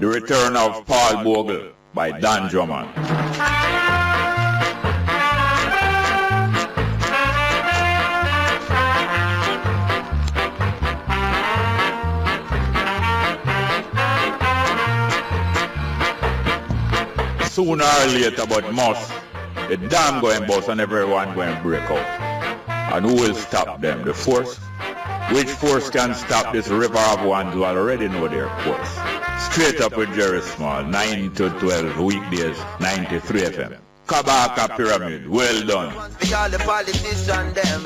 The Return of Paul Bogle by Dan Drummond. Sooner or later, but must, the dam going bust and everyone going break out. And who will stop them? The force? Which force can stop this river of ones who already know their course? Straight up with Jerry Small, 9 to 12, weekdays, 93 FM. Kabaka Pyramid, well done. We all the politicians, them.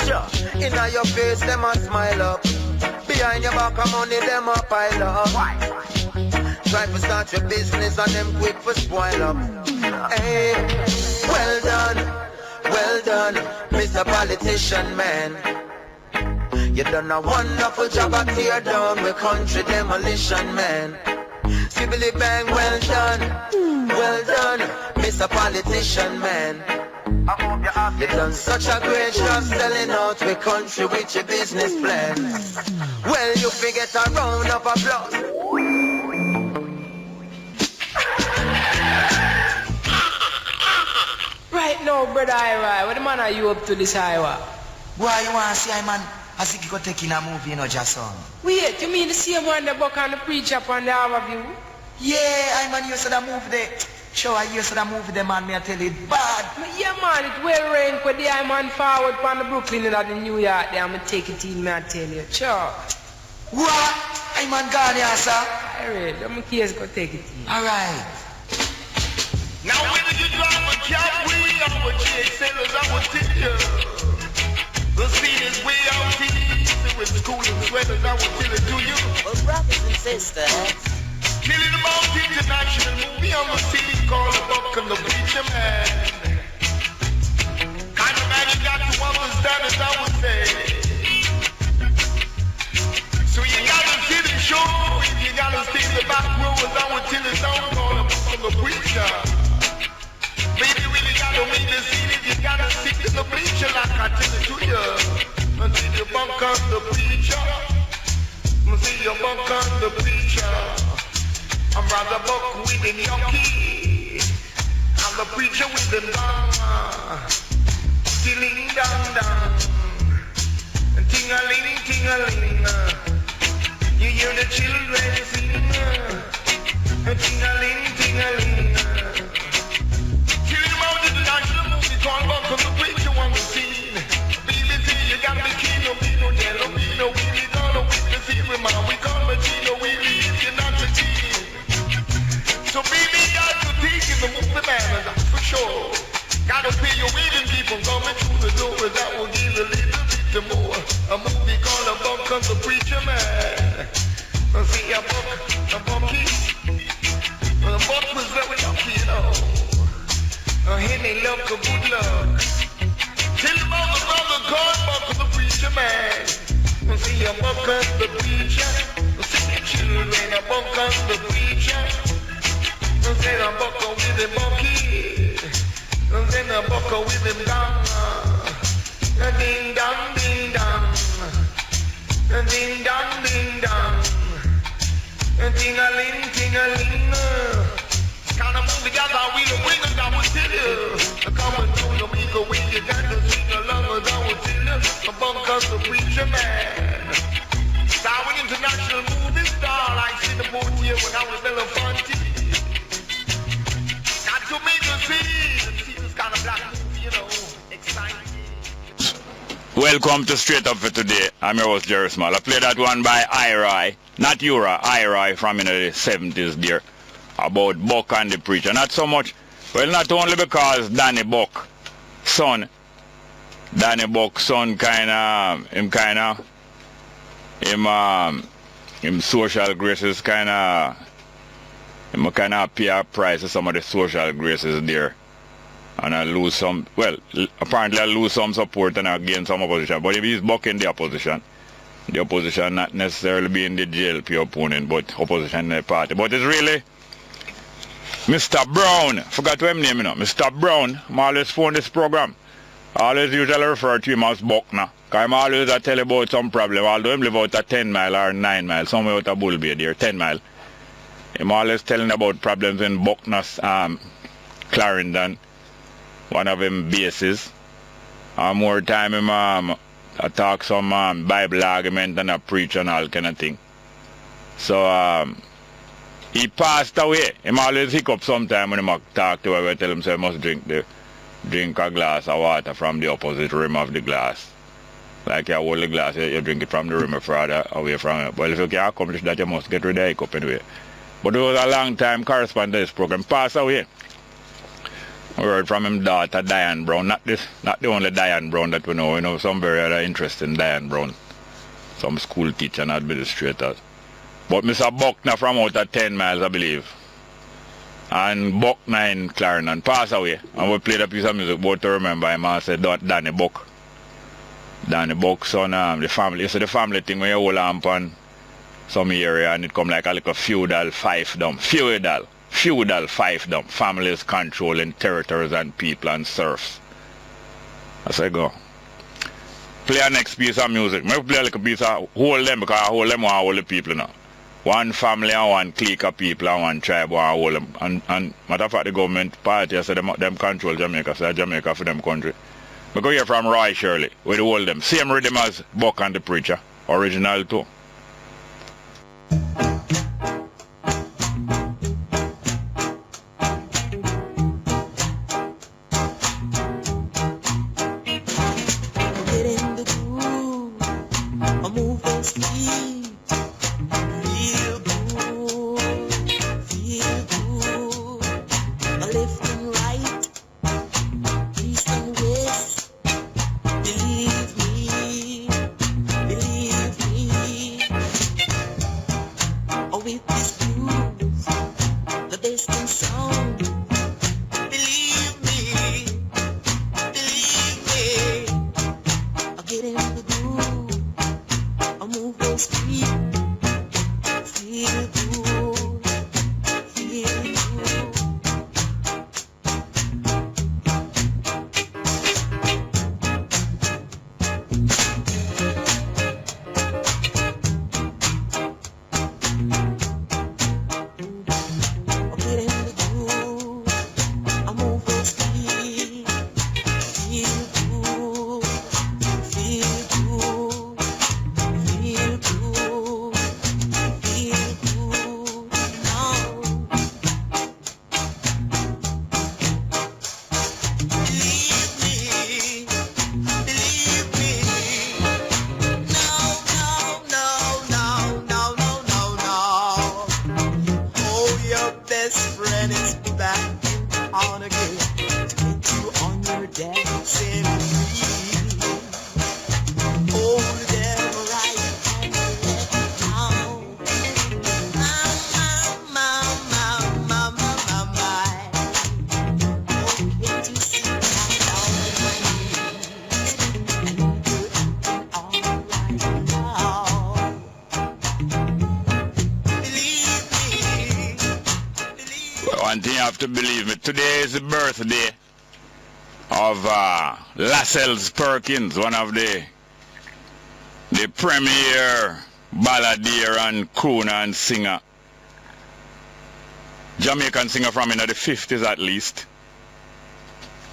Sure, in your face, them a smile up. Behind your back of money, them a pile up. Try to start your business and them quick for spoil up. Hey, well done, Mr. Politician Man. You done a wonderful job at tear down with country demolition, man. Sibbly bang, well done, Mr. Politician Man. You done such a great job selling out with country with your business plan. Well, you forget a round of applause. Right now, brother Ira, what the man are you up to this Ira? Why you want to see I man? As if you could take in a movie, you know, Jason. Wait, you mean the same one that buck on the preacher up on the overview? Yeah, I man, you said that movie there. Sure, I used to that movie there, man, me I tell you, it bad. Yeah, man, it well rain for the I man forward from the Brooklyn and the New York there. I'm going to take it in, me I tell you. Sure. What? I man gone here, sir? Alright, I'm going to take it in. Alright. Now when you drive a cab, we are chase sellers, I will tell you. The speed is way out east, with school and sweaters, I will tell it to you. Well, brothers and sisters, Killing about international movie on the city called the Buck and the Preacher Man. Kind of man you got to understand as I would say. So you gotta see the show, and you gotta see the back row as I would tell it down called the Buck and the Preacher. Baby, really gotta make the scene if you gotta stick to the preacher like I tell it to you. I see the Buck and the Preacher. I see your Buck and the Preacher. I'm rather buck with the yoki, and the preacher with the dong, tilling dong dong, ting-a-ling, ting-a-ling. You hear the children sing, ting-a-ling, ting-a-ling. Killing about the national movie called Buck and the Preacher on the scene. Baby, see, you got me keen, no be no yellow, be no weedy, don't know with the theory, man. We call Machino, we leave you not the team. So baby, got to take in the movie man, that's for sure. Gotta pay your waiting people coming through the door, that will give a little bit more. A movie called A Buck and the Preacher Man. I see a bucky. The buck was very lucky, you know. Henny luck, a good luck. Tell him about the brother called Buck and the Preacher Man. I see a buck and the preacher. I see the children, a buck and the preacher. Then a buckle with him bucky, then a buckle with him dong, ding dong, ding dong, ding dong, ding dong, ting-a-ling, ting-a-ling. Kind of move together, we will bring them down, we'll tell you. Come and do the week away, you got to sing along, as I will tell you. A Buck and the Preacher Man. Now an international movie star, I see the boat here when I was Belafonte. To make the scene is kind of black movie, you know, exciting. Welcome to Straight Up for today. I'm your host Jerry Small. I played that one by Ira, not Ura, Ira from in the 70s there, about Buck and the Preacher. Not so much, well, not only because Danny Buck's son him social graces kind of pay a price to some of the social graces there. And I lose some, well, apparently I lose some support and I gain some opposition. But if he's bucking the opposition not necessarily being the JLP opponent, but opposition in the party. But it's really Mr. Brown. Forgot to him name, you know. Mr. Brown. I always phone this program. I always usually refer to him as Buckner. Because I'm always I tell you about some problem, although him live out a 10 mile or 9 mile, somewhere out of Bull Bay there, 10 mile. I'm always telling about problems in Buckness, Clarendon, one of them bases. More time him I talk some Bible argument and I preach and all kind of thing. So he passed away. Him always hiccup sometime when I talk to her, I tell him so I must drink a glass of water from the opposite rim of the glass. Like you hold the glass, you drink it from the rim further away from it. Well, if you can accomplish that, you must get rid of the hiccup anyway. But it was a long time correspondent to this program. Passed away. We heard from him daughter Diane Brown. Not the only Diane Brown that we know. We know some very other interesting Diane Brown. Some school teacher and administrators. But Mr. Buckner from out of 10 miles, I believe. And Buckner in Clarendon passed away. And we played a piece of music both to remember him. I said Danny Buck. Danny Buck's son, the family. You see the family thing when you hold on upon some area and it come like a little feudal fiefdom. Feudal fiefdom. Families controlling territories and people and serfs. I say go. Play a next piece of music. Maybe play a little piece of hold them because I hold them want to hold the people now. One family and one clique of people and one tribe want to hold them. And matter of fact the government party I say them control Jamaica. So Jamaica for them country. We go here from Roy Shirley. We hold them. Same rhythm as Buck and the Preacher. Original too. One thing you have to believe me, today is the birthday of Lascelles Perkins, one of the premier balladeer and crooner and singer. Jamaican singer from in the 50s at least.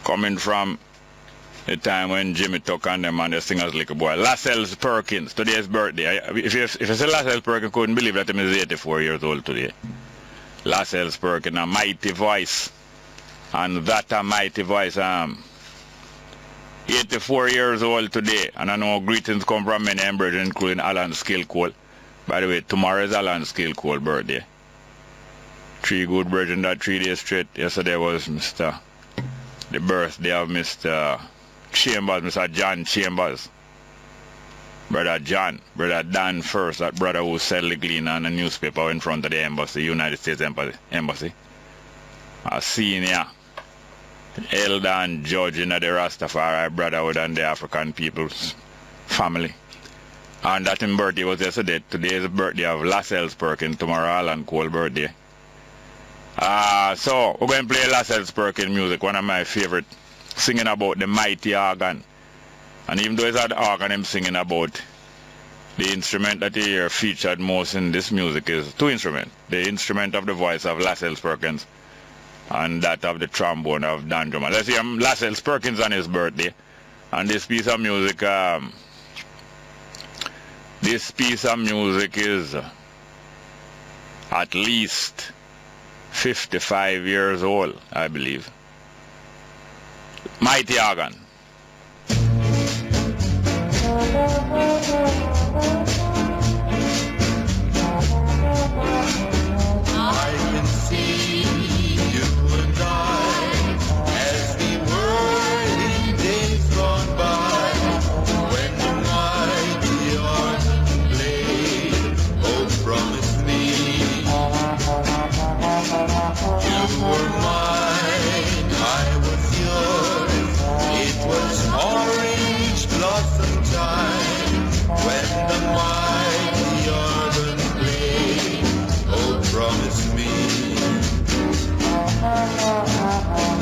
Coming from the time when Jimmy Tuck and them and the singers little boy. Lascelles Perkins, today's birthday. If you say Lascelles Perkins, couldn't believe that he is 84 years old today. Lascelles Perkins, a mighty voice. And that a mighty voice, 84 years old today. And I know greetings come from many brethren, including Alan Skillcole. By the way, tomorrow is Alan Skillcole birthday. 3 good brethren that 3 days straight. Yesterday was the birthday of Mr. Chambers, Mr. John Chambers. Brother John, Brother Dan first, that brother who sell the glean on the newspaper in front of the embassy, United States Embassy. A senior elder and judge in the Rastafari Brotherhood and the African people's family. And that his birthday was yesterday. Today is the birthday of Lascelles Perkins, tomorrow Alan Cole birthday. So we're going to play Lascelles Perkins music, one of my favorite, singing about the mighty organ. And even though it's at the organ him singing about, the instrument that you hear featured most in this music is two instruments. The instrument of the voice of Lascelles Perkins and that of the trombone of Dan Drummond. Let's hear Lascelles Perkins on his birthday. And this piece of music, is at least 55 years old, I believe. Mighty organ. I can see you and I as we were in days gone by, when the mighty organ played, oh promise me, you were mine, I was yours, it was orange blossom time, when the mighty organ played, oh promise me.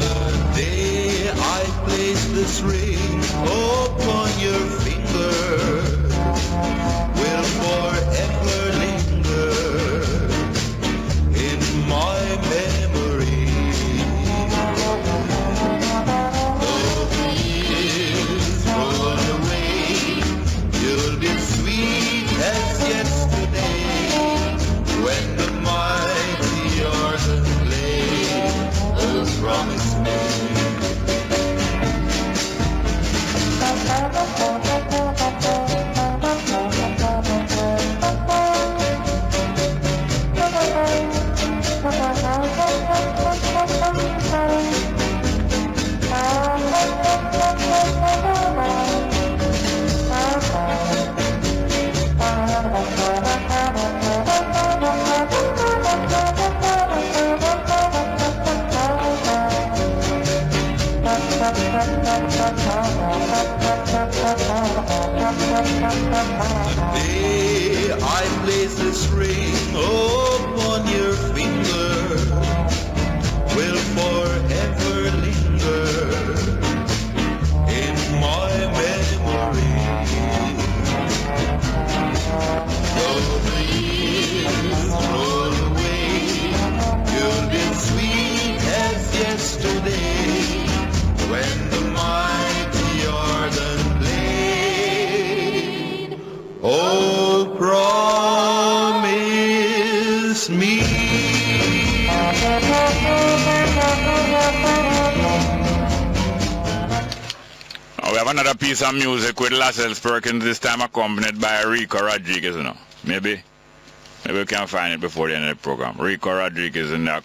The day I place this ring upon your finger will forever linger in my memory. Though the years roll away, you'll be sweet as yesterday when the mighty organ played, oh promise me. The day I place this ring upon your finger will forever linger in my memory. Though the years roll away, you'll be sweet as yesterday when the mighty organ played, oh promise me. We have another piece of music with Lascelles Perkins, this time accompanied by Rico Rodriguez, you know. Maybe we can find it before the end of the program. Rico Rodriguez in the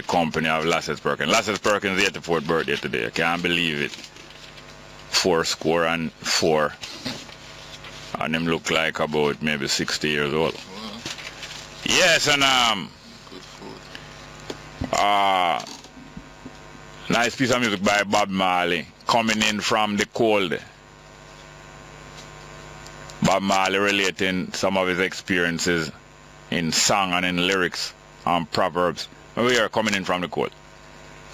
company of Lascelles Perkins. Lascelles Perkins' 84th birthday today. I can't believe it. 4-4. And him look like about maybe 60 years old. Yes, and nice piece of music by Bob Marley, Coming In From the Cold. Bob Marley relating some of his experiences in song and in lyrics and proverbs. We are coming in from the cold.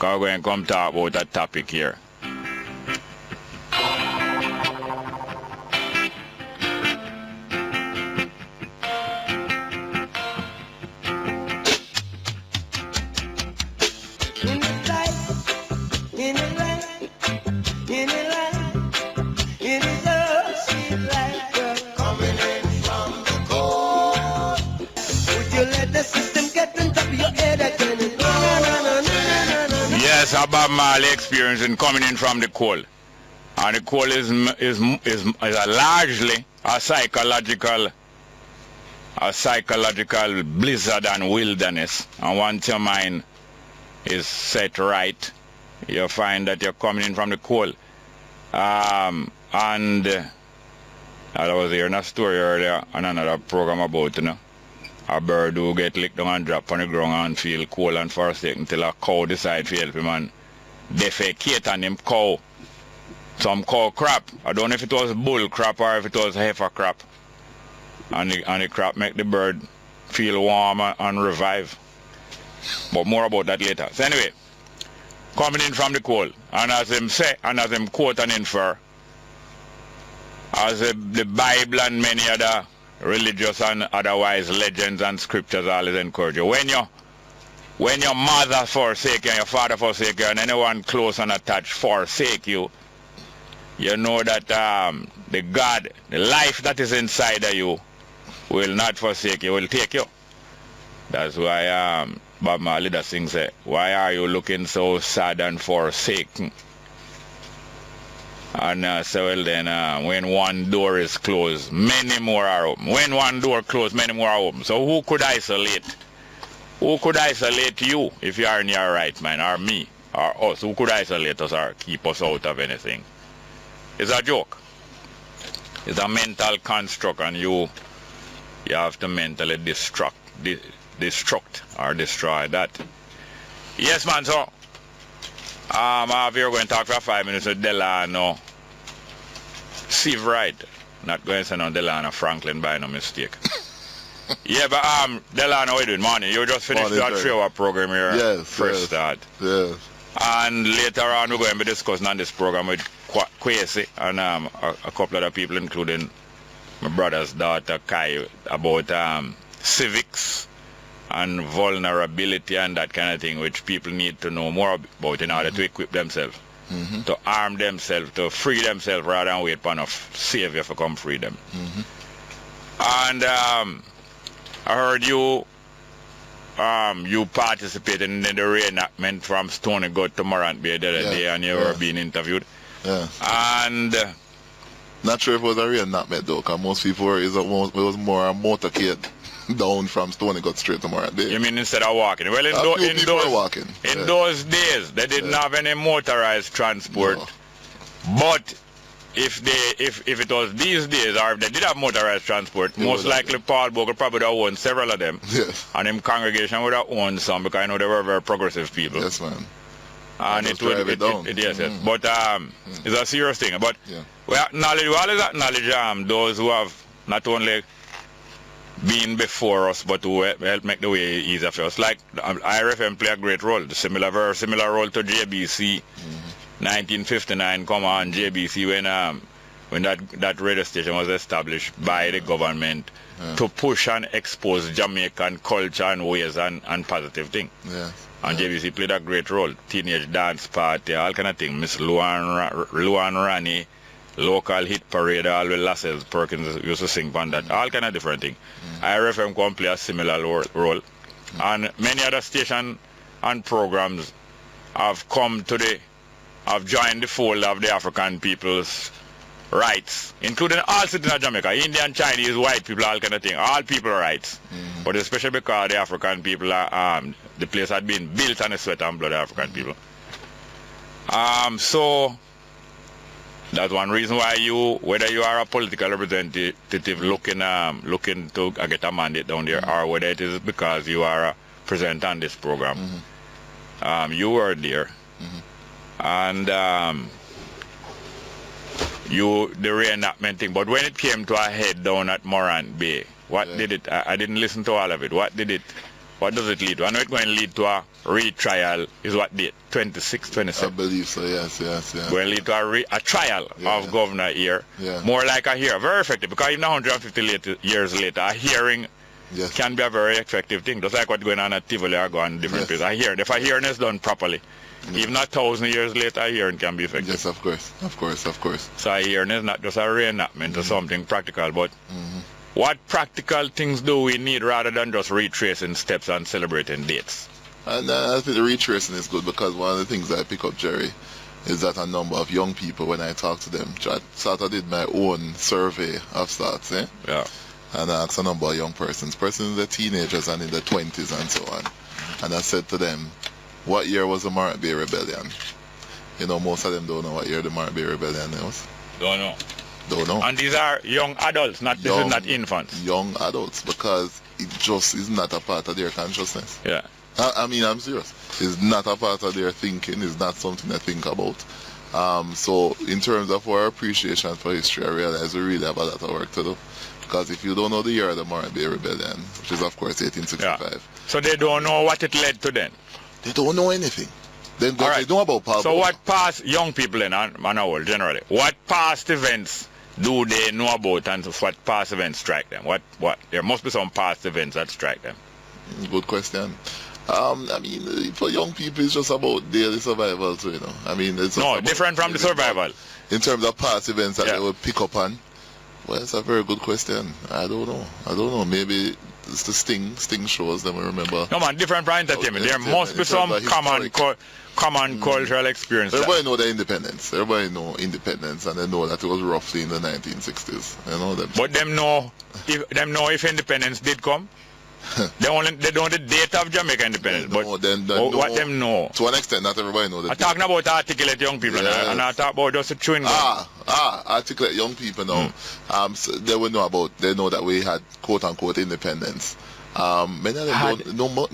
We're going to come talk about that topic here. Yes, a Bob Marley experience in coming in from the cold. And the cold is a largely a psychological blizzard and wilderness. And once your mind is set right, you find that you're coming in from the cold. And I was hearing a story earlier on another program about, you know, a bird who get licked down and drop on the ground and feel cold and forsaken until a cow decide to help him and defecate on him cow. Some cow crap. I don't know if it was bull crap or if it was heifer crap. And the crap make the bird feel warm and revive. But more about that later. So anyway, coming in from the cold. And as him say, and as him quote and infer, as the Bible and many other religious and otherwise legends and scriptures always encourage you. When your mother forsake you and your father forsake you and anyone close and attached forsake you, you know that the God, the life that is inside of you will not forsake you, will take you. That's why Bob Marley does sing say, why are you looking so sad and forsaken? And so well then, when one door is closed, many more are open. When one door closed, many more are open. So who could isolate? Who could isolate you if you are in your right mind, or me, or us? Who could isolate us or keep us out of anything? It's a joke. It's a mental construct, and you have to mentally destruct or destroy that. Yes, man, so we're going to talk for 5 minutes with Delano. Steve Wright. Not going to say no Delano Franklin by no mistake. Yeah, but Delano, what you doing? Morning. You just finished that 3-hour program here. Yes. First start. Yes. And later on we're going to be discussing on this program with Kwesi and a couple other people, including my brother's daughter Kai, about civics and vulnerability and that kind of thing, which people need to know more about in order to equip themselves, to arm themselves, to free themselves rather than wait for a savior to come free them. And I heard you participated in the reenactment from Stony God to Morant Bay the other day, and you were being interviewed. Yeah. And not sure if it was a reenactment though, because most people were, it was more a motorcade down from Stony God straight to Morant Bay. you mean instead of walking? Well, walking. In those days, they didn't have any motorized transport. No. But if it was these days, or if they did have motorized transport, most likely Paul Bogle probably would have owned several of them. Yes. And him congregation would have owned some, because I know they were very progressive people. Yes, man. And just drive it down. Yes. But it's a serious thing. But we always acknowledge those who have not only been before us, but who help make the way easier for us. Like IRFM play a great role, very similar role to JBC. 1959 come on JBC when that radio station was established by the government to push and expose Jamaican culture and ways and positive things. And JBC played a great role. Teenage dance party, all kind of things. Miss Luan Rani, local hit parade, all with Lasses Perkins used to sing on that. All kind of different things. IRFM can play a similar role. And many other stations and programs have joined the fold of the African people's rights, including all citizens of Jamaica, Indian, Chinese, white people, all kind of thing. All people rights. But especially because the African people are, the place had been built on the sweat and blood of African people. So that's one reason why whether you are a political representative looking to get a mandate down there, or whether it is because you are present on this program, you were there. And the reenactment thing. But when it came to a head down at Morant Bay, what did it? I didn't listen to all of it. What does it lead to? I know it's going to lead to a retrial. Is what date? 26, 27? I believe so. Yes. Going to lead to a trial of Governor here. More like a hearing. Very effective, because even 150 years later, a hearing can be a very effective thing. Just like what's going on at Tivoli or going different places. A hearing. If a hearing is done properly, even 1,000 years later, a hearing can be effective. Yes, of course. So a hearing is not just a reenactment or something practical, but what practical things do we need rather than just retracing steps and celebrating dates? And I think the retracing is good, because one of the things I pick up, Jerry, is that a number of young people, when I talk to them, I did my own survey of sorts, and I asked a number of young persons in the teenagers and in the 20s and so on, and I said to them, what year was the Morant Bay Rebellion? You know, most of them don't know what year the Morant Bay Rebellion was. Don't know. And these are young adults, this is not infants. Young adults, because it just is not a part of their consciousness. Yeah. I mean, I'm serious. It's not a part of their thinking. It's not something they think about. So in terms of our appreciation for history, I realize we really have a lot of work to do. Because if you don't know the year of the Morant Bay Rebellion, which is of course 1865. So they don't know what it led to then? They don't know anything. They know about Paul. So what past young people in our world generally, what past events do they know about and what past events strike them? What? There must be some past events that strike them. Good question. I mean, for young people, it's just about daily survival too, you know. I mean, it's no different from the survival. In terms of past events that Yeah. they will pick up on. Well, it's a very good question. I don't know. Maybe it's the Sting shows them. I remember. No man, different from entertainment. There Entertainment, must be in some terms of common historic. cultural experience. Everybody know the independence. Everybody know independence, and they know that it was roughly in the 1960s. You know them. But them know if independence did come. they don't know the date of Jamaica independence. They but know, then what them know. To an extent, not everybody know that. I'm talking about articulate young people Yes. now, and I talk about just a chewing gum. Articulate young people now. So they will know about. They know that we had quote unquote independence. Many of them don't know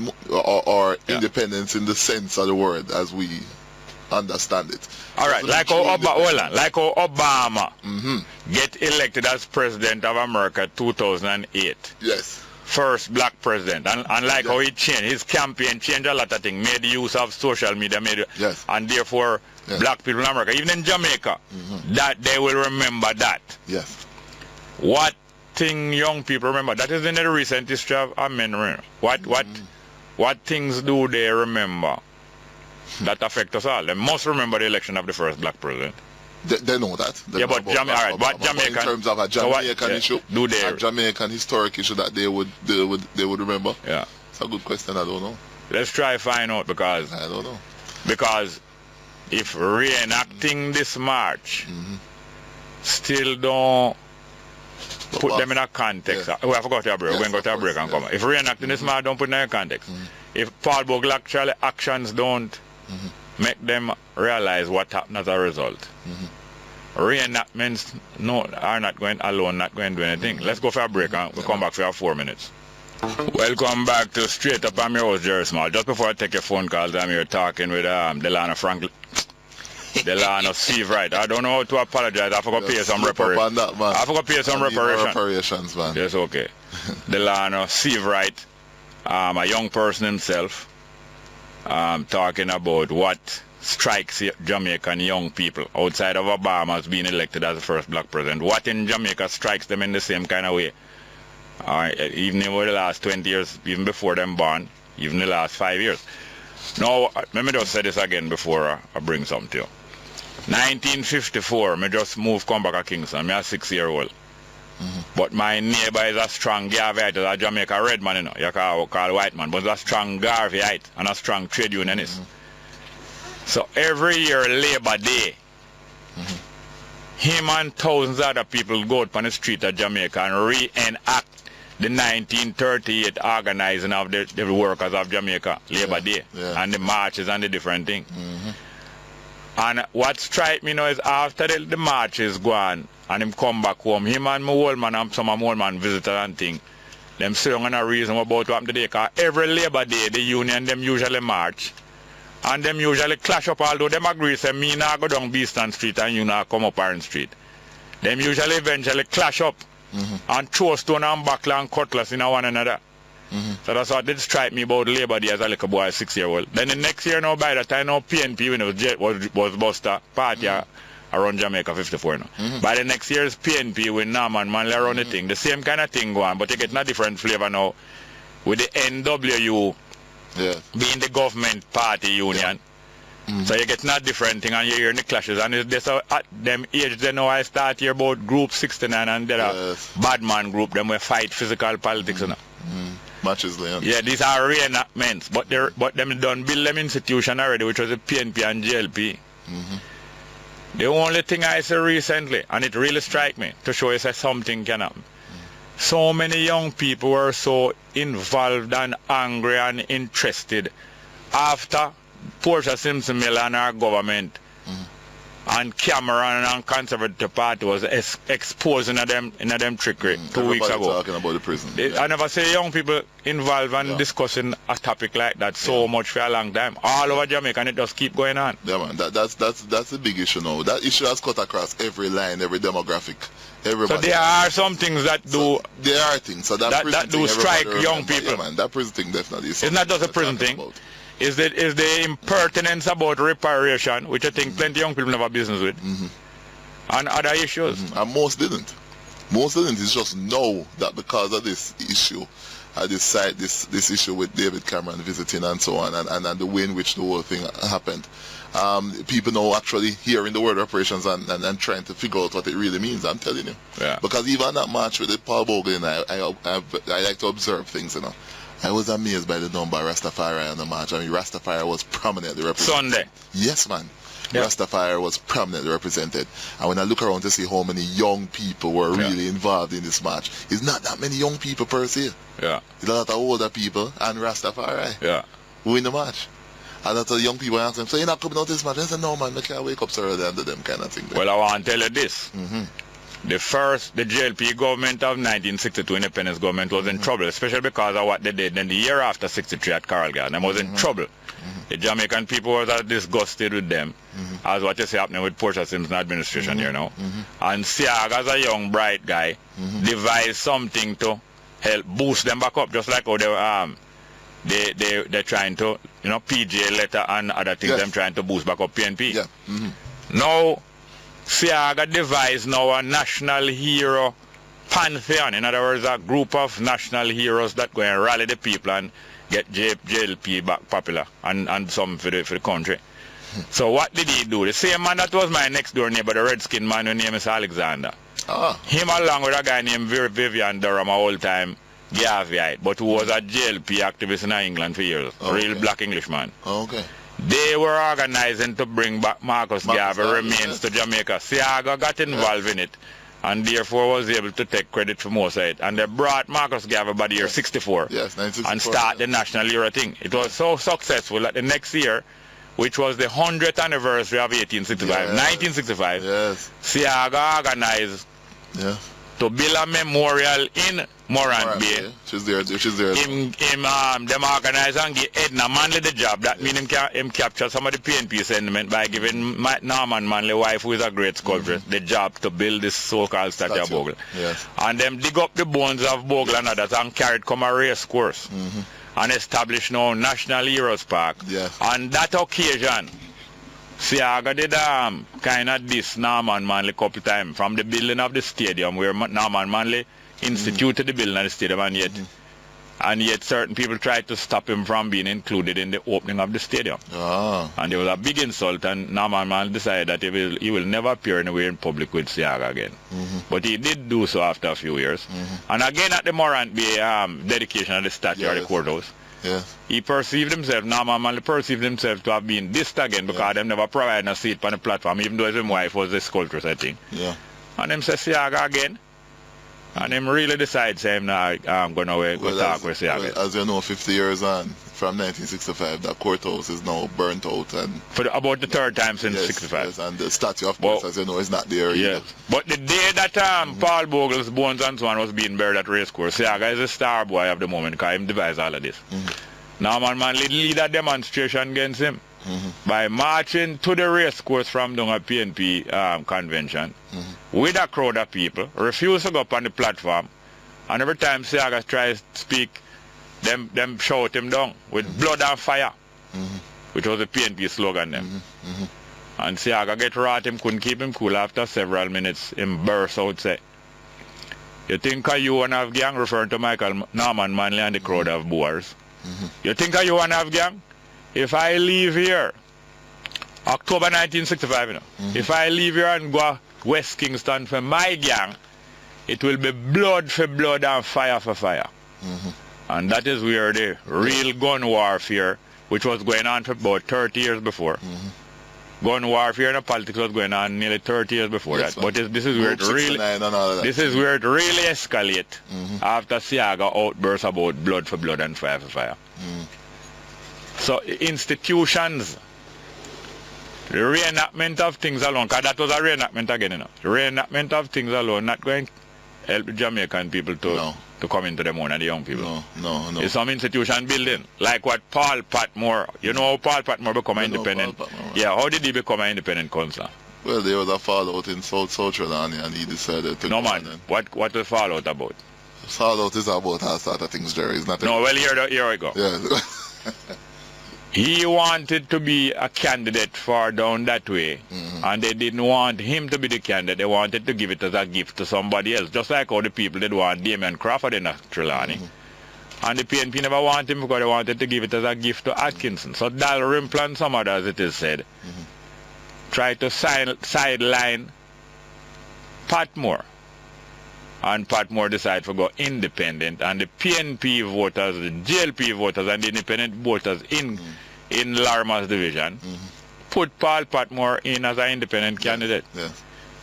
or independence in the sense of the word as we understand it. All right, So like the how true Obama get elected as president of America 2008. Yes. First black president, and like how he changed his campaign, changed a lot of things, made use of social media, Yes. and therefore black people in America, even in Jamaica, that they will remember that. Yes. What thing young people remember? That is in the recent history of memory. What things do they remember that affect us all? They must remember the election of the first black president. They know that. They know But about all right, what But in Jamaican? terms of a Jamaican issue, do they? a Jamaican historic issue that they would remember. Yeah. It's a good question. I don't know. Let's try find out because I don't know. if reenacting this march still don't put them in a context. Yes. Oh, I forgot to a break. We're going to go to a break and come. If reenacting this march don't put them in a context. If Paul Bogle actually actions don't make them realize what happened as a result. Reenactments are not going alone, not going to do anything. Let's go for a break and we'll come back for our 4 minutes. Welcome back to Straight Up. I'm your host, Jerry Small. Just before I take your phone calls, I'm here talking with Delano Franklin. Delano Steve Wright. I don't know how to apologize. I forgot to pay some reparations. I forgot to pay some reparations, man. Yes, okay. Delano Steve Wright, a young person himself, talking about what strikes Jamaican young people outside of Obama's being elected as the first black president. What in Jamaica strikes them in the same kind of way? Even over the last 20 years, even before them born, even the last 5 years. Now, let me just say this again before I bring something to you. 1954, me just come back to Kingston. Me a 6-year-old. But my neighbor is a strong Garveyite, a Jamaica red man, you know. You call white man, but he's a strong Garveyite and a strong trade unionist. So every year, Labor Day, him and thousands of other people go out on the street of Jamaica and reenact the 1938 organizing of the workers of Jamaica, Labor Day, and the marches and the different things. And what strike me now is after the marches go on and him come back home, him and my old man and some of my old man visitor and thing, them sit down and a reason about what happened today, because every Labor Day the union them usually march and them usually clash up, although them agree say me now go down Beeston Street and you now come up Iron Street. Them usually eventually clash up and throw stone and buckler and cutlass in one another. So that's what did strike me about Labor Day as a little boy, 6-year-old. Then the next year now, by the time now PNP when it was Buster party around Jamaica 54 now. By the next year's PNP with Norman Manley around the thing, the same kind of thing going, but you get a different flavor now with the NWU being the government party union. So you get not different thing and you hear the clashes, and it's so at them age they know I start here about group 69 and there are bad man group, them will fight physical politics and matches land. Yeah, these are reenactments, but them done build them institution already, which was the PNP and GLP. The only thing I see recently, and it really strike me to show you that something can happen. So many young people were so involved and angry and interested after Portia Simpson Miller and our government and Cameron and Conservative Party was exposing them trickery 2 weeks ago. Talking about the prison. I never see young people involved and discussing a topic like that so much for a long time. All over Jamaica, and it just keep going on. Yeah, man. That's a big issue now. That issue has cut across every line, every demographic. Everybody. So there are some things that do. So there are things. So that do strike young people. Yeah, man. That prison thing definitely is. It's not just a prison thing. Is the impertinence about reparation, which I think plenty of young people never have business with. And other issues. And most didn't. Most didn't. It's just know that because of this issue, this issue with David Cameron visiting and so on, and the way in which the whole thing happened. People now actually hearing the word reparations and trying to figure out what it really means, I'm telling you. Yeah. Because even that match with Paul Bogle, and I like to observe things, you know. I was amazed by the number of Rastafari in the match. I mean, Rastafari was prominently represented. Sunday. Yes, man. Yeah. Rastafari was prominently represented. And when I look around to see how many young people were really involved in this match, it's not that many young people per se. Yeah. It's a lot of older people and Rastafari who win the match. And a lot of young people ask them, so you're not coming out this match? I said, no, man, I can't wake up so early under them kind of thing. Well, I want to tell you this. The JLP government of 1962, independence government, was in trouble, especially because of what they did in the year after 63 at Carl Garden. They was in trouble. The Jamaican people was disgusted with them, as what you see happening with Portia Simpson administration, you know. And Siag, as a young, bright guy, devised something to help boost them back up, just like how they're trying to, you know, PGA letter and other things, them trying to boost back up PNP. Yeah. Now, Siaga devised now a national hero pantheon. In other words, a group of national heroes that go and rally the people and get JLP back popular and some for the country. So what did he do? The same man that was my next door neighbor, the redskin man, whose name is Alexander. Him along with a guy named Vivian Durham, a old time Gaviite, but who was a JLP activist in England for years. Real black Englishman. Okay. They were organizing to bring back Marcus Garvey remains to Jamaica. Siaga got involved in it and therefore was able to take credit for most of it. And they brought Marcus Garvey by the year 64 and start the national hero thing. It was so successful that the next year, which was the 100th anniversary of 1965, Siaga organized to build a memorial in Morant Bay. Which is there. Them organize and give Edna Manley the job. That means him capture some of the PNP sentiment by giving Norman Manley, wife who is a great sculptor, the job to build this so-called statue of Bogle. And them dig up the bones of Bogle and others and carry it come a race course and establish now National Heroes Park. On that occasion, Siaga did kind of diss Norman Manley a couple times from the building of the stadium where Norman Manley instituted the building of the stadium, and yet certain people tried to stop him from being included in the opening of the stadium. And there was a big insult, and Norman Manley decided that he will never appear anywhere in public with Siaga again. But he did do so after a few years. And again at the Morant Bay dedication of the statue of the courthouse, he perceived himself, Norman Manley perceived himself to have been dissed again because them never provided a seat on the platform, even though his wife was the sculptress, I think. And him says Siaga again. And him really decides him now I'm going to go talk with Siaga. As you know, 50 years on, from 1965, that courthouse is now burnt out. And for about the third time since 65. And the statue, of course, as you know, is not there either. But the day that Paul Bogle's bones and so on was being buried at racecourse, Siaga is a star boy of the moment because he devised all of this. Norman Manley lead a demonstration against him by marching to the racecourse from down a PNP convention with a crowd of people, refuse to go up on the platform, and every time Siaga tries to speak, them shout him down with blood and fire, which was the PNP slogan then. And Siaga get wrought, him couldn't keep him cool. After several minutes, him burst out, say, "You think you want to have gang?" referring to Norman Manley and the crowd of Boers. "You think you want to have gang? If I leave here, October 1965, you know, if I leave here and go West Kingston for my gang, it will be blood for blood and fire for fire." And that is where the real gun warfare, which was going on for about 30 years before. Gun warfare and politics was going on nearly 30 years before that. But this is where it really escalates after Siaga outbursts about blood for blood and fire for fire. So institutions, the reenactment of things alone, because that was a reenactment again, you know. The reenactment of things alone not going to help the Jamaican people to come into the own and the young people. No. It's some institution building, like what Paul Patmore, you know how Paul Patmore become an independent? How did he become an independent councillor? Well, there was a fallout in South Trelawney and he decided to... No man, what was the fallout about? Fallout is about all sort of things, Jerry. It's not... No, well, here we go. he wanted to be a candidate for down that way, and they didn't want him to be the candidate. They wanted to give it as a gift to somebody else, just like all the people did want Damian Crawford in Trelawney. And the PNP never wanted him because they wanted to give it as a gift to Atkinson. So Dalrymple and some others, it is said, tried to sideline Patmore. And Patmore decided to go independent, and the PNP voters, the JLP voters, and the independent voters in Larimer's division put Paul Patmore in as an independent candidate. Yeah.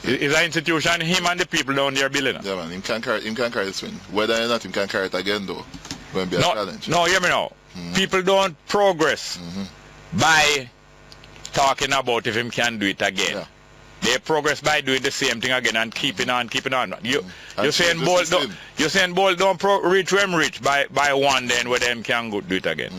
It's an institution, him and the people down there building. Yeah, man, him can carry this win. Whether or not him can carry it again, though, will be a challenge. No, hear me now. People don't progress by talking about if him can do it again. Yeah. They progress by doing the same thing again and keeping on. You're saying Bolt don't reach where him reach by one then where them can go do it again.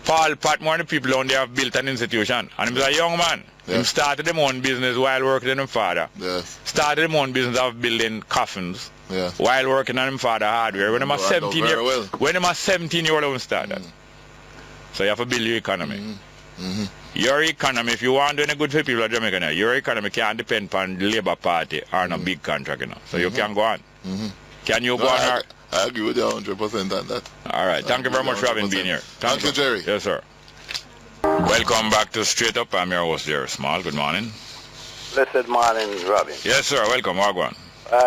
Paul Patmore and the people down there have built an institution, and he was a young man. Yeah. He started his own business while working on his father. Yes. Started his own business of building coffins Yeah. while working on his father hardware. When he was 17-year-old, he started. So you have to build your economy. Your economy, if you want to do any good for people of Jamaica now, your economy can't depend on the Labour Party or no big contract, you know. So you can go on. Can you go on? I agree with you 100% on that. All right. Thank you very much for having been here. Thank you, Jerry. Yes, sir. Welcome back to Straight Up. I'm your host, Jerry Small. Good morning. Blessed morning, Robin. Yes, sir. Welcome. Wagwan.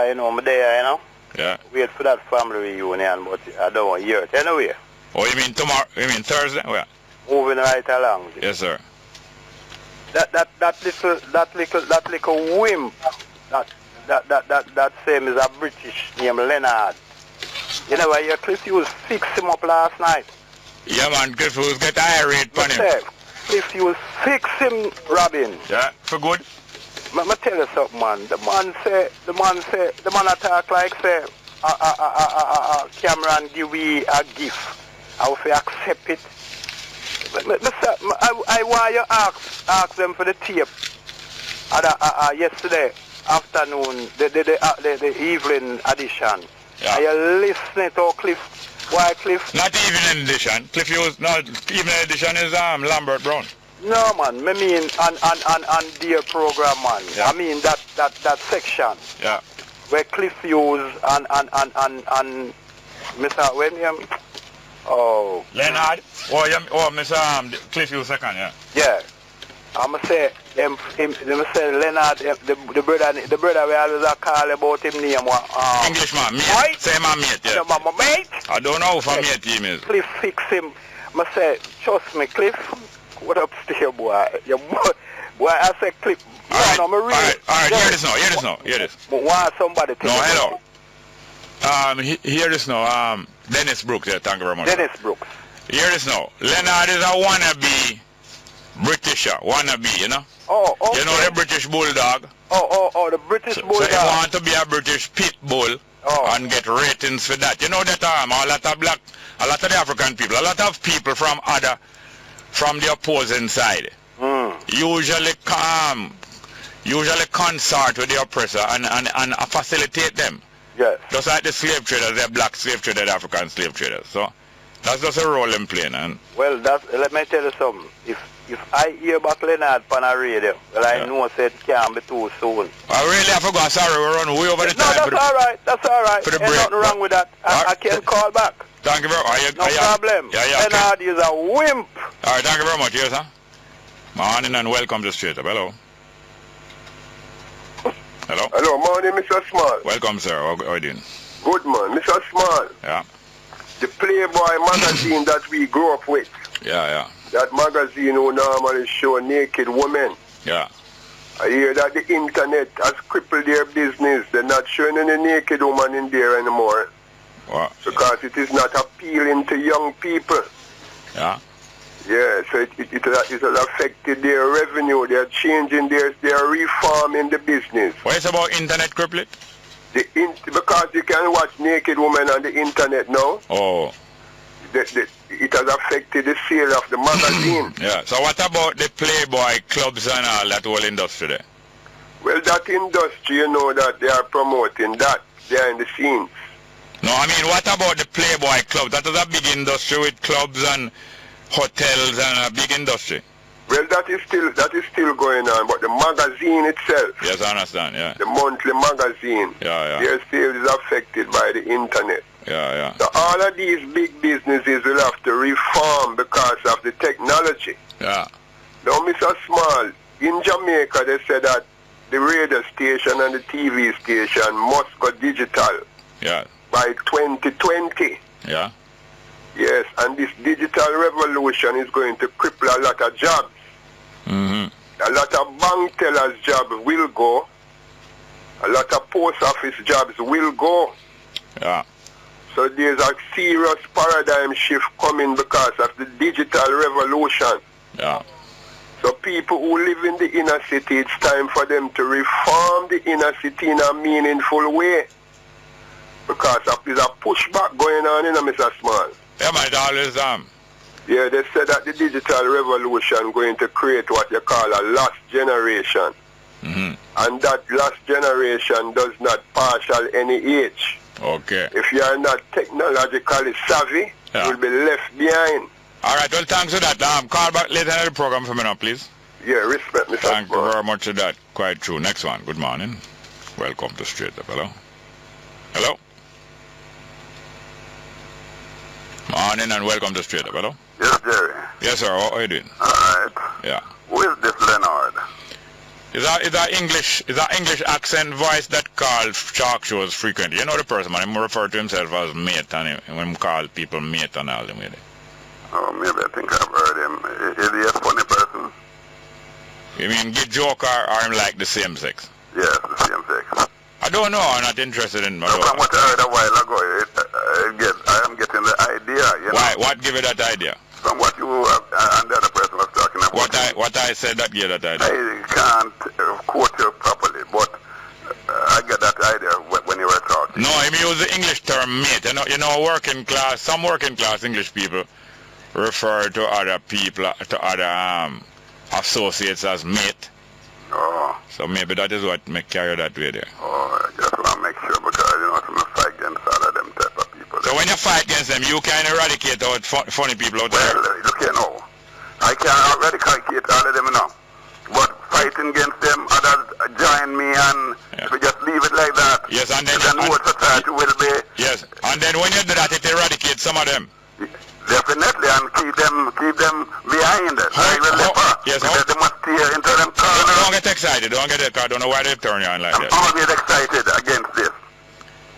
You know, I'm there, you know. Yeah. Wait for that family reunion, but I don't want to hear it. Anyway. Oh, you mean tomorrow? You mean Thursday? Well, moving right along. yes, sir. That little wimp, that same is a British named Leonard. You know why your Cliff Hughes fixed him up last night? Yeah, man. Cliff Hughes get irate on him. Cliff Hughes fixed him, Robin. Yeah, for good. Me tell you something, man. The man attack like say, Cameron give we a gift. How if you accept it? I want you ask them for the tape. Yesterday afternoon, the evening edition. Yeah. Are you listening to Cliff? Why Cliff? Not evening edition. Cliff Hughes, no, evening edition is Lambert Brown. No, man. I mean, on their program, man. Yeah. I mean that section. Yeah. Where Cliff Hughes and Mr. William. Oh. Leonard. Mr. Cliff Hughes second, yeah. Yeah. I'ma say Leonard, the brother we always call about him name. Englishman, mate. Right? Say my mate, yeah. No, my mate. I don't know if mate team is. Cliff fix him. I say, trust me, Cliff. What upstairs, boy? Your boy, I say, Cliff. Alright, no, really, alright, hear this. Why somebody take No, hello. Hear this now. Dennis Brooks, yeah, thank you very much. Dennis Brooks. Hear this now. Leonard is a wannabe Britisher, you know? Oh, okay. You know the British Bulldog? Oh, the British Bulldog. So you want to be a British pit bull and get ratings for that. You know that a lot of the African people, a lot of people from the opposing side usually consort with the oppressor and facilitate them. Yes. Just like the slave traders, they're black slave traders, the African slave traders. So that's just a role in playing. Well, let me tell you something. If I hear about Leonard on the radio, well, I know it can't be too soon. I really have forgot. Sorry, we're running way over the time. No, that's all right. For the There's break. nothing wrong with that. I can call back. Thank you very much. No problem. Yeah, Leonard is a wimp. All right, thank you very much. Yes, sir. Morning and welcome to Straight Up. Hello. Hello. Hello, morning, Mr. Small. Welcome, sir. How are you doing? Good, man. Mr. Small. Yeah. The Playboy magazine that we grew up with. Yeah. That magazine who normally show naked women. Yeah. I hear that the internet has crippled their business. They're not showing any naked woman in there anymore. What? Because it is not appealing to young people. Yeah. Yeah, so it has affected their revenue. They're changing they're reforming the business. What is about internet crippling? Because you can watch naked women on the internet now. Oh. It has affected the sale of the magazine. Yeah. So what about the Playboy clubs and all that whole industry there? Well, that industry, you know that they are promoting that behind the scenes. No, I mean, what about the Playboy club? That is a big industry with clubs and hotels and a big industry. Well, that is still going on, but the magazine itself. Yes, I understand, yeah. The monthly magazine. Yeah. Their sales is affected by the internet. Yeah. So all of these big businesses will have to reform because of the technology. Yeah. Now, Mr. Small, in Jamaica they said that the radio station and the TV station must go digital. Yeah. By 2020. Yeah. Yes, and this digital revolution is going to cripple a lot of jobs. A lot of bank tellers' jobs will go. A lot of post office jobs will go. Yeah. So there's a serious paradigm shift coming because of the digital revolution. Yeah. So people who live in the inner city, it's time for them to reform the inner city in a meaningful way. Because there's a pushback going on in Mr. Small. Yeah, man, it always Yeah, they said that the digital revolution going to create what you call a lost generation. And that lost generation does not partial any age. Okay. If you are not technologically savvy, you'll be left behind. All right, well, thanks for that. Call back later in the program for me now, please. Yeah, respect, Mr. Thank you very much for that. Quite true. Next one. Good morning. Welcome to Straight Up. Hello. Hello. Morning and welcome to Straight Up. Hello. Yes, Jerry. Yes, sir. How are you doing? All right. Yeah. Who is this Leonard? Is that English accent voice that calls talk shows frequently? You know the person, man. He refer to himself as mate, and when he call people mate and all them with it. Oh, maybe I think I've heard him. Is he a funny person? You mean get joke or him like the same sex? Yes, the same sex. I don't know. I'm not interested in my From what I heard a while ago, I am getting the idea. You Why? know? What give you that idea? From what you and the other person was talking about. What I said that gave that idea? I can't quote you properly, but I get that idea when you were talking. No, I use the English term mate. You know, working class. Some working class English people refer to other people, to other associates as mate. Oh. So maybe that is what may carry that way there. Oh, I just want to make sure because you know I'm fight against all of them type of people. So when you fight against them, you can eradicate out funny people out there. Well, look here now. I can't eradicate all of them now. But fighting against them, others join me and if we just leave it like that, yes, and then what society will be. Yes, and then when you do that, it eradicates some of them. Definitely, and keep them behind us. Yes, they must steer into them corners. Don't get excited. Don't get excited. I don't know why they turn you on like that. I'm always excited against this.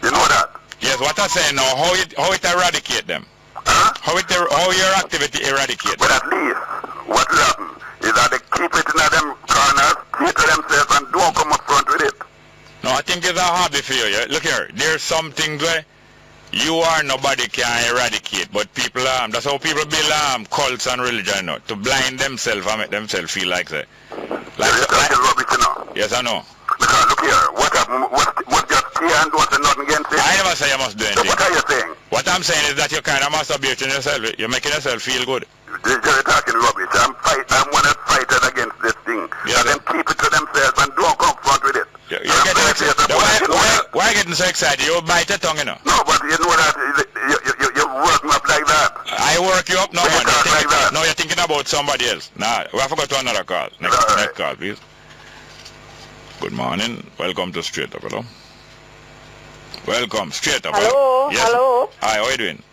You know that? Yes, what I'm saying now, how it eradicate them? Huh? How your activity eradicate them? But at least, what will happen is that they keep it in them corners, keep to themselves, and don't come up front with it. No, I think it's a hobby for you. Look here, there's some things where you or nobody can eradicate, but people that's how people build cults and religion, you know, to blind themselves and make themselves feel like that. Rubbish, you know. Yes, I know. Because look here, what just here and don't say nothing against it? I never say you must do anything. So what are you saying? What I'm saying is that you're kind of masturbating yourself. You're making yourself feel good. You're talking rubbish. I'm one of fighters against this thing. Yes, and then keep it to themselves and don't come front with it. You're getting excited. Why getting so excited? You bite your tongue, you know. No, but you know that you work me up like that. I work you up? No, man. No, you're thinking about somebody else. Nah, we have to go to another call. Next call, please. Good morning. Welcome to Straight Up, hello. Welcome, Straight Up. Hello, yes. Hello. Hi, how are you doing?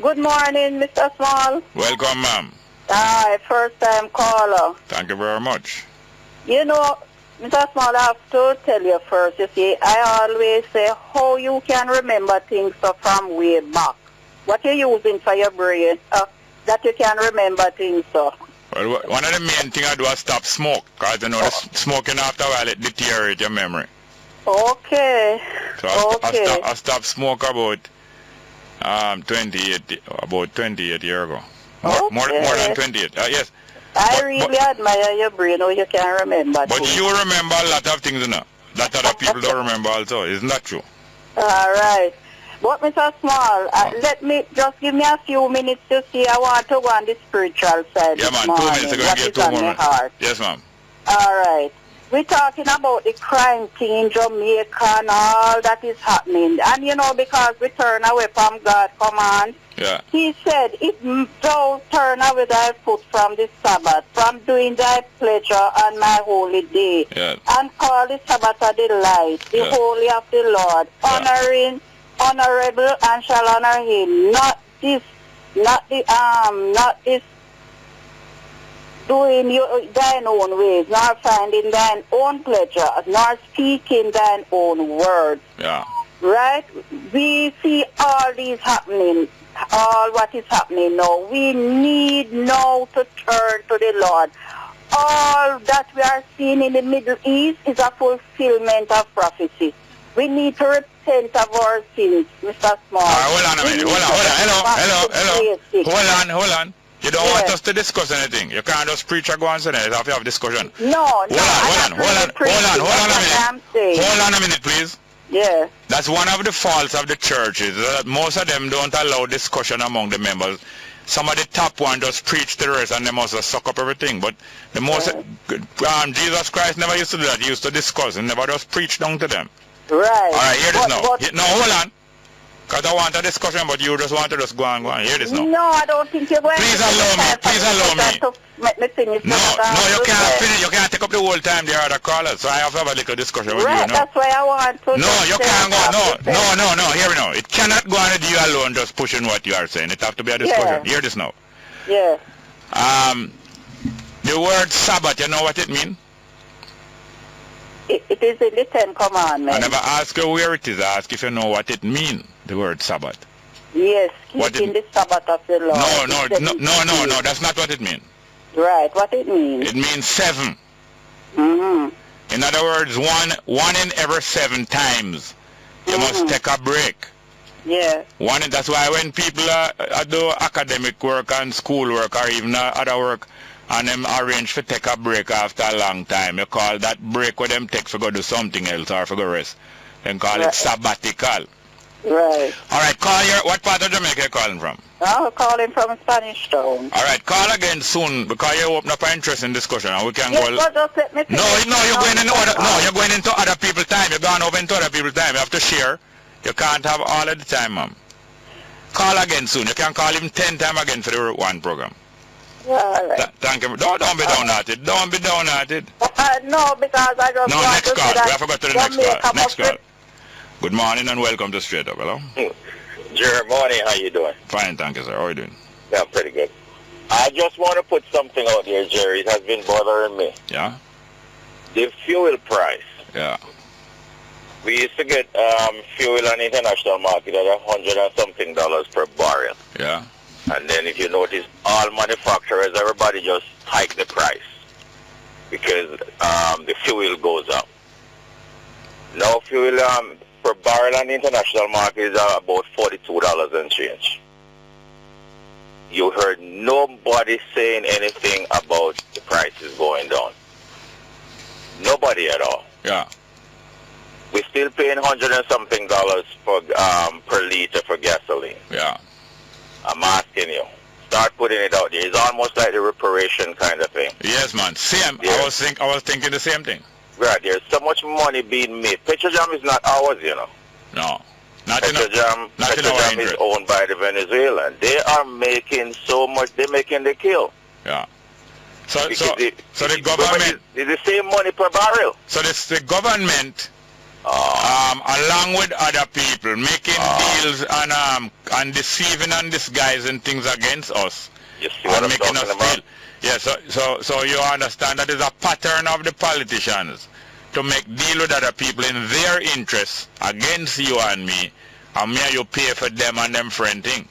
Good morning, Mr. Small. Welcome, ma'am. Hi, first time caller. Thank you very much. You know, Mr. Small, I have to tell you first, you see, I always say how you can remember things from way back. What you're using for your brain, that you can remember things so. Well, one of the main things I do is stop smoke, because you know, smoking after a while, it deteriorates your memory. Okay. So I stopped smoke about 28 years ago. More than 28. Yes. I really admire your brain, how you can remember But things. you remember a lot of things, you know, that other people don't remember also. Isn't that true? All right. But Mr. Small, let me just give me a few minutes to see. I want to go on the spiritual side. Yeah, man. 2 minutes ago, what get is 2 on more my minutes. heart. Yes, ma'am. All right. we're talking about the crime thing in Jamaica and all that is happening. And you know, because we turn away from God's command, he said, if thou turn away thy foot from the Sabbath, from doing thy pleasure on my holy day, and call the Sabbath a delight, the holy of the Lord, honorable, and shall honor him. Not this doing thine own ways, nor finding thine own pleasure, nor speaking thine own words. Right? We see all these happening, all what is happening now. We need now to turn to the Lord. All that we are seeing in the Middle East is a fulfillment of prophecy. We need to repent of our sins, Mr. Small. Hold on a minute. Hold on. You don't want us to discuss anything. You can't just preach or go on saying it. You have to have discussion. Hold on a minute, please. Yeah. That's one of the faults of the churches. Most of them don't allow discussion among the members. Some of the top ones just preach to the rest and they must suck up everything. But the most Jesus Christ never used to do that. He used to discuss and never just preach down to them. Right. Alright, hear this now. No, hold on. Because I want a discussion, but you just want to just go on. Hear this now. No, I don't think you're going Please allow me. No, you can't finish. You can't take up the whole time there are other callers. So I have to have a little discussion with you now. That's why I want to. No, you can't go. No. Hear me now. It cannot go on with you alone just pushing what you are saying. It have to be a discussion. Hear this now. Yeah. The word Sabbath, you know what it means? It is in the Ten Commandments. I never ask you where it is. I ask if you know what it means, the word Sabbath. Yes, keeping the Sabbath of the Lord. No, that's not what it means. Right, what it means? It means 7. Mm-hmm. In other words, one in every 7 times, you must take a break. Yeah. That's why when people do academic work and school work or even other work, and them arrange for take a break after a long time, you call that break where them take for go do something else or for go rest. Then call it sabbatical. Right. Alright, what part of Jamaica you calling from? I'm calling from Spanish Town. Alright, call again soon because you open up an interesting discussion and we can go. Just let me you're going into other people's time. You're going over into other people's time. You have to share. You can't have all of the time, ma'am. Call again soon. You can call him 10 times again for the one program. Right. Thank you. Don't be downhearted. Don't be downhearted. No, because I don't want next to call. We have to go to the next call. Next call. it. Good morning and welcome to Straight Up. Hello? Jerry, morning. How you doing? Fine, thank you, sir. How are you doing? Yeah, pretty good. I just want to put something out there, Jerry. It has been bothering me. Yeah? The fuel price. Yeah. We used to get fuel on the international market at $100 and something per barrel. Yeah. And then if you notice, all manufacturers, everybody just hike the price because the fuel goes up. Now fuel per barrel on the international market is about $42 and change. You heard nobody saying anything about the prices going down. Nobody at all. Yeah. We're still paying $100 and something for per liter for gasoline. Yeah. I'm asking you, start putting it out there. It's almost like the reparation kind of thing. Yes, man. Same. Yeah. I was thinking the same thing. Right. There's so much money being made. Petrojam is not ours, you know. No. Petrojam is owned by the Venezuelans. They are making so much. They're making the kill. Yeah. So the government is the same money per barrel. So the government. Along with other people making deals and deceiving and disguising things against us. You see what I'm talking about? Yeah, so you understand that is a pattern of the politicians to make deal with other people in their interests against you and me, and me and you pay for them and them friend thing.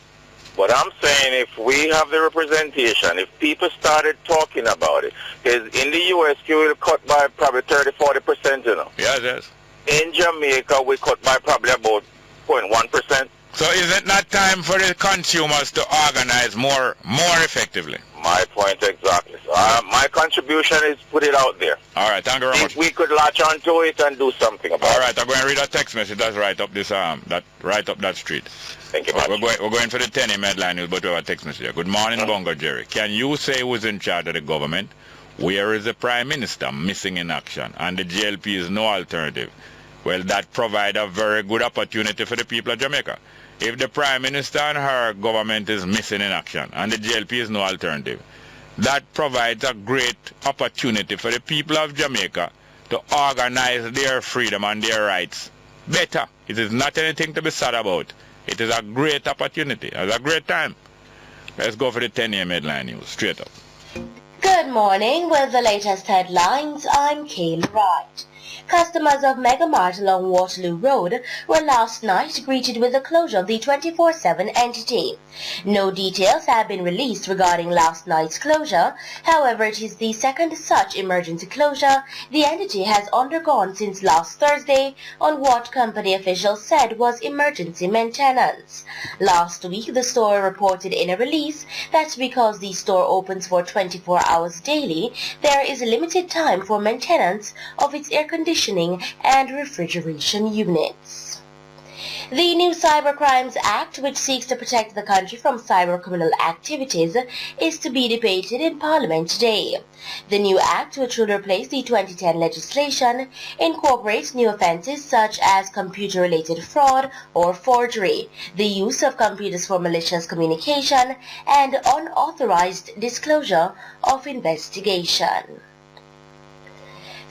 But I'm saying if we have the representation, if people started talking about it, because in the U.S. you will cut by probably 30-40%, you know. Yes. In Jamaica, we cut by probably about 0.1%. So is it not time for the consumers to organize more effectively? My point exactly. So my contribution is put it out there. All right, thank you very much. If we could latch onto it and do something about it. All right, I'm going to read a text message that's right up this right up that street. Thank you much. We're going for the 10 a.m. headline news, but we have a text message here. Good morning, Bongo Jerry. Can you say who's in charge of the government? Where is the Prime Minister? Missing in action. And the JLP is no alternative. Well, that provides a very good opportunity for the people of Jamaica. If the Prime Minister and her government is missing in action and the JLP is no alternative, that provides a great opportunity for the people of Jamaica to organize their freedom and their rights better. It is not anything to be sad about. It is a great opportunity. It's a great time. Let's go for the 10 a.m. headline news. Straight up. Good morning. With the latest headlines, I'm Kayla Wright. Customers of Mega Mart along Waterloo Road were last night greeted with the closure of the 24/7 entity. No details have been released regarding last night's closure. However, it is the second such emergency closure the entity has undergone since last Thursday on what company officials said was emergency maintenance. Last week, the store reported in a release that because the store opens for 24 hours daily, there is limited time for maintenance of its air conditioning and refrigeration units. The new Cybercrimes Act, which seeks to protect the country from cybercriminal activities, is to be debated in Parliament today. The new act, which will replace the 2010 legislation, incorporates new offences such as computer-related fraud or forgery, the use of computers for malicious communication, and unauthorized disclosure of investigation.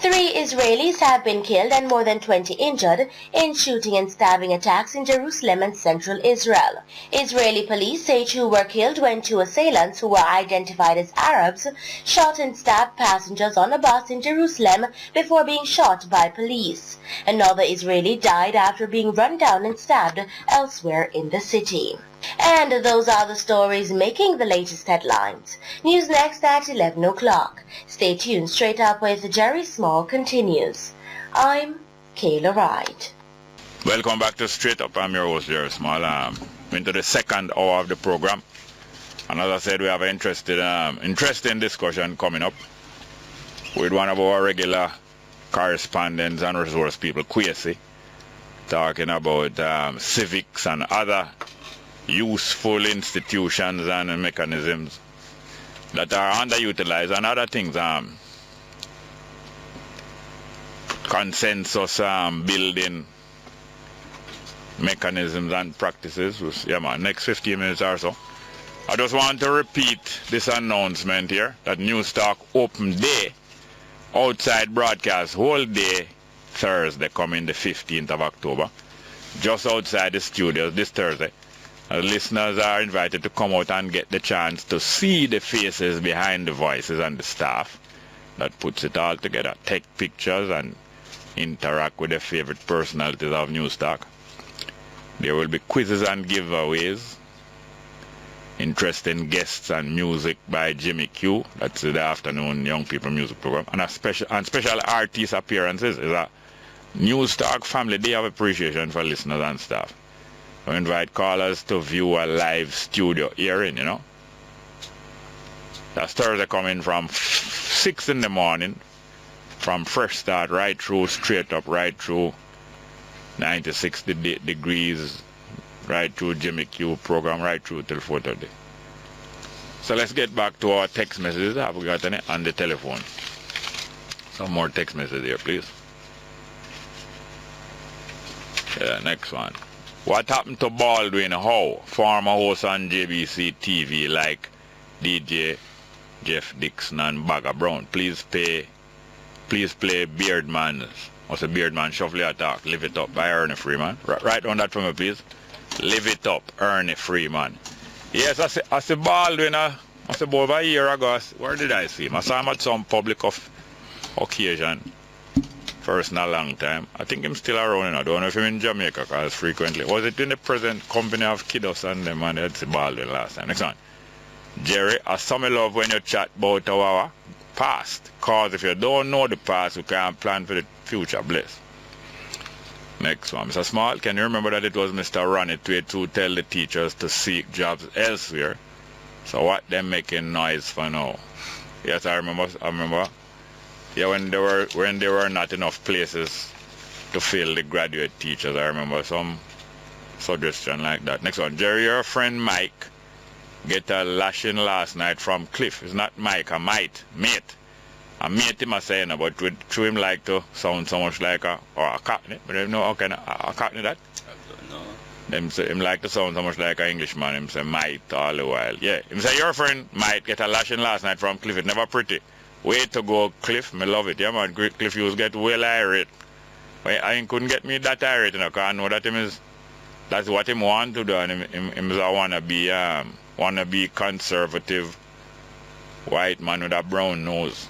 3 Israelis have been killed and more than 20 injured in shooting and stabbing attacks in Jerusalem and central Israel. Israeli police say 2 were killed when 2 assailants who were identified as Arabs shot and stabbed passengers on a bus in Jerusalem before being shot by police. Another Israeli died after being run down and stabbed elsewhere in the city. And those are the stories making the latest headlines. News next at 11 o'clock. Stay tuned. Straight Up with Jerry Small continues. I'm Kayla Wright. Welcome back to Straight Up. I'm your host, Jerry Small. Into the second hour of the program. And as I said, we have an interesting discussion coming up with one of our regular correspondents and resource people, Kwesi, talking about civics and other useful institutions and mechanisms that are underutilized and other things, consensus building mechanisms and practices. Yeah, man, next 15 minutes or so. I just want to repeat this announcement here that Newstalk open day, outside broadcast whole day Thursday coming the 15th of October, just outside the studios this Thursday. Listeners are invited to come out and get the chance to see the faces behind the voices and the staff that puts it all together. Take pictures and interact with the favorite personalities of Newstalk. There will be quizzes and giveaways, interesting guests and music by Jimmy Q. That's the afternoon young people music program. And special artist appearances is a Newstalk Family Day of Appreciation for listeners and staff. We invite callers to view a live studio hearing, you know. That's Thursday coming from 6 in the morning, from Fresh Start right through, straight up, right through 96 degrees, right through Jimmy Q program, right through till 4:30. So let's get back to our text messages. Have we got any on the telephone? Some more text messages here, please. Yeah, next one. What happened to Baldwin Howe, former host on JBC TV like DJ Jeff Dixon and Bagger Brown? Please play Beardman. What's a Beardman Shuffle Attack? Live It Up by Ernie Freeman. Write on that for me, please. Live It Up, Ernie Freeman. Yes, I see Baldwin. I see about a year ago. Where did I see him? I saw him at some public occasion. First in a long time. I think I'm still around. I don't know if I'm in Jamaica because frequently. Was it in the present company of Kiddos and them and I had to Baldwin last time? Next one. Jerry, I saw me love when you chat about our past. Because if you don't know the past, you can't plan for the future. Bless. Next one. Mr. Small, can you remember that it was Mr. Ronnie Tweed who tell the teachers to seek jobs elsewhere? So what them making noise for now? Yes, I remember. Yeah, when there were not enough places to fill the graduate teachers, I remember some suggestion like that. Next one, Jerry, your friend Mike get a lashing last night from Cliff. It's not Mike, a mate. I mate him a saying, but through him like to sound so much like a Cockney. But I don't know how kind of a Cockney that. Him say him like to sound so much like an Englishman. Him say might all the while. Yeah. Him say your friend might get a lashing last night from Cliff. It never pretty. Way to go, Cliff. Me love it. Yeah, man. Cliff used to get well irate. But I couldn't get me that irate, you know, because I know that that's what him want to do, and him wanna be conservative white man with a brown nose.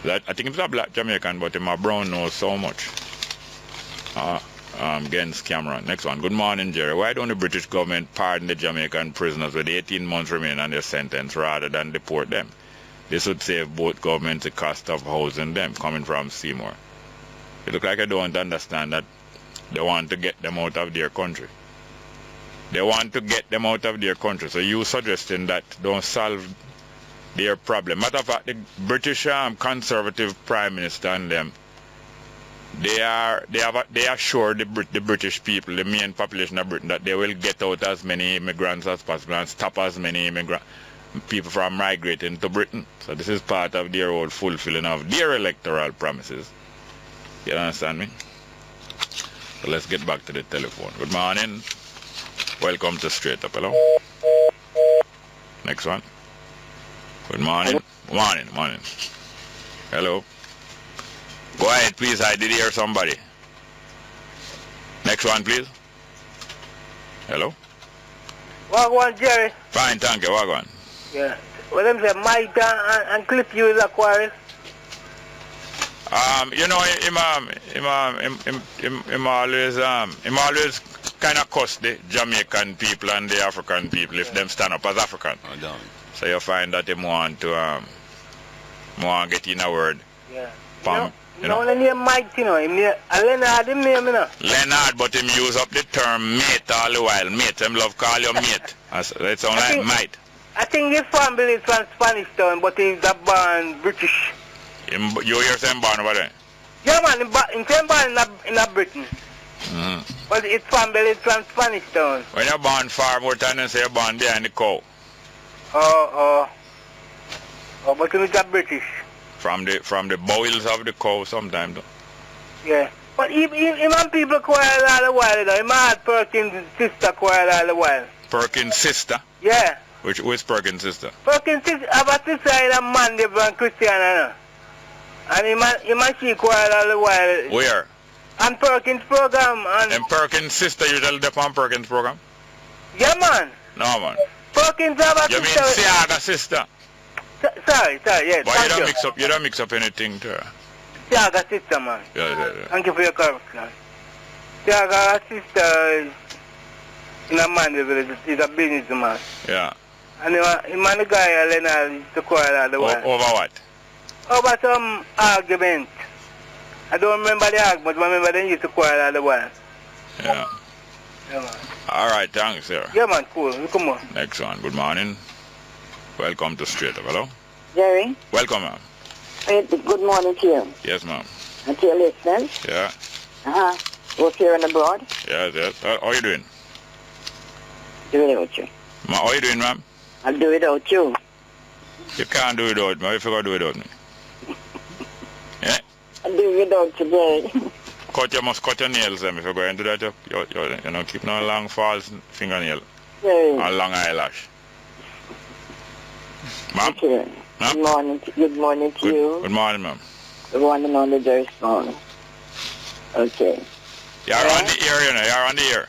I think he's a black Jamaican, but him a brown nose so much. Against Cameron. Next one. Good morning, Jerry. Why don't the British government pardon the Jamaican prisoners with 18 months remaining on their sentence rather than deport them? This would save both governments the cost of housing them, coming from Seymour. It looks like I don't understand that they want to get them out of their country. They want to get them out of their country. So you suggesting that don't solve their problem. Matter of fact, the British conservative prime minister and them, they assure the British people, the main population of Britain, that they will get out as many immigrants as possible and stop as many people from migrating to Britain. So this is part of their whole fulfilling of their electoral promises. You understand me? So let's get back to the telephone. Good morning. Welcome to Straight Up. Hello. Next one. Good morning. Morning. Hello. Go ahead, please. I did hear somebody. Next one, please. Hello. Wagwan, Jerry. Fine, thank you. Wagwan. Yeah. Well, them say Mike and Cliff use Aquarius. You know, him always kind of cuss the Jamaican people and the African people if them stand up as African. Oh, so you find that him want to get in a word. Yeah. You know, only name Mike, you know. Leonard, him name, you know. Leonard, but him use up the term mate all the while. Mate, him love call you mate. It sound like mate. I think his family is from Spanish Town, but he's born British. You hear him born over there? Yeah, man, he's born in Britain. But his family is from Spanish Town. When you're born far more time than say you're born behind the cow. Oh, but he's a British. From the bowels of the cow sometimes. Yeah. But him and people quarrel all the while, you know. Him had Perkins' sister quarrel all the while. Perkins' sister? Yeah. Who is Perkins' sister? Perkins' sister, have a sister in a man, they and Christiana, you know. And him and she quarrel all the while. Where? On Perkins' program. And Perkins' sister usually dep on Perkins' program? Yeah, man. No, man. Perkins have a sister. You mean Siaga's sister? Sorry, yes. But you don't mix up anything to her. Siaga's sister, man. Yeah. Thank you for your correction. Siaga's sister is in a man village. He's a businessman. Yeah. And him and the guy, Leonard, used to quarrel all the while. Over what? Over some argument. I don't remember the argument, but I remember they used to quarrel all the while. Yeah. Yeah, man. All right, thanks, sir. Yeah, man, cool. Come on. Next one. Good morning. Welcome to Straight Up. Hello? Jerry? Welcome, ma'am. Good morning to you. Yes, ma'am. And to your listeners? Yeah. Both here and abroad? Yes. How are you doing? Do it without you. How are you doing, ma'am? I'll do it without you. You can't do it without me. If you're going to do it without me. Yeah? I'll do it without you, Jerry. You must cut your nails, them. If you're going to do that, you know, keep no long false fingernail. Jerry. Or long eyelash. Ma'am? Okay. Huh? Good morning to you. Good morning, ma'am. The one and only Jerry Stone. Okay. You're on the air, you know. You're on the air.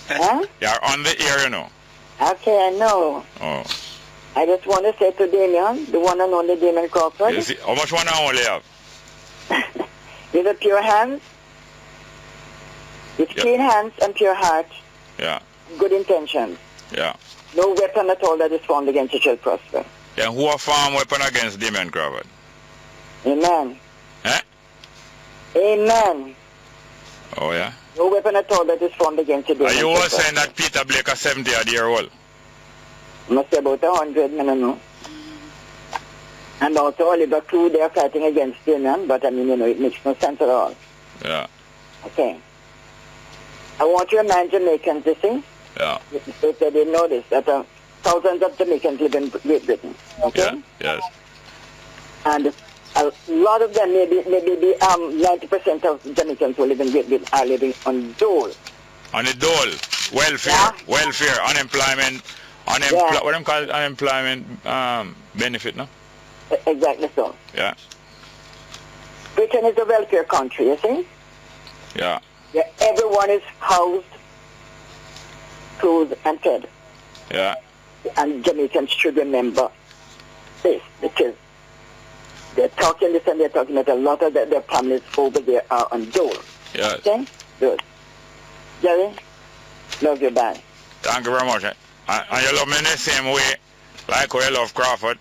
Huh? You're on the air, you know. Okay, I know. Oh. I just want to say to Damien, the one and only Damien Crawford. You see, how much one I only have? With a pure hands, with clean hands and pure heart. Yeah. Good intentions. Yeah. No weapon at all that is formed against you shall prosper. Then who are found weapon against Damien Crawford? Amen. Eh? Amen. Oh, yeah? No weapon at all that is formed against you. Are you all saying that Peter Blake is 70-year-old? Must be about 100, I don't know. And also Oliver Crew, they are fighting against Damien, but I mean, you know, it makes no sense at all. Yeah. Okay. I want to remind Jamaicans, you see? Yeah. If they didn't know this, that thousands of Jamaicans live in Great Britain. Okay? Yeah. Yes. And A lot of them, maybe 90% of Jamaicans who live in Great Britain are living on dole. On the dole, welfare, unemployment, what them call unemployment benefit, no? Exactly so. Yeah. Britain is a welfare country, you see? Yeah. Yeah, everyone is housed, clothed, and fed. Yeah. And Jamaicans should remember this, because they're talking this and they're talking that a lot of their families over there are on dole. Yes. Okay? Good. Jerry, love you, bye. Thank you very much. And you love me in the same way, like how you love Crawford.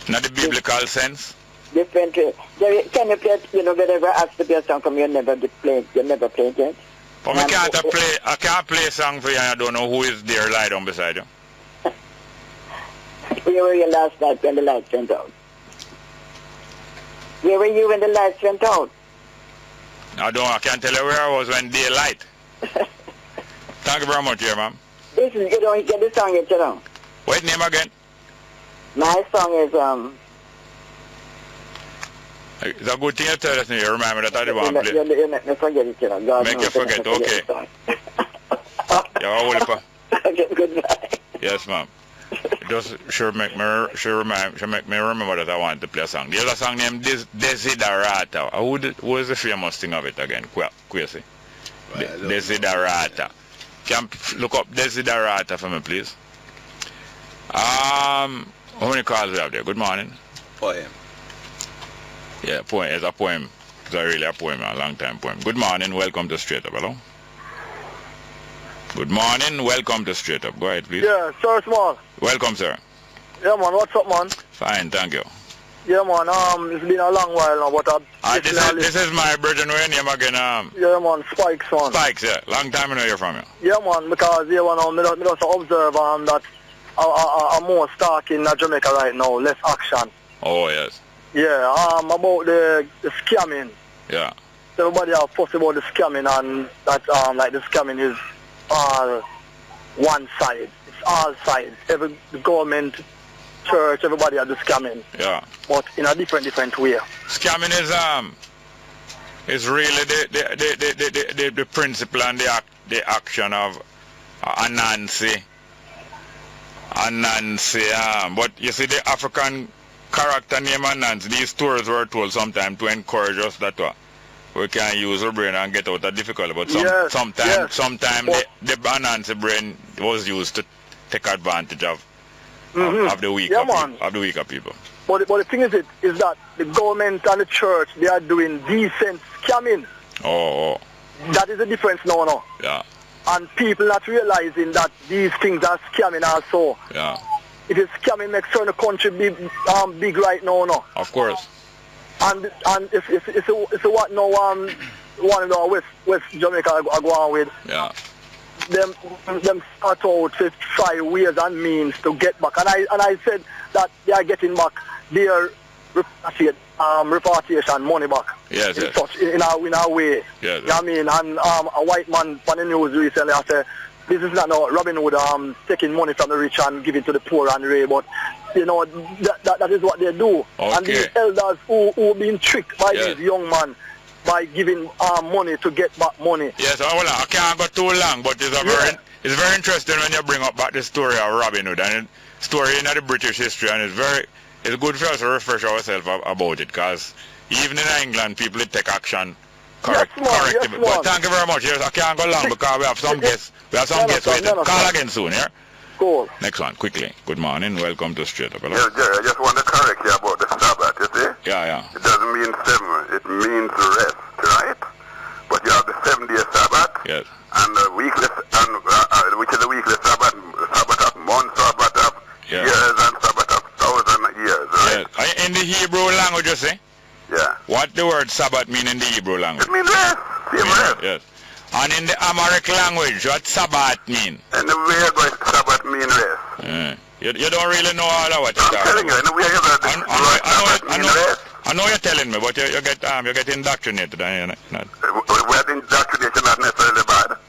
Not the biblical sense. Different way. Jerry, can you play, whenever I ask to play a song from you never play it? But I can't play a song for you and I don't know who is there lie down beside you. Where were you last night when the lights went out? Where were you when the lights went out? I can't tell you where I was when daylight. Thank you very much, dear ma'am. Listen, you don't get the song yet, you know. What name again? My song is, It's a good thing you tell us now. You remind me that I didn't want to play. You make me forget it, you know. God make you forget, okay. Yeah, okay, goodbye. Yes, ma'am. Just make me remember that I wanted to play a song. There's a song named Desiderata. Who is the famous thing of it again? Kwesi. Desiderata. Can you look up Desiderata for me, please? How many calls we have there? Good morning. Poem. Yeah, poem. It's a poem. It's really a poem, a long time poem. Good morning. Welcome to Straight Up. Hello. Good morning. Welcome to Straight Up. Go ahead, please. Yeah, Sir Small. Welcome, sir. Yeah, man. What's up, man? Fine, thank you. Yeah, man. It's been a long while now, but this is my brother. What's your name again? Yeah, man. Spikes, man. Spikes, yeah. Long time I know you're from you. Yeah, man. Because yeah, man. I just observe that I'm more stuck in Jamaica right now. Less action. Oh yes. Yeah. About the scamming. Yeah. Everybody have fussed about the scamming, and that like the scamming is all one side. It's all sides. The government, church, everybody are the scamming. Yeah. But in a different way. Scamming is really the principle and the action of Anansi. But you see the African character name Anansi, these stories were told sometimes to encourage us that we can use our brain and get out of difficulty. But sometimes the Anansi brain was used to take advantage of the weaker people. But the thing is that the government and the church, they are doing decent scamming. Oh. That is the difference now. No? Yeah. And people not realizing that these things are scamming also. Yeah. It is scamming makes certain country big right now. No? Of course. And it's a what now one in the West Jamaica are going with. Yeah. Them start out to try ways and means to get back. And I said that they are getting back their repatriation money back. Yes, yes. In a way. Yes, yes. You know what I mean? And a white man on the news recently I said, this is not no Robin Hood taking money from the rich and giving to the poor and Ray, but you know that is what they do. Okay. And these elders who been tricked by these young men by giving money to get back money. Yes, hold on. I can't go too long, but it's very interesting when you bring up back the story of Robin Hood and the story in the British history, and it's good for us to refresh ourselves about it, because even in England people take action correctly. But thank you very much. Yes, I can't go long because we have some guests. Waiting. Call again soon, yeah? Cool. Next one, quickly. Good morning. Welcome to Straight Up. Hello. Yeah, Jerry, I just want to correct you about the Sabbath, you see? Yeah. It doesn't mean 7, it means rest, right? But you have the 7-day Sabbath. Yes. And the weekly, which is the weekly Sabbath, Sabbath of months, Sabbath of years, and Sabbath of 1,000 years, right? Yes. In the Hebrew language, you see? Yeah. What the word Sabbath mean in the Hebrew language? It means rest. Rest. Yes. And in the Amharic language, what Sabbath mean? In the way Sabbath mean rest. You don't really know all of what you're talking about. I'm telling you, in the way I know you're telling me, but you get indoctrinated. Where the indoctrination not necessarily bad.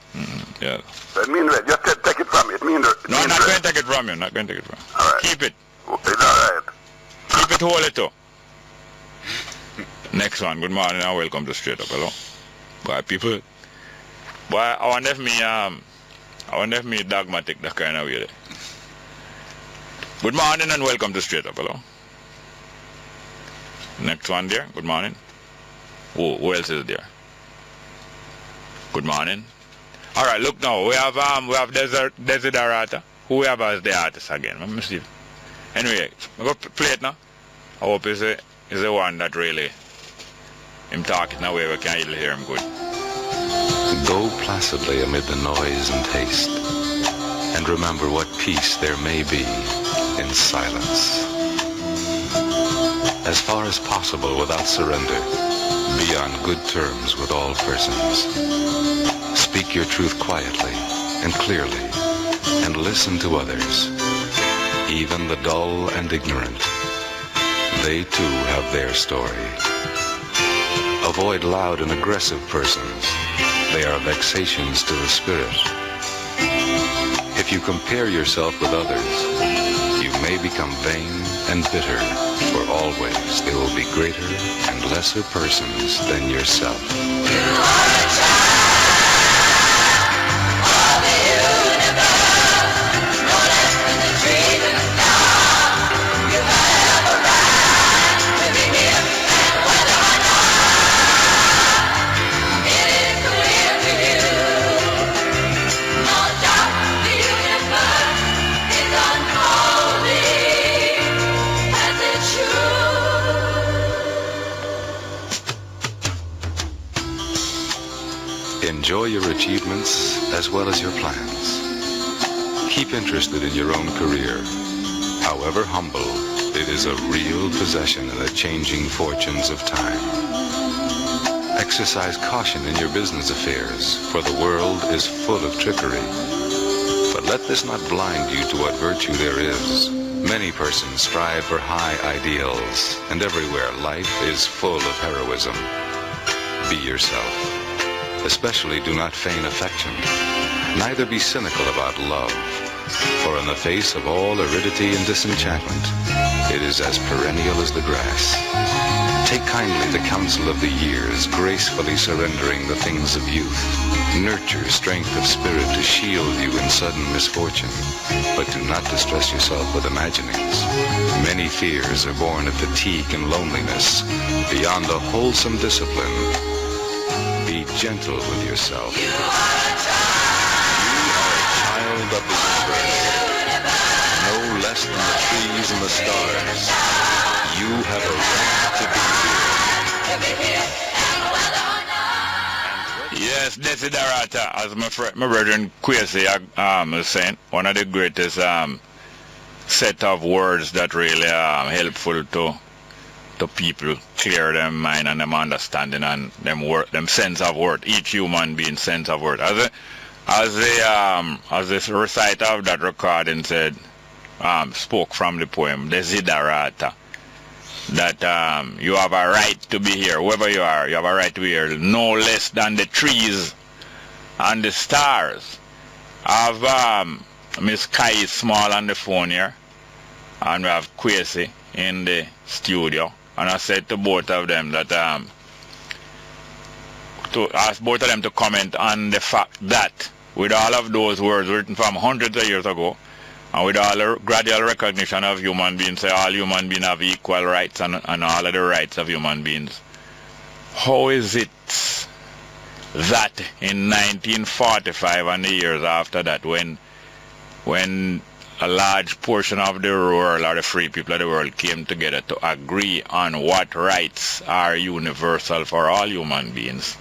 Yeah. It means rest. Just take it from me. It means No, I'm not going to take it from you. All right. Keep it. It's all right. Keep it holy too. Next one. Good morning and welcome to Straight Up. Hello. Boy, people. Boy, I wonder if me dogmatic that kind of way there. Good morning and welcome to Straight Up. Hello. Next one there. Good morning. Who else is there? Good morning. All right. Look now. We have Desiderata. Who we have as the artist again? Let me see. Anyway, I go play it now. I hope it's the one that really him talking in a way we can really hear him good. Go placidly amid the noise and haste, and remember what peace there may be in silence. As far as possible without surrender, be on good terms with all persons. Speak your truth quietly and clearly, and listen to others, even the dull and ignorant. They too have their story. Avoid loud and aggressive persons. They are vexations to the spirit. If you compare yourself with others, you may become vain and bitter, for always there will be greater and lesser persons than yourself. You are a child of the universe, no less than the trees and the stars. You have a right to be here, and whether or not it is clear to you, most of the universe is unfolding as it should. Enjoy your achievements as well as your plans. Keep interested in your own career. However humble, it is a real possession in the changing fortunes of time. Exercise caution in your business affairs, for the world is full of trickery. But let this not blind you to what virtue there is. Many persons strive for high ideals, and everywhere life is full of heroism. Be yourself. Especially do not feign affection. Neither be cynical about love, for in the face of all aridity and disenchantment, it is as perennial as the grass. Take kindly the counsel of the years, gracefully surrendering the things of youth. Nurture strength of spirit to shield you in sudden misfortune, but do not distress yourself with imaginings. Many fears are born of fatigue and loneliness. Beyond a wholesome discipline, be gentle with yourself. You are a child of the universe, no less than the trees and the stars. You have a right to be here. Yes, Desiderata, as my brethren Kwesi is saying, one of the greatest set of words that really helpful to people clear their mind and them understanding and them sense of worth, each human being sense of worth. As the reciter of that recording said, spoke from the poem Desiderata, that you have a right to be here, whoever you are, you have a right to be here, no less than the trees and the stars. I have Miss Kai Small on the phone here, and we have Kwesi in the studio. And I said to both of them that to ask both of them to comment on the fact that with all of those words written from hundreds of years ago, and with all the gradual recognition of human beings, say all human beings have equal rights and all of the rights of human beings, how is it that in 1945 and the years after that, when a large portion of the world, or the free people of the world, came together to agree on what rights are universal for all human beings,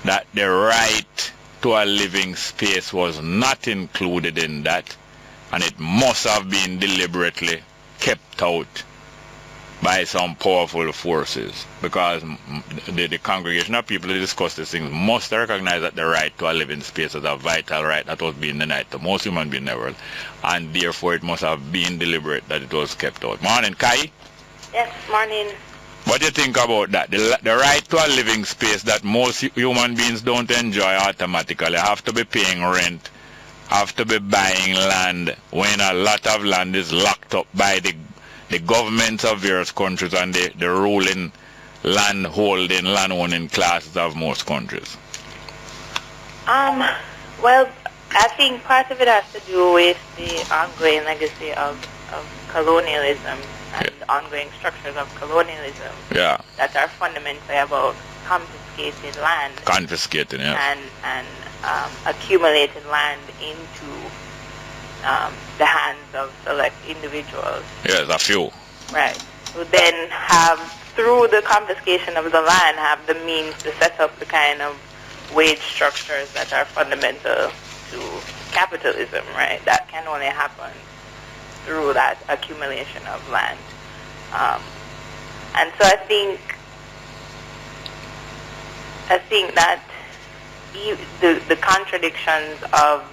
that the right to a living space was not included in that, and it must have been deliberately kept out by some powerful forces, because the congregation of people who discuss these things must recognize that the right to a living space is a vital right that was being denied to most human beings in the world, and therefore it must have been deliberate that it was kept out. Morning, Kai? Yes, morning. What do you think about that? The right to a living space that most human beings don't enjoy automatically, have to be paying rent, have to be buying land, when a lot of land is locked up by the governments of various countries and the ruling land-holding, land-owning classes of most countries? Well, I think part of it has to do with the ongoing legacy of colonialism and the ongoing structures of colonialism that are fundamentally about confiscating land. Confiscating, yeah. And accumulating land into the hands of select individuals. Yes, a few. Right. Who then have, through the confiscation of the land, have the means to set up the kind of wage structures that are fundamental to capitalism, right? That can only happen through that accumulation of land. And so I think that the contradictions of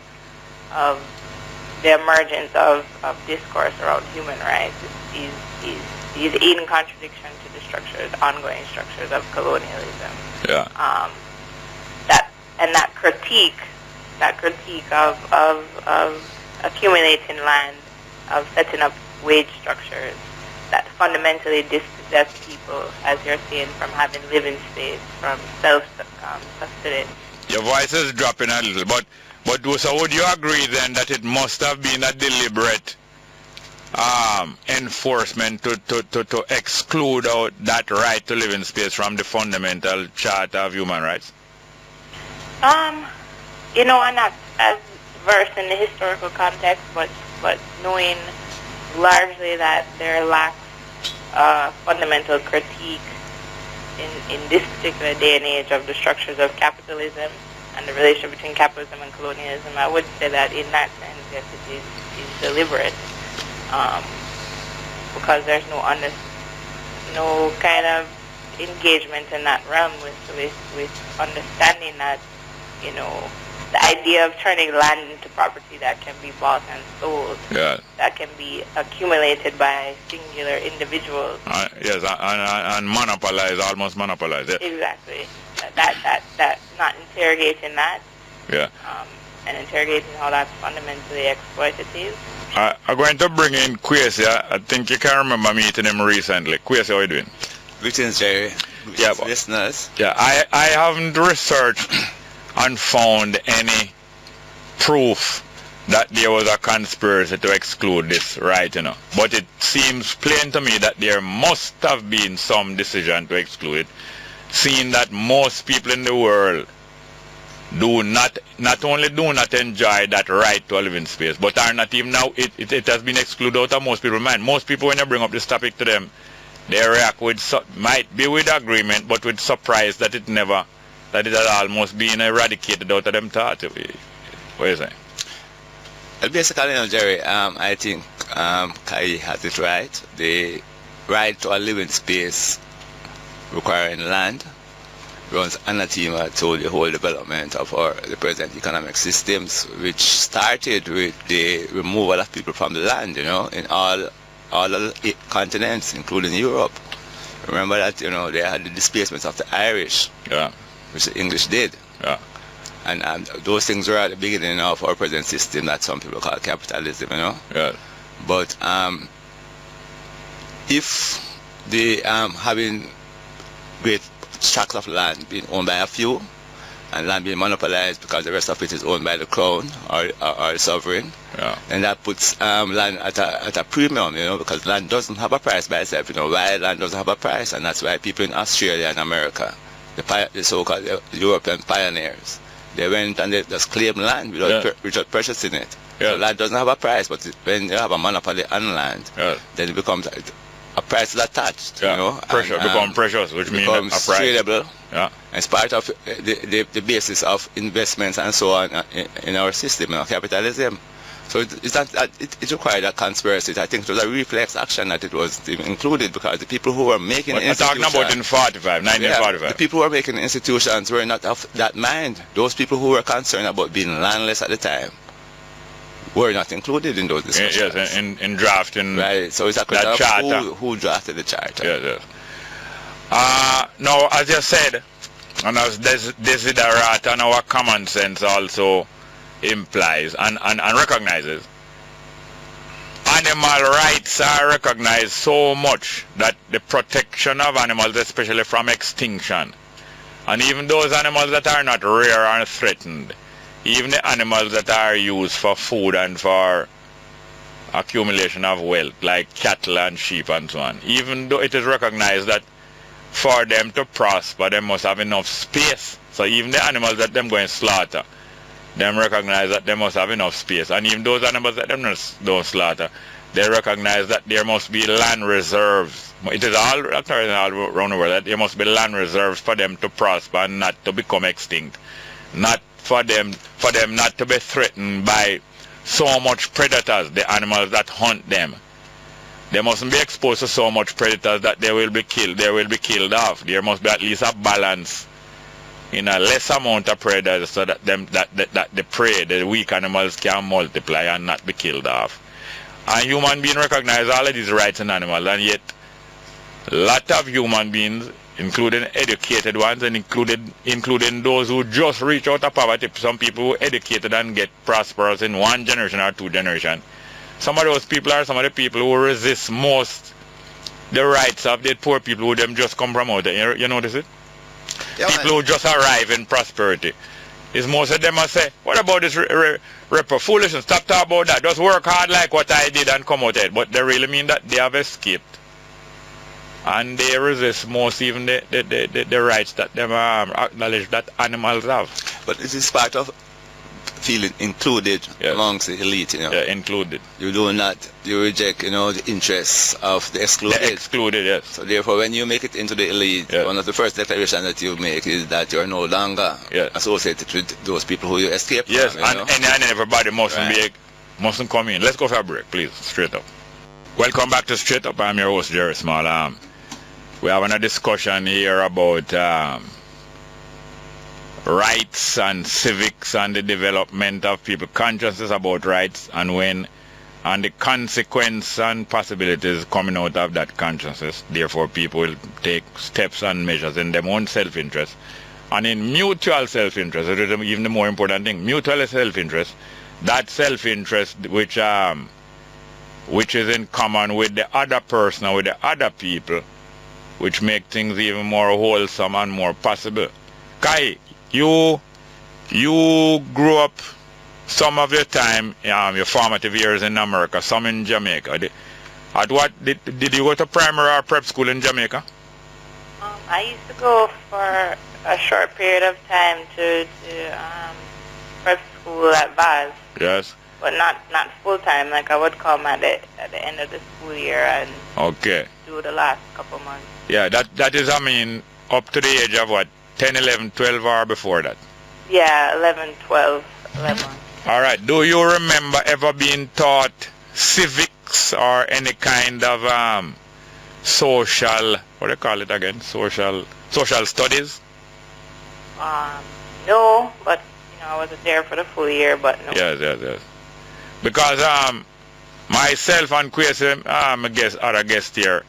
the emergence of discourse around human rights is in contradiction to the structures, ongoing structures of colonialism. Yeah. That critique of accumulating land, of setting up wage structures that fundamentally dispossess people, as you're saying, from having living space, from self-sustenance. Your voice is dropping a little, but so would you agree then that it must have been a deliberate enforcement to exclude out that right to live in space from the fundamental Charter of Human Rights? I'm not as versed in the historical context, but knowing largely that there lacks fundamental critique in this particular day and age of the structures of capitalism and the relationship between capitalism and colonialism, I would say that in that sense, yes, it is deliberate, because there's no kind of engagement in that realm with understanding that, the idea of turning land into property that can be bought and sold, that can be accumulated by singular individuals. Yes, and monopolized, almost monopolized. Yes. Exactly. That not interrogating that. Yeah. And interrogating how that's fundamentally exploitative. I'm going to bring in Kwesi. I think you can remember meeting him recently. Kwesi, how are you doing? Greetings, Jerry. Greetings, listeners. Yeah, I haven't researched and found any proof that there was a conspiracy to exclude this right, But it seems plain to me that there must have been some decision to exclude it, seeing that most people in the world not only do not enjoy that right to live in space, but are not even now, it has been excluded out of most people's mind. Most people, when you bring up this topic to them, they react might be with agreement, but with surprise that it had almost been eradicated out of them thought. What do you say? Well, basically, Jerry, I think Kai has it right. The right to a living space requiring land runs anathema to the whole development of the present economic systems, which started with the removal of people from the land, in all the continents, including Europe. Remember that, they had the displacement of the Irish, which the English did. Yeah. And those things were at the beginning of our present system that some people call capitalism, Yeah. But if the having great tracts of land being owned by a few, and land being monopolized because the rest of it is owned by the crown or the sovereign, and that puts land at a premium, because land doesn't have a price by itself. Why land doesn't have a price, and that's why people in Australia and America, the so-called European pioneers, they went and they just claimed land without purchasing it. So land doesn't have a price, but when you have a monopoly on land, then it becomes a price is attached. Pressure become precious, which means a price. Tradable. Yeah. It's part of the basis of investments and so on in our system, capitalism. So it required a conspiracy. I think it was a reflex action that it was included, because the people who were making institutions... We're talking about in 1945. The people who were making institutions were not of that mind. Those people who were concerned about being landless at the time were not included in those discussions. Yes, in drafting. Right, so it's a question of who drafted the charter. Yes. Now, as you said, and as desiderata and our common sense also implies and recognizes, animal rights are recognized so much that the protection of animals, especially from extinction, and even those animals that are not rare and threatened, even the animals that are used for food and for accumulation of wealth, like cattle and sheep and so on, even though it is recognized that for them to prosper, they must have enough space. So even the animals that them going to slaughter, them recognize that they must have enough space. And even those animals that them don't slaughter, they recognize that there must be land reserves. It is all around the world that there must be land reserves for them to prosper and not to become extinct. Not for them not to be threatened by so much predators, the animals that hunt them. They mustn't be exposed to so much predators that they will be killed off. There must be at least a balance in a less amount of predators so that the prey, the weak animals can multiply and not be killed off. And human beings recognize all of these rights in animals, and yet a lot of human beings, including educated ones and including those who just reach out of poverty, some people who are educated and get prosperous in 1 generation or 2 generations. Some of those people are some of the people who resist most the rights of the poor people who them just come from out there. You notice it? Yeah, people who just arrive in prosperity. It's most of them must say, what about this foolishness? Stop talking about that. Just work hard like what I did and come out there. But they really mean that they have escaped. And they resist most even the rights that them acknowledge that animals have. But this is part of feeling included amongst the elite, you know. Yeah, included. You do not, you reject, you know, the interests of the excluded. The excluded, yes. So therefore, when you make it into the elite, one of the first declarations that you make is that you are no longer associated with those people who you escaped yes, from. And everybody mustn't come in. Let's go for a break, please. Straight up. Welcome back to Straight Up. I'm your host, Jerry Small. We're having a discussion here about rights and civics and the development of people's consciousness about rights and the consequence and possibilities coming out of that consciousness. Therefore, people will take steps and measures in their own self-interest and in mutual self-interest. It is even the more important thing. Mutual self-interest. That self-interest which is in common with the other person or with the other people, which make things even more wholesome and more possible. Kai, you grew up some of your time, your formative years in America, some in Jamaica. Did you go to primary or prep school in Jamaica? I used to go for a short period of time to prep school at Vaz. Yes. But not full time. Like I would come at the end of the school year and do the last couple months. Yeah, that is, I mean, up to the age of what, 10, 11, 12 or before that? Yeah, 11, 12, 11. All right. Do you remember ever being taught civics or any kind of social, what do you call it again? Social studies? No, but I wasn't there for the full year, but no. Yes. Because myself and Kwesi, other guest here,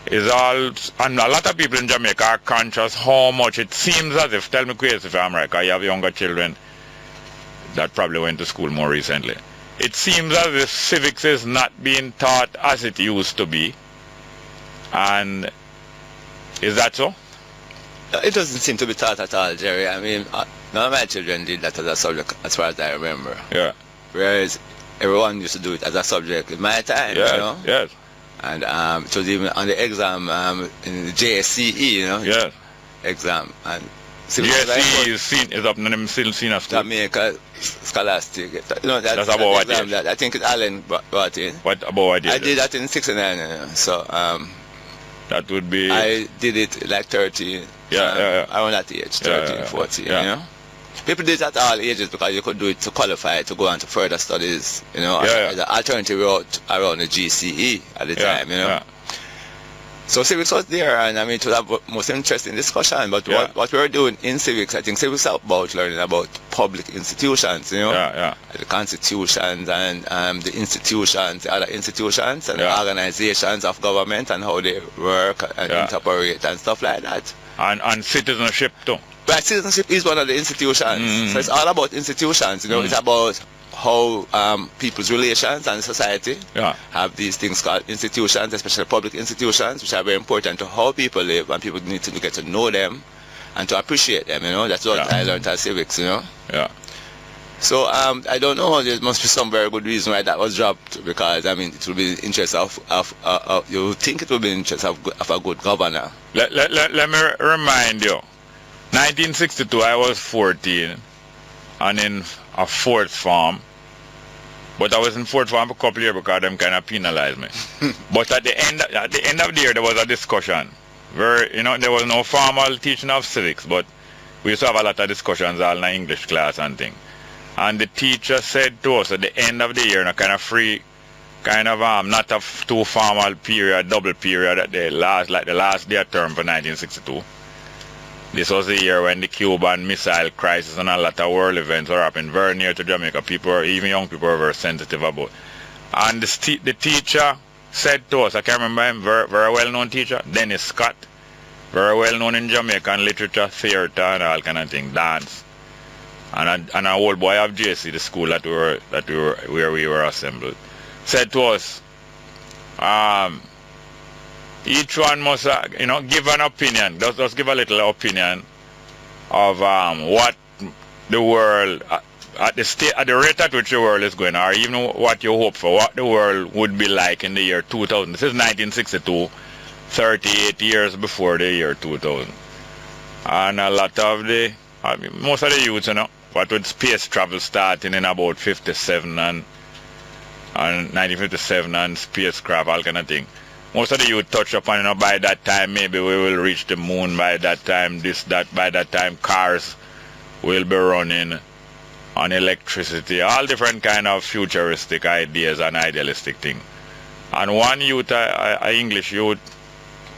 is all, and a lot of people in Jamaica are conscious how much it seems as if, tell me Kwesi if I'm right, you have younger children that probably went to school more recently. It seems as if civics is not being taught as it used to be. And is that so? It doesn't seem to be taught at all, Jerry. I mean, none of my children did that as a subject, as far as I remember. Yeah. Whereas everyone used to do it as a subject in my time, you know? Yes. And it was even on the exam in the JSCE, you know? Yes. Exam. And JSCE is up in them still seen as school. Jamaica Scholastic. You know, that's about what age? I think Allen brought in. What about what age? I did that in 69, so that would be... I did it like 13. Around that age, 13, 14, you know? People did it at all ages because you could do it to qualify to go on to further studies, you know, as an alternative route around the GCE at the time, you know. So civics was there, and I mean, it was a most interesting discussion, but what we were doing in civics, I think civics is about learning about public institutions, you know, the constitutions and the institutions, the other institutions and the organizations of government and how they work and interpret and stuff like that. And citizenship too. But citizenship is one of the institutions. So it's all about institutions, you know. It's about how people's relations and society have these things called institutions, especially public institutions, which are very important to how people live, and people need to get to know them and to appreciate them, you know. That's what I learned at civics, you know. Yeah. So I don't know, there must be some very good reason why that was dropped, because I mean it will be in interest of you think it will be in interest of a good governor. Let me remind you, 1962 I was 14 and in a fourth form, but I was in fourth form for a couple of years because them kind of penalized me. But at the end of the year there was a discussion where, you know, there was no formal teaching of civics, but we used to have a lot of discussions all in the English class and things. And the teacher said to us at the end of the year, in a kind of free, kind of not a too formal period, double period at the last, like the last day of term for 1962. This was the year when the Cuban Missile Crisis and a lot of world events were happening very near to Jamaica. People, even young people, were very sensitive about. And the teacher said to us, I can't remember him, very well-known teacher, Dennis Scott, very well-known in Jamaican literature, theater, and all kind of thing, dance. And an old boy of JC, the school where we were assembled, said to us, each one must, you know, give an opinion. Just give a little opinion of what the world, at the rate at which the world is going, or even what you hope for, what the world would be like in the year 2000. This is 1962, 38 years before the year 2000. And a lot of most of the youth, you know, what with space travel starting in about 57 and 1957 and spacecraft, all kind of thing. Most of the youth touch upon, you know, by that time maybe we will reach the moon, by that time by that time cars will be running on electricity, all different kind of futuristic ideas and idealistic things. And one youth, a English youth,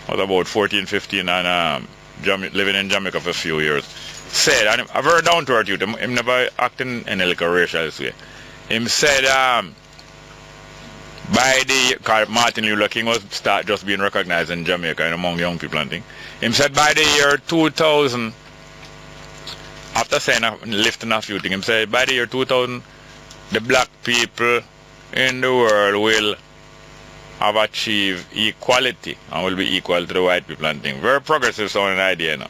was about 14, 15 and living in Jamaica for a few years, said, and a very down-to-earth youth, him never acting in a little racial way. Him said, by the Martin Luther King was just being recognized in Jamaica and among young people and things. Him said by the year 2000, after saying lifting a few things, him said by the year 2000, the black people in the world will have achieved equality and will be equal to the white people and things. Very progressive sounding idea, you know.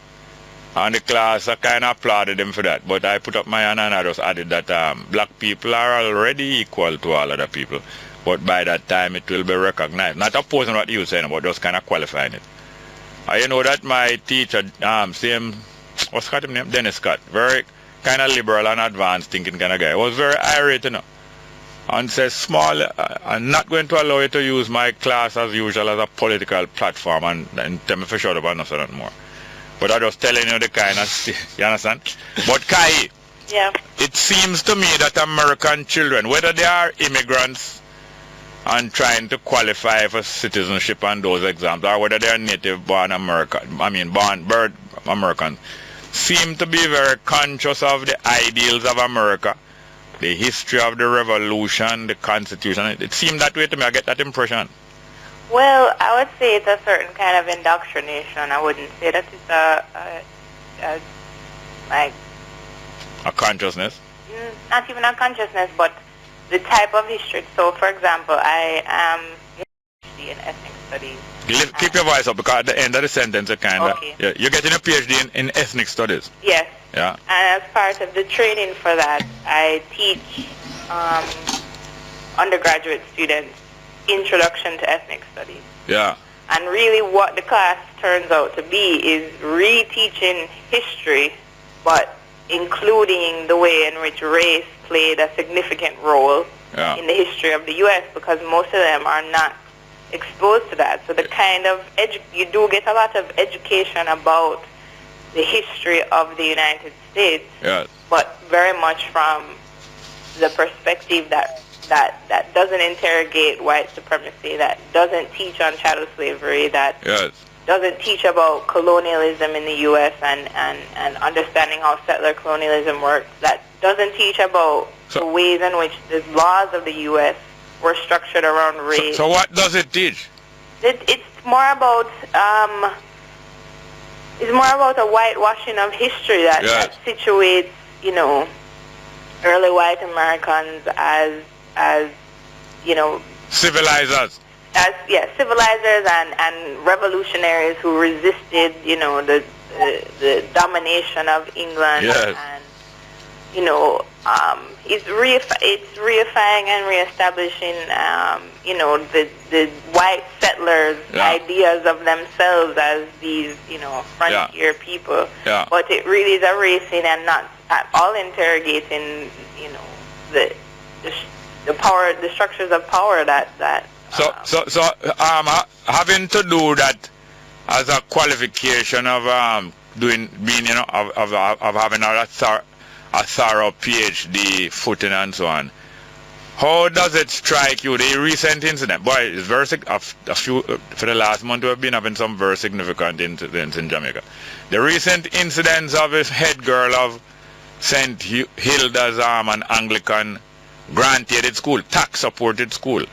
And the class, I kind of applauded him for that. But I put up my hand and I just added that black people are already equal to all other people. But by that time it will be recognized. Not opposing what you were saying, but just kind of qualifying it. You know that my teacher, what's his name? Dennis Scott. Very kind of liberal and advanced thinking kind of guy. Was very irate, you know. And says, Small, I'm not going to allow you to use my class as usual as a political platform and tell me for sure about nothing more. But I'm just telling you the kind of, you understand? But Kai, yeah, it seems to me that American children, whether they are immigrants and trying to qualify for citizenship and those exams, or whether they are native born birth American, seem to be very conscious of the ideals of America, the history of the revolution, the Constitution. It seemed that way to me. I get that impression. Well, I would say it's a certain kind of indoctrination. I wouldn't say that it's a consciousness. Not even a consciousness, but the type of history. So, for example, I am in ethnic studies. Keep your voice up, because at the end of the sentence, it kind of. Okay. Yeah, you're getting a PhD in ethnic studies. Yes. Yeah. And as part of the training for that, I teach undergraduate students Introduction to Ethnic Studies. Yeah. And really what the class turns out to be is reteaching history, but including the way in which race played a significant role in the history of the U.S., because most of them are not exposed to that. So the kind of you do get a lot of education about the history of the United States, but very much from the perspective that doesn't interrogate white supremacy, that doesn't teach on chattel slavery, that doesn't teach about colonialism in the U.S. and understanding how settler colonialism works, that doesn't teach about the ways in which the laws of the U.S. were structured around race. So what does it teach? It's more about a whitewashing of history that situates, you know, early white Americans as you know, civilizers. As civilizers and revolutionaries who resisted, you know, the domination of England. Yes. And you know, it's reifying and reestablishing, you know, the white settlers' ideas of themselves as these, you know, frontier people. Yeah. But it really is erasing and not at all interrogating, you know, the power, the structures of power that. So having to do that as a qualification of being, you know, of having a thorough PhD footing and so on. How does it strike you? The recent incident, boy, it's very a few for the last month we have been having some very significant incidents in Jamaica. The recent incidents of his head girl of St. Hilda's an Anglican grant-aided school, tax-supported school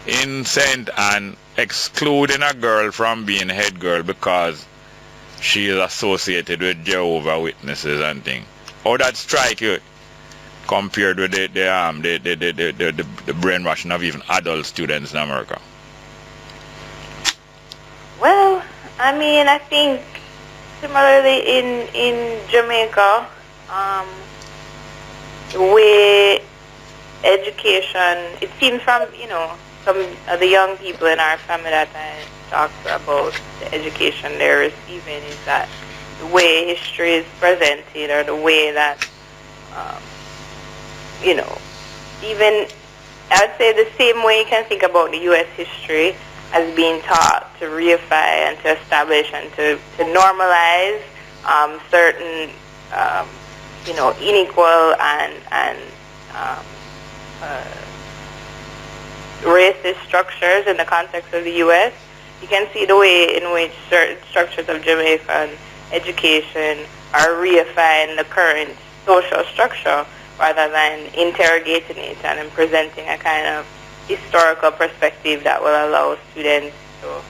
in St. Anne, excluding a girl from being head girl because she is associated with Jehovah's Witnesses and things. How that strike you compared with the brainwashing of even adult students in America? Well, I mean, I think similarly in Jamaica, the way education, it seems from, you know, some of the young people in our family that I talk about the education they're receiving is that the way history is presented, or the way that, you know, even, I would say the same way you can think about the U.S. history as being taught to reify and to establish and to normalize certain, you know, unequal and racist structures in the context of the U.S. You can see the way in which certain structures of Jamaican education are reifying the current social structure rather than interrogating it and presenting a kind of historical perspective that will allow students to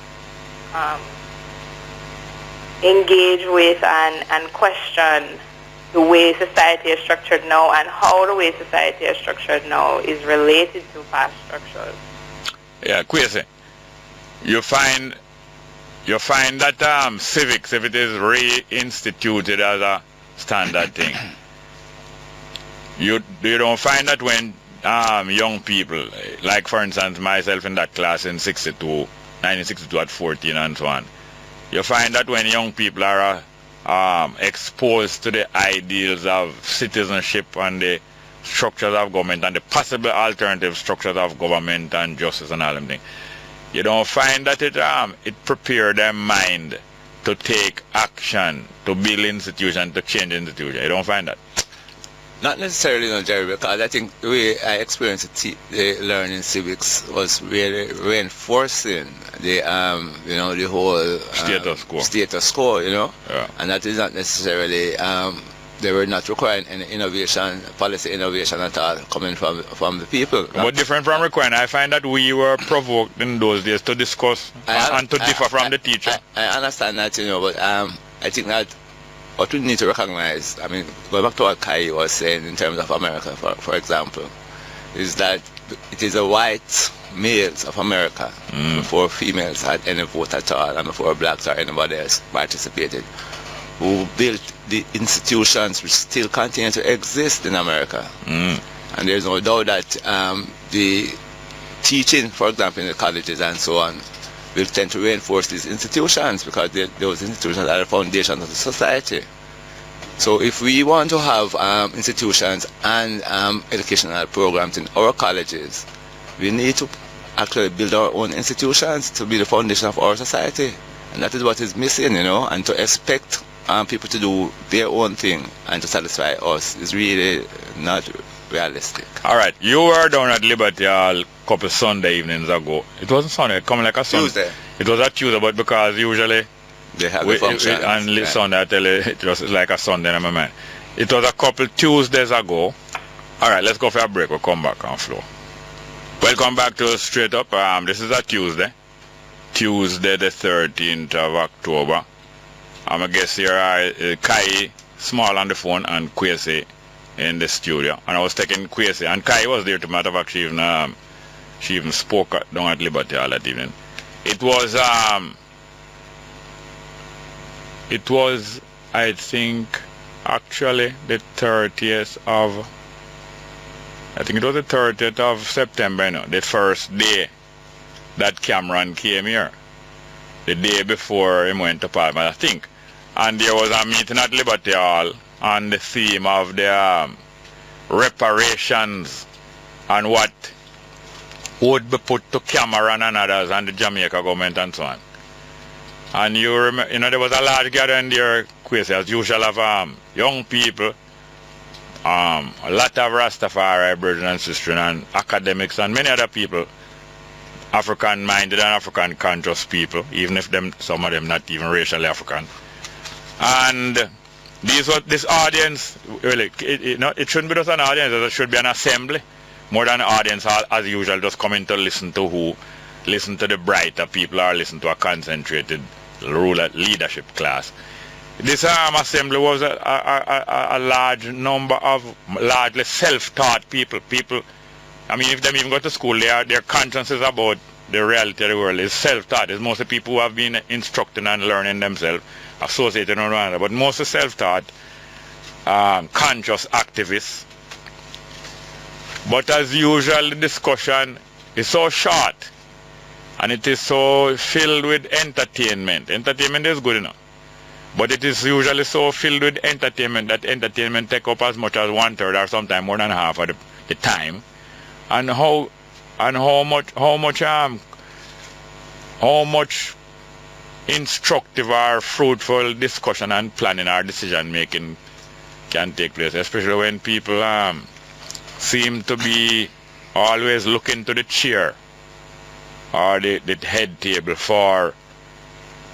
engage with and question the way society is structured now and how the way society is structured now is related to past structures. Yeah, Kwesi, you find that civics, if it is reinstituted as a standard thing, you don't find that when young people, like for instance myself in that class in 1962 at 14 and so on, you find that when young people are exposed to the ideals of citizenship and the structures of government and the possible alternative structures of government and justice and all them things, you don't find that it prepare their mind to take action, to build institutions, to change institutions. You don't find that? Not necessarily, no, Jerry, because I think the way I experienced the learning civics was really reinforcing the, you know, the whole status quo, you know, and that is not necessarily, they were not requiring any innovation, policy innovation at all coming from the people. But different from requiring, I find that we were provoked in those days to discuss and to differ from the teacher. I understand that, you know, but I think that what we need to recognize, I mean, going back to what Kai was saying in terms of America, for example, is that it is the white males of America, before females had any vote at all, and before blacks or anybody else participated, who built the institutions which still continue to exist in America. And there's no doubt that the teaching, for example, in the colleges and so on, will tend to reinforce these institutions because those institutions are the foundations of the society. So if we want to have institutions and educational programs in our colleges, we need to actually build our own institutions to be the foundation of our society. And that is what is missing, you know, and to expect people to do their own thing and to satisfy us is really not realistic. All right, you were down at Liberty a couple Sunday evenings ago. It wasn't Sunday, it come like a Sunday. Tuesday. It was a Tuesday, but because usually they have the functions. And right. Sunday I tell you, it was like a Sunday in my mind. It was a couple Tuesdays ago. All right, let's go for a break. We'll come back on floor. Welcome back to Straight Up. This is a Tuesday the 13th of October. I'm a guest here, Kai Small on the phone and Kwesi in the studio, and I was taking Kwesi, and Kai was there. To matter of fact, she even spoke down at Liberty all that evening. It was I think actually the 30th of September, you know, the first day that Cameron came here, the day before he went to Parliament, I think. And there was a meeting at Liberty Hall on the theme of the reparations and what would be put to Cameron and others and the Jamaica government and so on. And you remember, you know, there was a large gathering there, Kwesi, as usual, of young people, a lot of Rastafari brothers and sisters and academics and many other people, African-minded and African-conscious people, even if some of them not even racially African. And this audience, really, it shouldn't be just an audience, it should be an assembly. More than an audience, as usual, just coming to listen to the brighter people or listen to a concentrated ruler leadership class. This assembly was a large number of largely self-taught people. I mean, if they even go to school, their consciences about the reality of the world is self-taught. It's mostly people who have been instructing and learning themselves, associated with one another, but mostly self-taught, conscious activists. But as usual, the discussion is so short and it is so filled with entertainment. Entertainment is good enough, but it is usually so filled with entertainment that entertainment takes up as much as 1/3 or sometimes more than half of the time. And how much instructive or fruitful discussion and planning or decision making can take place, especially when people seem to be always looking to the chair or the head table for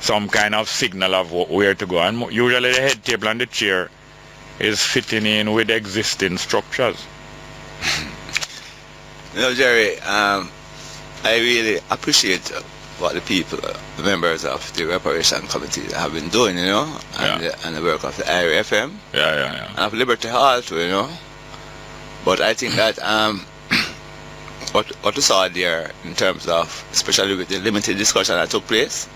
some kind of signal of where to go. And usually the head table and the chair is fitting in with existing structures. You know, Jerry, I really appreciate what the people, the members of the Reparation Committee have been doing, you know, and the work of the IRFM. And of Liberty Hall too, you know. But I think that what we saw there in terms of, especially with the limited discussion that took place.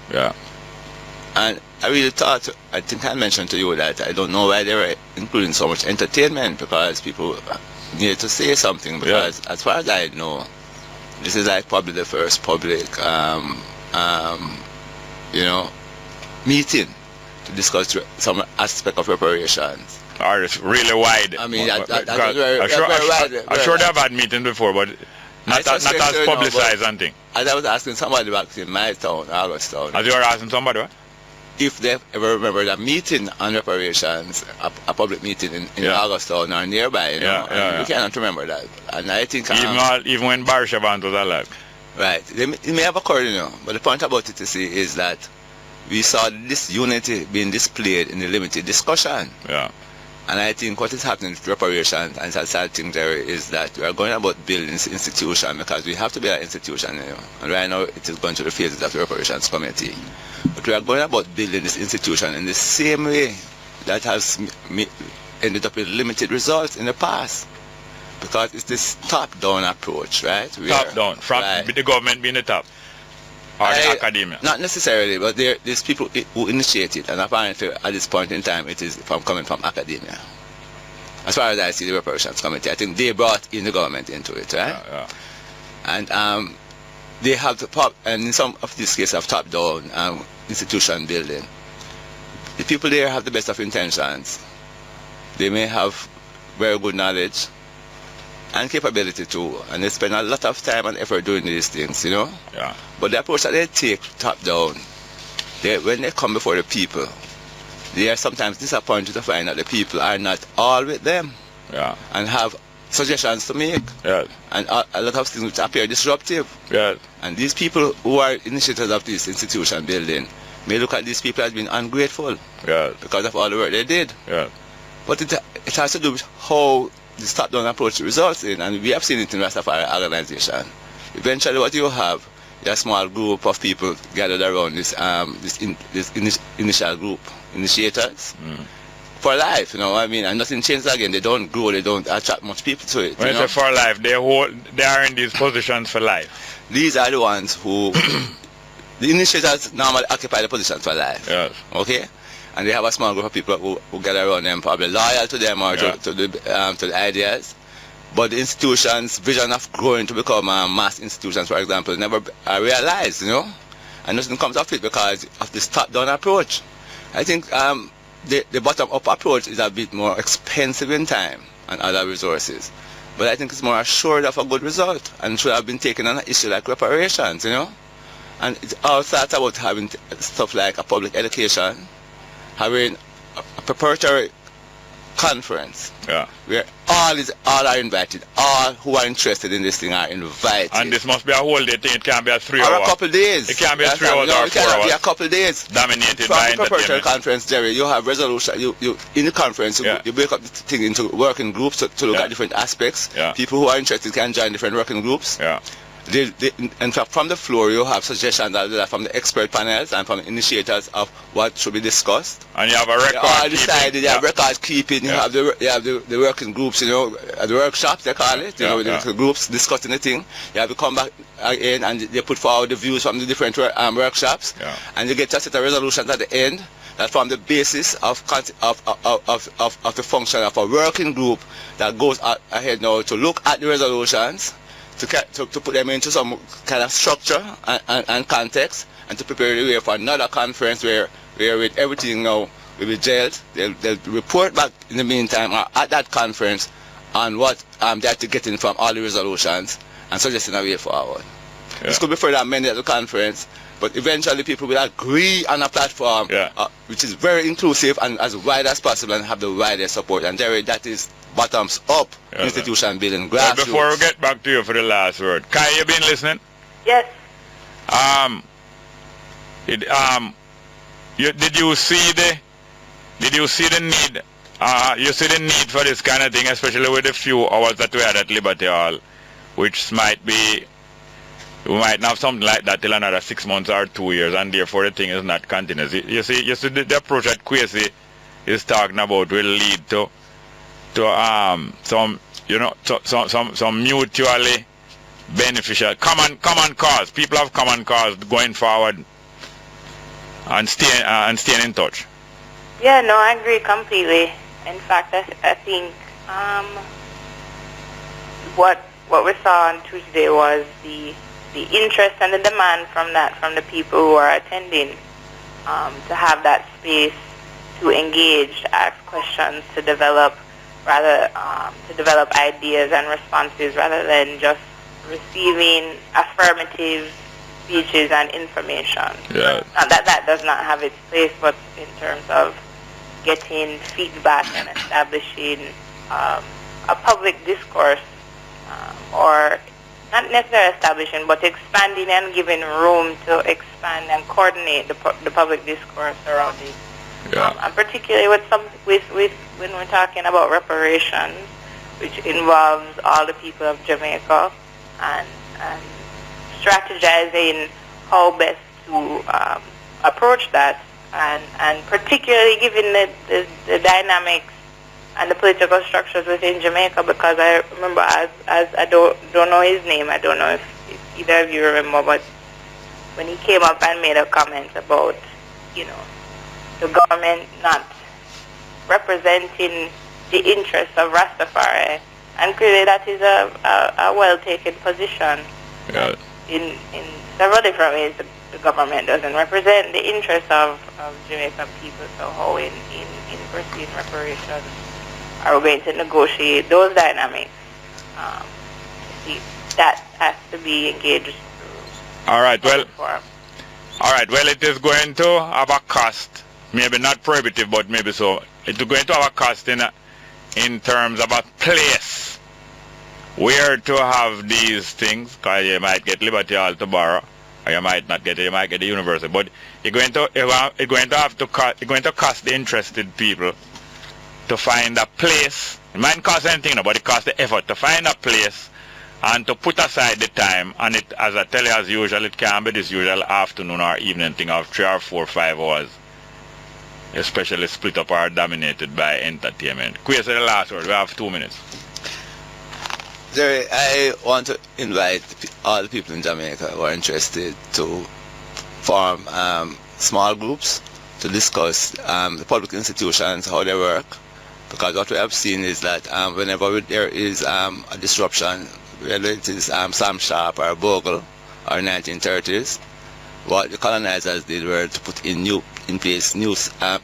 And I really thought, I think I mentioned to you that I don't know why they were including so much entertainment, because people needed to say something, because as far as I know, this is like probably the first public, you know, meeting to discuss some aspect of reparations. Or it's really wide. I mean, that's very wide. I'm sure they've had meetings before, but not as publicized and thing. As I was asking somebody back in my town, August town. As you were asking somebody what? If they ever remember that meeting on reparations, a public meeting in August town or nearby, you know, you cannot remember that. And I think even when Barry Shavant was alive. Right. It may have occurred, you know, but the point about it to see is that we saw this unity being displayed in the limited discussion. And I think what is happening with reparations, and it's a sad thing there, is that we are going about building this institution, because we have to build an institution, you know. And right now it is going through the phases of the Reparations Committee. But we are going about building this institution in the same way that has ended up with limited results in the past. Because it's this top-down approach, right? Top-down, from the government being the top. Or the academia? Not necessarily, but there's people who initiate it, and apparently at this point in time it is coming from academia. As far as I see the Reparations Committee, I think they brought in the government into it, right? And they have and in some of these cases have top-down institution building. The people there have the best of intentions. They may have very good knowledge and capability too, and they spend a lot of time and effort doing these things, you know. But the approach that they take top down, when they come before the people, they are sometimes disappointed to find that the people are not all with them, and have suggestions to make, and a lot of things which appear disruptive. And these people who are initiators of this institution building may look at these people as being ungrateful because of all the work they did. But it has to do with how this top-down approach results in, and we have seen it in Rastafari organization. Eventually what you have is a small group of people gathered around this initial group, initiators, for life, you know what I mean? And nothing changes again. They don't grow, they don't attract much people to it. When you know? it's for life, they are in these positions for life. These are the ones who, the initiators normally occupy the positions for life. Yes. Okay? And they have a small group of people who gather around them, probably loyal to them or to the ideas. But the institutions' vision of growing to become mass institutions, for example, never are realized, you know? And nothing comes of it because of this top-down approach. I think the bottom-up approach is a bit more expensive in time and other resources. But I think it's more assured of a good result and should have been taken on an issue like reparations, you know? And it all starts about having stuff like a public education, having a preparatory conference where all are invited. All who are interested in this thing are invited. And this must be a whole day thing. It can't be a 3 hour. Or a couple days. It can't be a 3 hours no, or 4 it cannot hours. be a couple days. Dominated From by the preparatory entertainment. conference, Jerry, you have resolution. You in the conference, you break up the thing into working groups to look at different aspects. People who are interested can join different working groups. In fact, from the floor, you have suggestions from the expert panels and from the initiators of what should be discussed. And you have a record all decided, you have record keeping, you have the working groups, you know, the workshops, they call it, you know, the groups discussing the thing. You have to come back again and they put forward the views from the different workshops. And you get a set of resolutions at the end that form the basis of the function of a working group that goes ahead now to look at the resolutions, to put them into some kind of structure and context, and to prepare the way for another conference where with everything now will be jailed. They'll report back in the meantime or at that conference on what they are to get in from all the resolutions and suggesting a way forward. This could be further amended at the conference, but eventually people will agree on a platform which is very inclusive and as wide as possible and have the widest support. And Jerry, that is bottoms up institution building, grassroots. Before we get back to you for the last word, Kai, you been listening? Yes. Did you see the need? You see the need for this kind of thing, especially with the few hours that we had at Liberty Hall, which might be, we might have something like that till another 6 months or 2 years, and therefore the thing is not continuous. You see the approach that Kwesi is talking about will lead to some mutually beneficial common cause. People have common cause going forward and staying in touch. Yeah, no, I agree completely. In fact, I think what we saw on Tuesday was the interest and the demand from the people who are attending to have that space to engage, to ask questions, to develop ideas and responses rather than just receiving affirmative speeches and information. Yeah. Now that does not have its place, but in terms of getting feedback and establishing a public discourse, or not necessarily establishing, but expanding and giving room to expand and coordinate the public discourse around it. And particularly with when we're talking about reparations, which involves all the people of Jamaica, and strategizing how best to approach that, and particularly given the dynamics and the political structures within Jamaica, because I remember, as I don't know his name, I don't know if either of you remember, but when he came up and made a comment about, you know, the government not representing the interests of Rastafari, and clearly that is a well-taken position. Yeah. In several different ways, the government doesn't represent the interests of Jamaican people, so how in pursuing reparations are we going to negotiate those dynamics? See, that has to be engaged through. All right, well, it is going to have a cost, maybe not prohibitive, but maybe so. It's going to have a cost in terms of a place where to have these things, because you might get Liberty Hall to borrow, or you might not get it, you might get the university, but it's going to cost the interested people to find a place. It might cost anything, but it costs the effort to find a place and to put aside the time. And it, as I tell you, as usual, it can be this usual afternoon or evening thing of 3 or 4 or 5 hours especially split up or dominated by entertainment. Queer, say the last word. We have 2 minutes. Jerry, I want to invite all the people in Jamaica who are interested to form small groups to discuss the public institutions, how they work. Because what we have seen is that whenever there is a disruption, whether it is Sam Sharp or Bogle or 1930s, what the colonizers did were to put in place new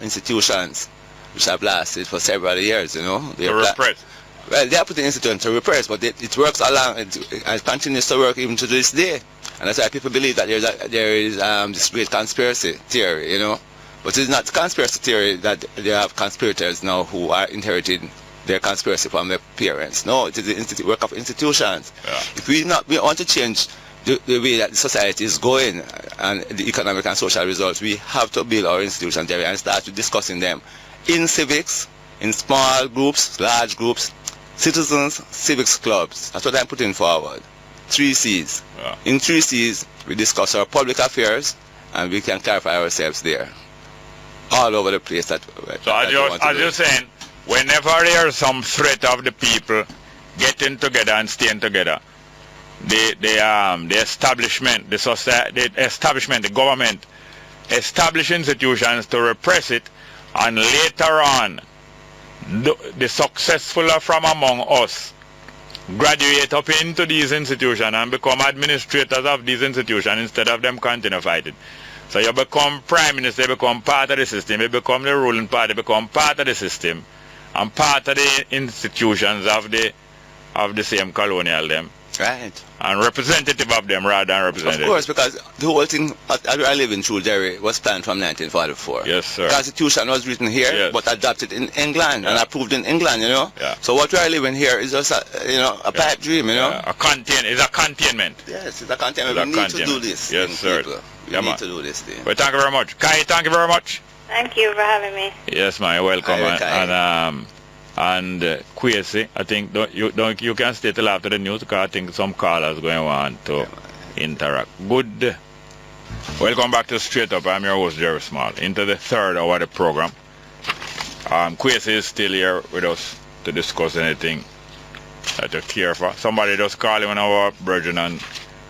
institutions which have lasted for several years, you know. To repress. Well, they are putting institutions to repress, but it works along, it continues to work even to this day. And that's why people believe that there is this great conspiracy theory, you know. But it's not conspiracy theory that they have conspirators now who are inheriting their conspiracy from their parents. No, it is the work of institutions. Yeah. If we want to change the way that the society is going and the economic and social results, we have to build our institutions there and start discussing them in civics, in small groups, large groups, citizens, civics clubs. That's what I'm putting forward. 3 C's. Yeah. In 3 C's, we discuss our public affairs and we can clarify ourselves there. All over the place. So as you're saying, whenever there's some threat of the people getting together and staying together, the establishment, the society, the establishment, the government establish institutions to repress it, and later on the successful from among us graduate up into these institutions and become administrators of these institutions instead of them continue fighting. So you become prime minister, you become part of the system, you become the ruling party, you become part of the system and part of the institutions of the same colonial them. Right. And representative of them rather than representative. Of course, because the whole thing that we are living through, Jerry, was planned from 1944. Yes, sir. The Constitution was written here, yes, but adopted in England and approved in England, you know. Yeah. So what we are living here is just a pipe dream, you know. Yeah. It's a containment. Yes, it's a containment. We need to do this. Yes, sir. We need to do this thing. Well, thank you very much. Kai, thank you very much. Thank you for having me. Yes, man, you're welcome. And Kwesi, I think you can stay till after the news because I think some callers going on to interact. Good. Welcome back to Straight Up. I'm your host, Jerry Small. Into the third hour of the program. Kwesi is still here with us to discuss anything that you care for. Somebody just call him on our brethren and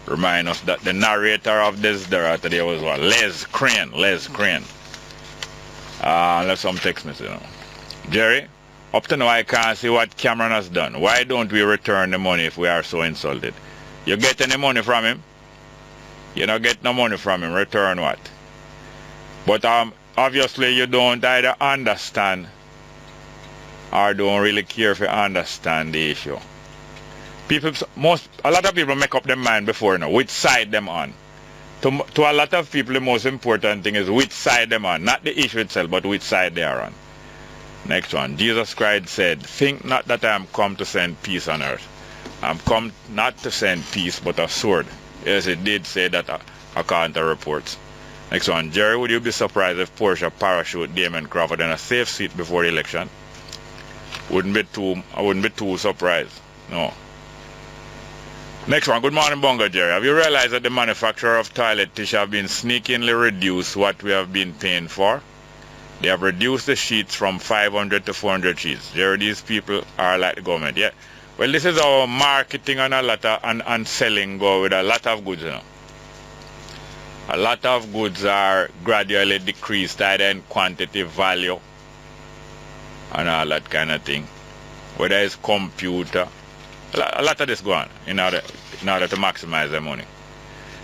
remind us that the narrator of this today was what? Les Crane. Unless some text message, you know. Jerry? Up to now, I can't see what Cameron has done. Why don't we return the money if we are so insulted? You get any money from him? You don't get no money from him. Return what? But obviously you don't either understand or don't really care if you understand the issue. A lot of people make up their mind before now, which side them on. To a lot of people, the most important thing is which side them on. Not the issue itself, but which side they are on. Next one. Jesus Christ said, think not that I am come to send peace on earth. I am come not to send peace, but a sword. Yes, it did say that according to reports. Next one. Jerry, would you be surprised if Porsche parachute Damon Crawford in a safe seat before the election? I wouldn't be too surprised. No. Next one. Good morning, Bongo Jerry. Have you realized that the manufacturer of toilet tissue have been sneakingly reduced what we have been paying for? They have reduced the sheets from 500 to 400 sheets. Jerry, these people are like the government. Yeah. Well, this is our marketing and and selling go with a lot of goods, you know. A lot of goods are gradually decreased either in quantity, value, and all that kind of thing. Whether it's computer, a lot of this go on in order to maximize their money.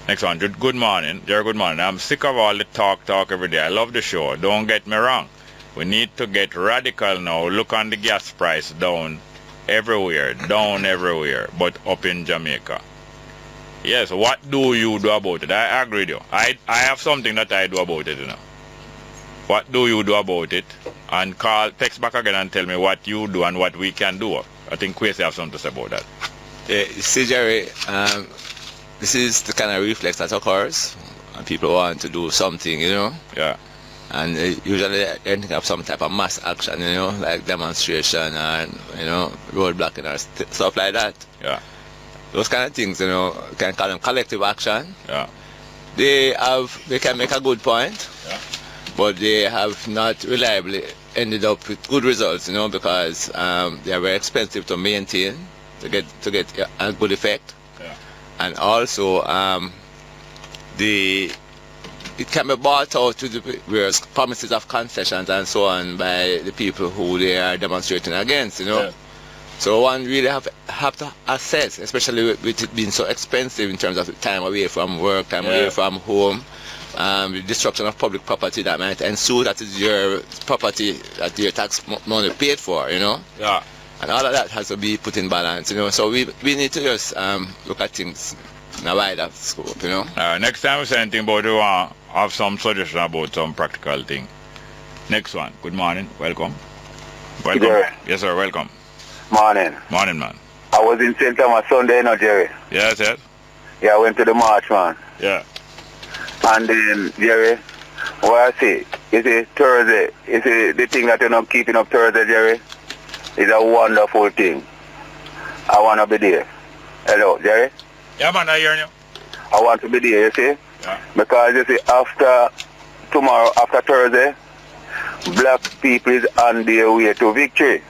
Next one. Good morning. Jerry, good morning. I'm sick of all the talk every day. I love the show. Don't get me wrong. We need to get radical now. Look on the gas price down everywhere, but up in Jamaica. Yes, what do you do about it? I agree with you. I have something that I do about it, you know. What do you do about it? And text back again and tell me what you do and what we can do. I think Kwesi have something to say about that. You see, Jerry, this is the kind of reflex that occurs when people want to do something, you know. Yeah. And usually they think of some type of mass action, you know, like demonstration and, you know, roadblocking or stuff like that. Yeah. Those kind of things, you know, can call them collective action. Yeah. They can make a good point. Yeah. but they have not reliably ended up with good results, you know, because they are very expensive to maintain to get a good effect. Yeah. And also it can be bought out to the various promises of concessions and so on by the people who they are demonstrating against, you know. Yeah. So one really have to assess, especially with it being so expensive in terms of time away from work, time away from home, the destruction of public property that might ensue. That is your property that your tax money paid for, you know. Yeah. And all of that has to be put in balance, you know. So we need to just look at things in a wider scope, you know. Next time we say anything about you have some suggestion about some practical thing. Next one. Good morning. Welcome. Welcome. Jerry. Yes, sir. Welcome. Morning. Morning, man. I was in St. Thomas Sunday, you know, Jerry. Yes, yes. Yeah, I went to the march, man. Yeah. And then, Jerry, what I say, you see, Thursday, you see, the thing that you're not keeping up Thursday, Jerry, is a wonderful thing. I want to be there. Hello, Jerry? Yeah, man, I hear you. I want to be there, you see? Yeah. Because, you see, after tomorrow, after Thursday, black people is on their way to victory.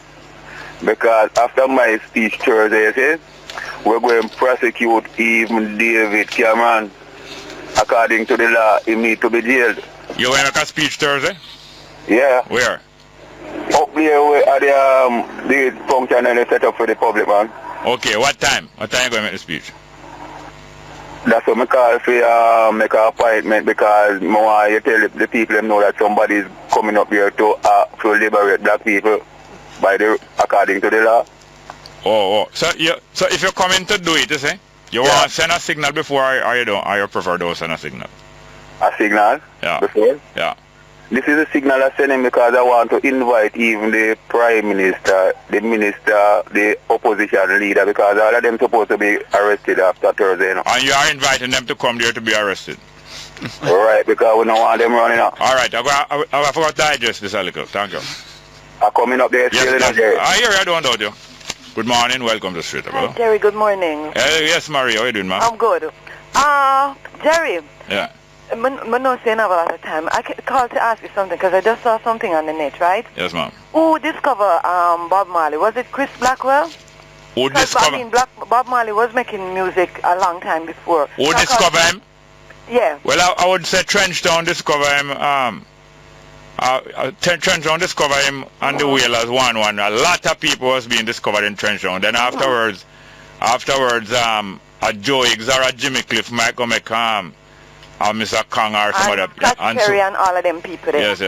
Because after my speech Thursday, you see, we're going to prosecute even David Cameron. According to the law, he need to be jailed. You going to make a speech Thursday? Yeah. Where? Up there at the function and set up for the public, man. Okay, what time? What time you going to make the speech? That's what I call for make an appointment, because I want you tell the people them know that somebody is coming up here to liberate black people according to the law. Oh. So if you're coming to do it, you say, you want to send a signal before, or you don't, or you prefer to send a signal? A signal? Yeah. Before? Yeah. This is a signal I'm sending because I want to invite even the Prime Minister, the Minister, the opposition leader, because all of them supposed to be arrested after Thursday, you know. And you are inviting them to come there to be arrested? Right, because we don't want them running up. All right, I forgot to digest this a little. Thank you. I'm coming up there still, yes, you know, Jerry. I hear you, I don't doubt you. Good morning, welcome to Street, bro. Jerry, good morning. Yes, Marie, how you doing, man? I'm good. Jerry. Yeah. I'm not saying have a lot of time. I called to ask you something because I just saw something on the net, right? Yes, ma'am. Who discovered Bob Marley? Was it Chris Blackwell? Who discovered? I mean, Bob Marley was making music a long time before. Who discovered him? Yeah. Well, I would say Trenchtown discovered him. Trenchtown discovered him on the Whalers 1-1. A lot of people was being discovered in Trenchtown. Then afterwards, Joe Higgs or Jimmy Cliff might go make Mr. Kong or some other. And Perry and all of them people there. Yes.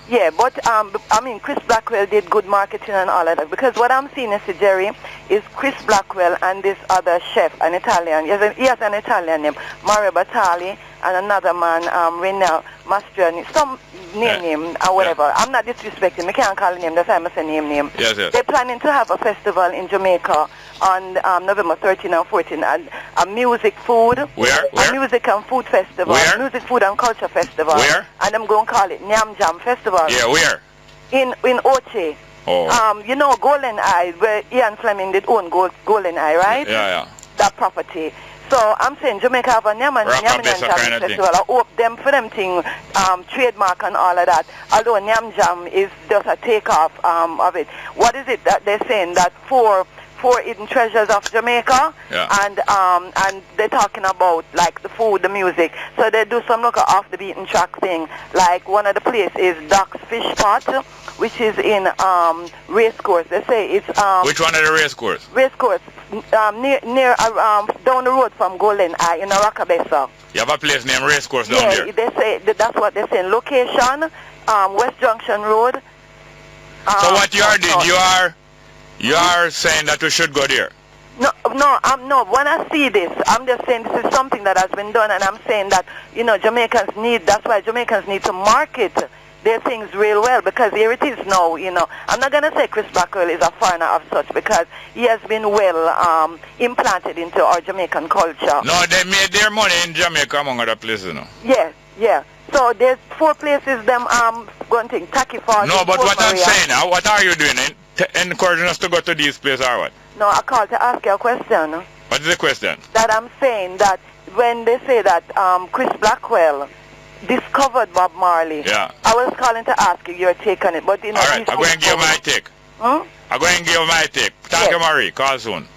Yeah, but I mean, Chris Blackwell did good marketing and all of that, because what I'm seeing, Jerry, is Chris Blackwell and this other chef, an Italian. He has an Italian name, Mario Batali, and another man, Renel Mastriani, some name or whatever. Yeah. I'm not disrespecting. I can't call the name. That's why I'm saying name. Yes. They're planning to have a festival in Jamaica on November 13 and 14, and a music food. Where? A music and food festival. Where? Music, food and culture festival. Where? And I'm going to call it Nyam Jam Festival. Yeah, where? In Oche. Oh. You know Golden Eye, where Ian Fleming did own Golden Eye, right? Yeah. That property. So I'm saying Jamaica have a Nyam and Jam Festival. I hope them for them thing, trademark and all of that. Although Nyam Jam is just a takeoff of it. What is it that they're saying? That four hidden treasures of Jamaica, and they're talking about like the food, the music. So they do some look off the beaten track thing. Like one of the places is Doc's Fish Pot, which is in Racecourse. They say it's which one of the Racecourse? Racecourse, near down the road from Golden Eye in Aracabesa. You have a place named Racecourse down there? Yeah, they say that's what they're saying. Location, West Junction Road. So what you are doing? You are saying that we should go there? No. When I see this, I'm just saying this is something that has been done, and I'm saying that, Jamaicans need, that's why Jamaicans need to market their things real well, because here it is now, I'm not going to say Chris Blackwell is a foreigner of such, because he has been well implanted into our Jamaican culture. No, they made their money in Jamaica among other places, Yeah. So there's 4 places them going to Taki Falls. No, but what I'm saying now, what are you doing? Encouraging us to go to these places or what? No, I called to ask you a question. What is the question? That I'm saying that when they say that Chris Blackwell discovered Bob Marley. Yeah. I was calling to ask you your take on it, but you know. All right, I'm going to give my take. Hmm? I'm going to give my take. Thank you, Marie. Call soon.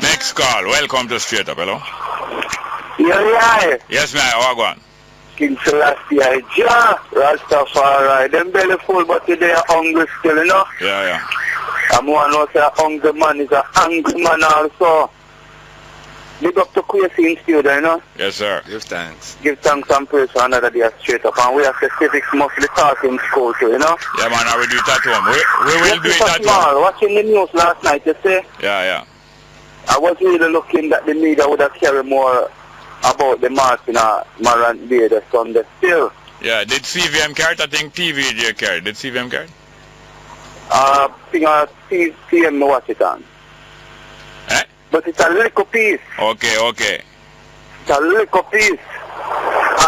Next call. Welcome to Straight Up. Hello. Yeah. Yes, ma'am. How go on? King Selassie, Jah, Rastafari, them belly full, but they are hungry still, you know? Yeah. I'm one who say a hungry man is a angry man also. Big up to Quasi in studio, you know? Yes, sir. Give thanks. Give thanks and praise for another day Straight Up. And we have specifics must be taught in school too, you know? Yeah, man, I will do it at home. We will do it at home. Watching the news last night, you see? Yeah. I was really looking that the media would have carried more about the march in a Marant Day the Sunday still. Yeah, did CVM carry? I think TVJ carried. Did CVM carry? CM no watch it on. Eh? But it's a little piece. Okay. It's a little piece.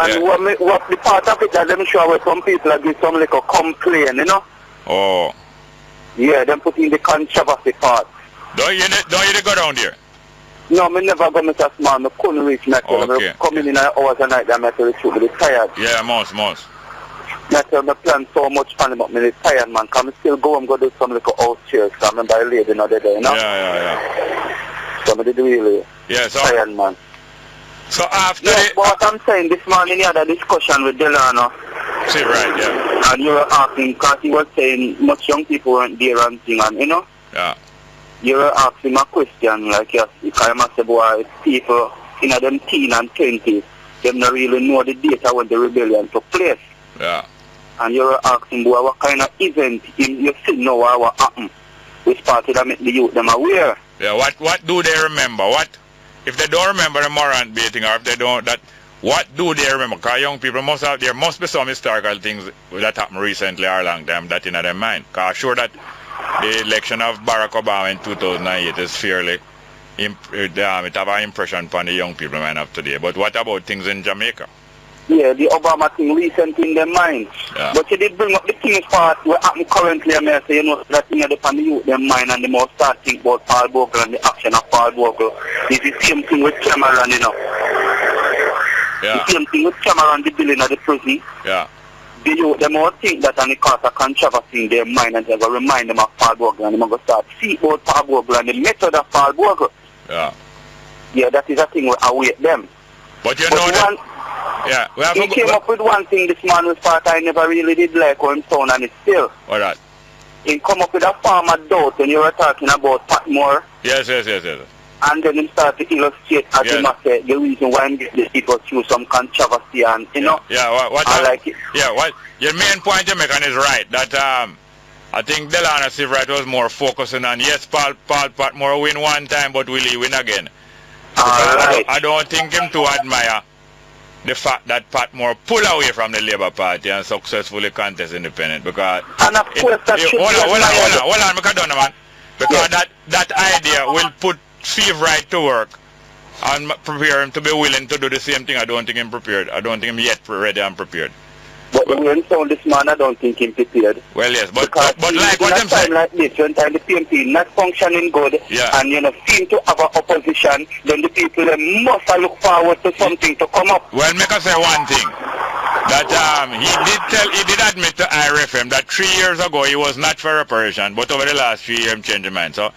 And what the part of it that them show where some people are give some little complain, you know? Oh. Yeah, them put in the controversy part. Don't you go down there? No, me never go Mr. Small. I couldn't reach Metro. Okay. I come in hours a night that I to retreat. I'm tired. Yeah, most. Metro, I plan so much on him, but I'm tired, man. Because I still go and go do some little house chairs. Because I remember a lady the other day, you know? Yeah. So I did really tired, man. So after but what I'm saying, this morning you had a discussion with Delano. See, right, yeah. And you were asking, because he was saying much young people weren't there and thing, and you know? Yeah. You were asking a question, like, yes, I must say, boy, people in them teen and 20s, them not really know the data when the rebellion took place. Yeah. And you were asking, boy, what kind of event you see now what happened? Which party that make the youth them aware? Yeah, what do they remember? What, if they don't remember the Morant baiting, or if they don't, what do they remember? Because young people there must be some historical things that happened recently or long time that in their mind. Because I'm sure that the election of Barack Obama in 2008 is fairly, it have an impression upon the young people mind of today. But what about things in Jamaica? Yeah, the Obama thing recent in their mind. Yeah. But you did bring up the things part what happening currently, I may say, you know, that thing upon the youth their mind, and they must start think about Paul Bogle and the action of Paul Bogle. It's the same thing with Cameron, you know. Yeah. The same thing with Cameron, the building of the prison. Yeah. The youth, they must think that and it cause a controversy in their mind, and they're going to remind them of Paul Bogle, and they're going to start see about Paul Bogle and the method of Paul Bogle. Yeah. Yeah, that is a thing we await them. But you know that... Yeah, he came up with one thing this man was part I never really did like on sound, and it's still. What that? He come up with a farm of doubt when you were talking about Patmore. Yes. And then he started to illustrate as he must say the reason why he get it was through some controversy and you know. Yeah, what I like it. Yeah, what your main point you're making is right. That I think Delano Severide was more focusing on Paul Patmore win one time, but will he win again? I don't think him to admire the fact that Patmore pull away from the Labour Party and successfully contest independent, because and of course that hold on, because I don't know, man. Because that idea will put Steve Wright to work and prepare him to be willing to do the same thing. I don't think him prepared. I don't think him yet ready and prepared. But when sound this man, I don't think him prepared. Well, yes, but like what I'm saying, like this, when time the PMP not functioning good, and you know seem to have an opposition, then the people must look forward to something to come up. Well, make us say one thing. That he did admit to IRFM that 3 years ago he was not for reparation, but over the last 3 years he changed his mind. So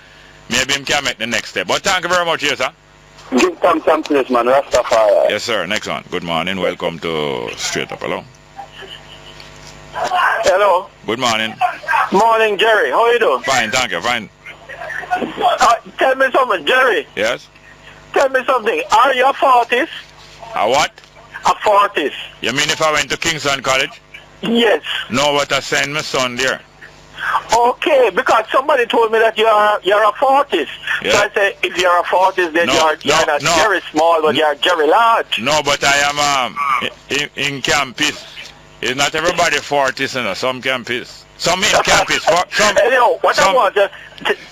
maybe him can make the next step. But thank you very much, yes, sir. Give thanks and praise, man. Rastafari. Yes, sir. Next one. Good morning. Welcome to Straight Up. Hello. Hello. Good morning. Morning, Jerry. How are you doing? Fine, thank you. Fine. Tell me something, Jerry. Yes? Tell me something. Are you a 40s? A what? A 40s. You mean if I went to Kingston College? Yes. No, but I send my son there. Okay, because somebody told me that you're a 40s. Yeah. So I say, if you're a 40s, then you're not Jerry Small, but you're Jerry Large. No, but I am in campus. It's not everybody 40s, you know. Some campus. Some in campus. I want to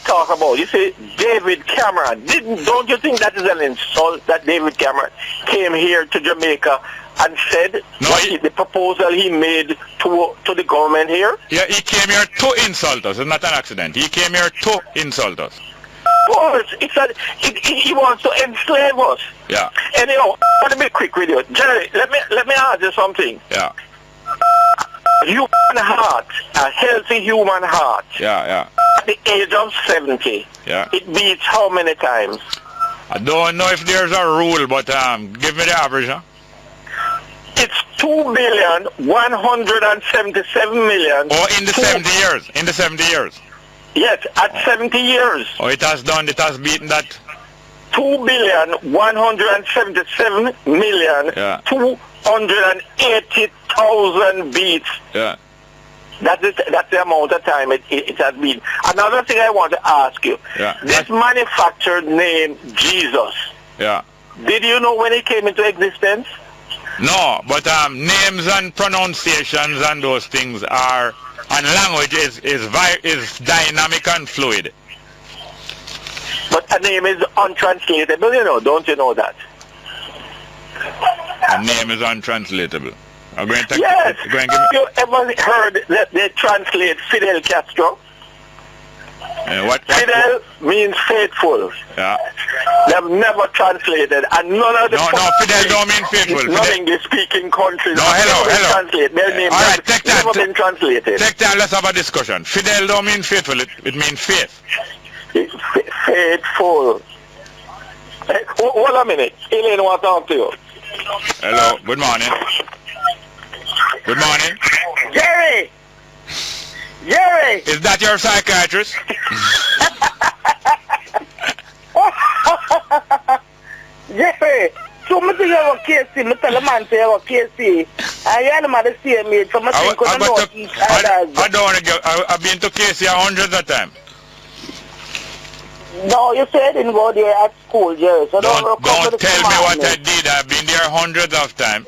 talk about, you see, David Cameron. Don't you think that is an insult that David Cameron came here to Jamaica and said the proposal he made to the government here? Yeah, he came here to insult us. It's not an accident. He came here to insult us. Of course, he wants to enslave us. Yeah. Anyhow, I want to be quick with you. Jerry, let me ask you something. Yeah. Human heart, a healthy human heart. Yeah. At the age of 70. Yeah. It beats how many times? I don't know if there's a rule, but give me the average, huh? It's 2,177,000,000. Oh, in the 70 years. In the 70 years. Yes, at 70 years. Oh, it has beaten that. 2,177,280,000 beats. Yeah. That's the amount of time it has been. Another thing I want to ask you. Yeah. This manufactured name, Jesus. Yeah. Did you know when it came into existence? No, but names and pronunciations and those things are, and language is dynamic and fluid. But a name is untranslatable, don't you know that? A name is untranslatable. Yes. You ever heard that they translate Fidel Castro? What? Fidel means faithful. Yeah. They've never translated, and none of the Fidel don't mean faithful. Non-English-speaking countries hello. Translate. Their name never been translated. Take time, let's have a discussion. Fidel don't mean faithful, it means faith. Faithful. Hey, hold a minute. Elaine wants to talk to you. Hello, good morning. Good morning. Jerry! Is that your psychiatrist? Jerry, so much you have a KC, I tell a man to have a KC. I am at the same age, so much you couldn't know each other. I don't want to go. I've been to KC hundreds of times. No, you said didn't go there at school, Jerry. So don't tell me what I did. I've been there hundreds of times.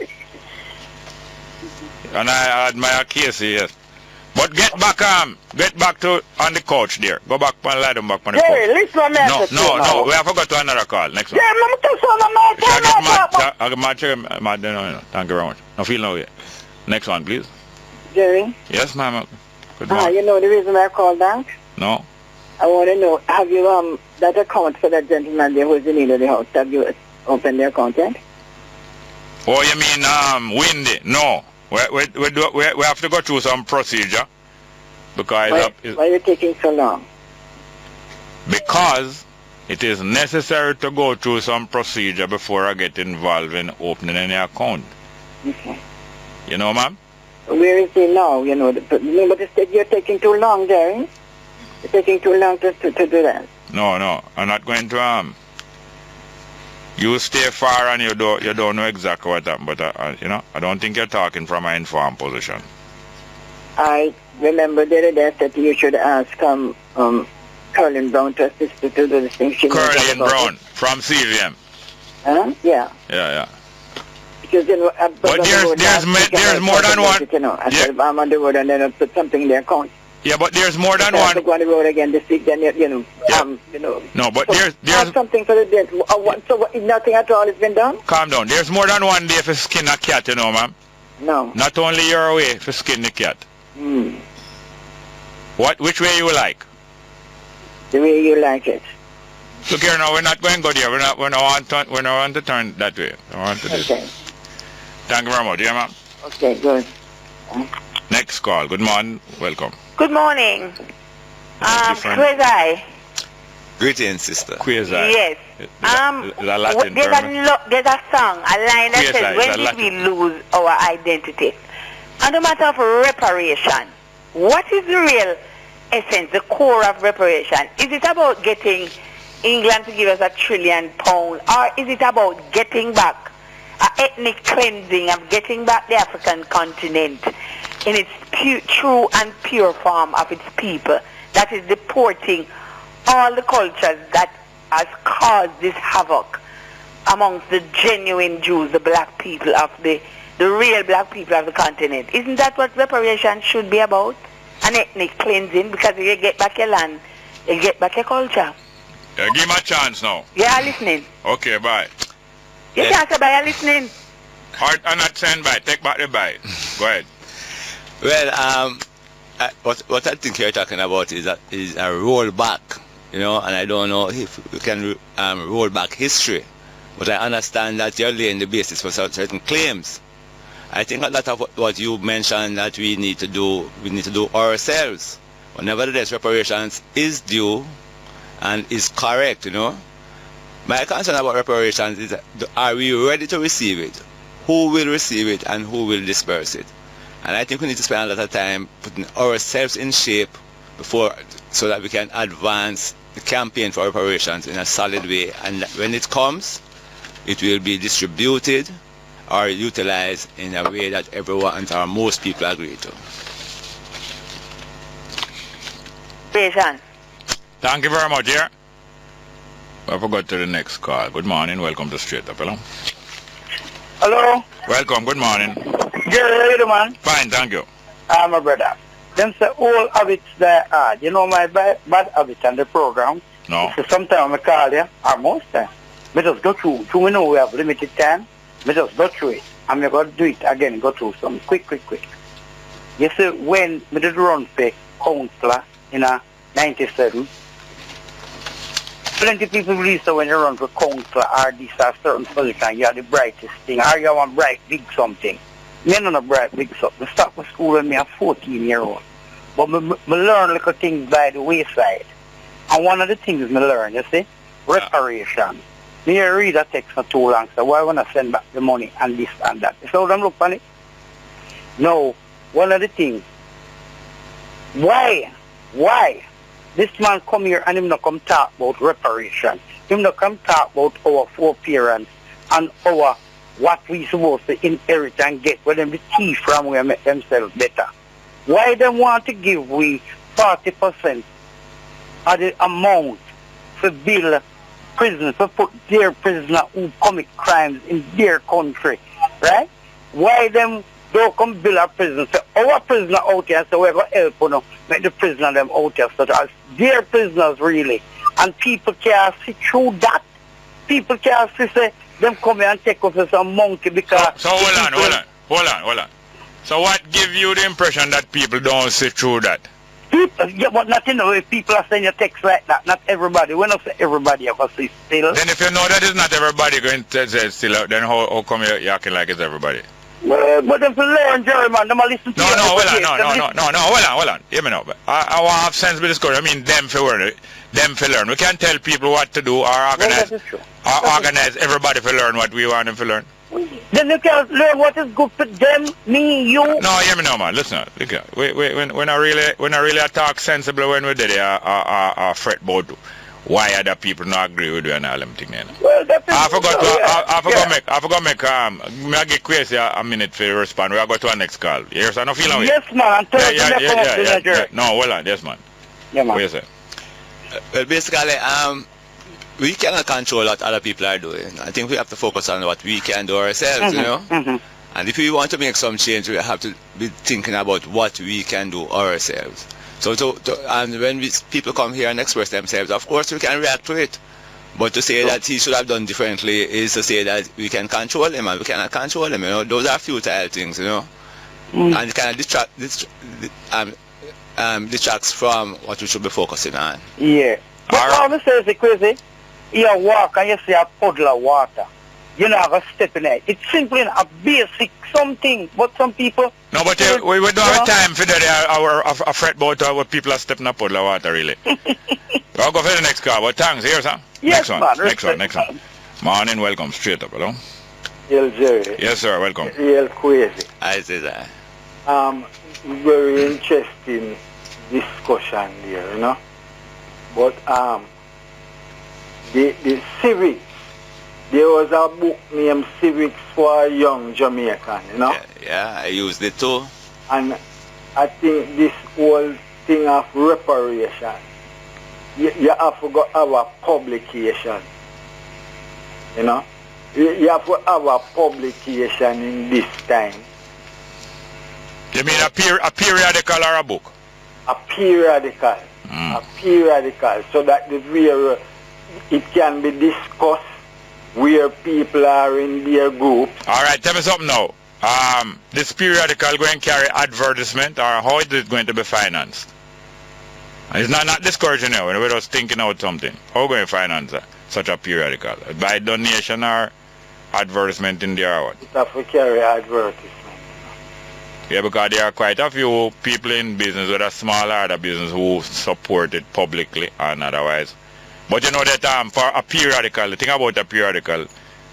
And I admire Casey, yes. But get back to on the couch there. Go back and lie down back on the couch. Jerry, listen to me. No, we have to go to another call. Next one. Yeah, let me tell you something. No, thank you very much. No feel no way. Next one, please. Jerry? Yes, ma'am. Good morning. You know the reason why I called that? No. I want to know, have you, that account for that gentleman there who's in need of the house, have you opened the account yet? Oh, you mean, Windy? No. We have to go through some procedure. Because why are you taking so long? Because it is necessary to go through some procedure before I get involved in opening any account. Okay. You know, ma'am? Where is he now? But you're taking too long, Jerry. You're taking too long to do that. No, I'm not going to you stay far and you don't know exactly what happened, but I don't think you're talking from an informed position. I remember the other day that you should ask Curlin Brown to assist you to do the thing. Curlin Brown from CVM. Huh? Yeah. Yeah. Because but there's more than one. I said if I'm on the road and then I put something in their account. Yeah, but there's more than one. I have to go on the road again this week, then No, but so there's something for the day. So nothing at all has been done? Calm down. There's more than one day for skin a cat, ma'am. No. Not only your way for skin the cat. Which way you like? The way you like it. Look here now, we're not going to go there. We don't want to turn that way. I want to do okay. Thank you very much, yeah, ma'am. Okay, good. Next call. Good morning. Welcome. Good morning. Quasi. Greetings, sister. Quasi. Yes. There's a song, a line that says, when did we lose our identity? And the matter of reparation. What is the real essence, the core of reparation? Is it about getting England to give us £1 trillion, or is it about getting back an ethnic cleansing of getting back the African continent in its true and pure form of its people, that is deporting all the cultures that has caused this havoc amongst the genuine Jews, the black people of the real black people of the continent? Isn't that what reparation should be about? An ethnic cleansing, because if you get back your land, you get back your culture. Yeah, give me a chance now. Yeah, listening. Okay, bye. You can't say bye, listening. Or not send by, take back the buy. Go ahead. Well, what I think you're talking about is a rollback, you know, and I don't know if we can roll back history, but I understand that you're laying the basis for certain claims. I think a lot of what you mentioned that we need to do ourselves. But nevertheless, reparations is due and is correct, you know. My concern about reparations is, are we ready to receive it? Who will receive it and who will disperse it? And I think we need to spend a lot of time putting ourselves in shape so that we can advance the campaign for reparations in a solid way. And when it comes, it will be distributed or utilized in a way that everyone or most people agree to. Patient. Thank you very much, dear. I forgot to the next call. Good morning. Welcome to Straight Up. Hello. Hello. Welcome. Good morning. Jerry, how you doing, man? Fine, thank you. My brother. Them say all habits that are. You know my bad habits on the program? No. So sometimes I call you, or most time. We just go through. So we know we have limited time. We just go through it. And we got to do it again, go through some quick. You see, when we did run for councillor in 97, plenty people believe so when you run for councillor or this or certain position, you are the brightest thing, or you want bright, big something. Me not a bright, big something. I started with school when I was 14-year-old. But I learn little things by the wayside. And one of the things I learn, you see, reparation. Me read a text for too long, so why want to send back the money and this and that? You saw them look on it? No, one of the things, why this man come here and him not come talk about reparation? Him not come talk about our foreparents and our what we supposed to inherit and get when them the thief from where make themselves better. Why them want to give we 40% of the amount to build prisons, to put their prisoner who commit crimes in their country, right? Why them don't come build a prison? So our prisoner out here, so we're going to help you know, make the prisoner them out here, so as their prisoners really. And people can't see through that. People can't see say, them come here and take us as a monkey because... So hold on. So what give you the impression that people don't see through that? People, yeah, but not, you know, if people are sending a text like that, not everybody. When I say everybody, I can say still. Then if you know that it's not everybody going to say still, then how come you're acting like it's everybody? Well, but them to learn, Jerry, man, them a listen to No, hold on. Hear me now. I want to have sense with this story. I mean, them for learn. We can't tell people what to do or organize, everybody to learn what we want them to learn. Then you can learn what is good for them, me, you. No, hear me now, man. Listen, look here. When I really talk sensible when we did it, I fret about why other people not agree with you and all them things. Well, I forgot make I get crazy a minute for respond. We are going to our next call. Yes, I don't feel away. Yes, man. Yeah. No, hold on. Yes, man. Yeah, man. What you say? Well, basically, we cannot control what other people are doing. I think we have to focus on what we can do ourselves, you know. And if we want to make some change, we have to be thinking about what we can do ourselves. So, and when people come here and express themselves, of course we can react to it. But to say that he should have done differently is to say that we can control him and we cannot control him. You know, those are futile things, you know. And it kind of detracts from what we should be focusing on. Yeah. But all I say is crazy. You walk and you see a puddle of water. You're not going to step in it. It's simply a basic something. But some people... No, but we don't have time for that. Our fret about what people are stepping in a puddle of water, really. I'll go for the next call. But thanks. Here's one. Yes, next one. Morning, welcome. Straight up, hello? Jerry. Yes, sir. Welcome. Real crazy. I see that. Very interesting discussion there, you know. But the civics, there was a book named Civics for Young Jamaican, you know. Yeah, I used it too. And I think this whole thing of reparation, you have to have a publication, you know. You have to have a publication in this time. You mean a periodical or a book? A periodical. A periodical, so that it can be discussed where people are in their groups. All right, tell me something now. This periodical going to carry advertisement, or how is it going to be financed? It's not discouraging now. We're just thinking out something. How are we going to finance such a periodical? By donation or advertisement in there or what? It have to carry advertisement. Yeah, because there are quite a few people in business, whether small or other business, who support it publicly and otherwise. But you know that for a periodical, the thing about a periodical,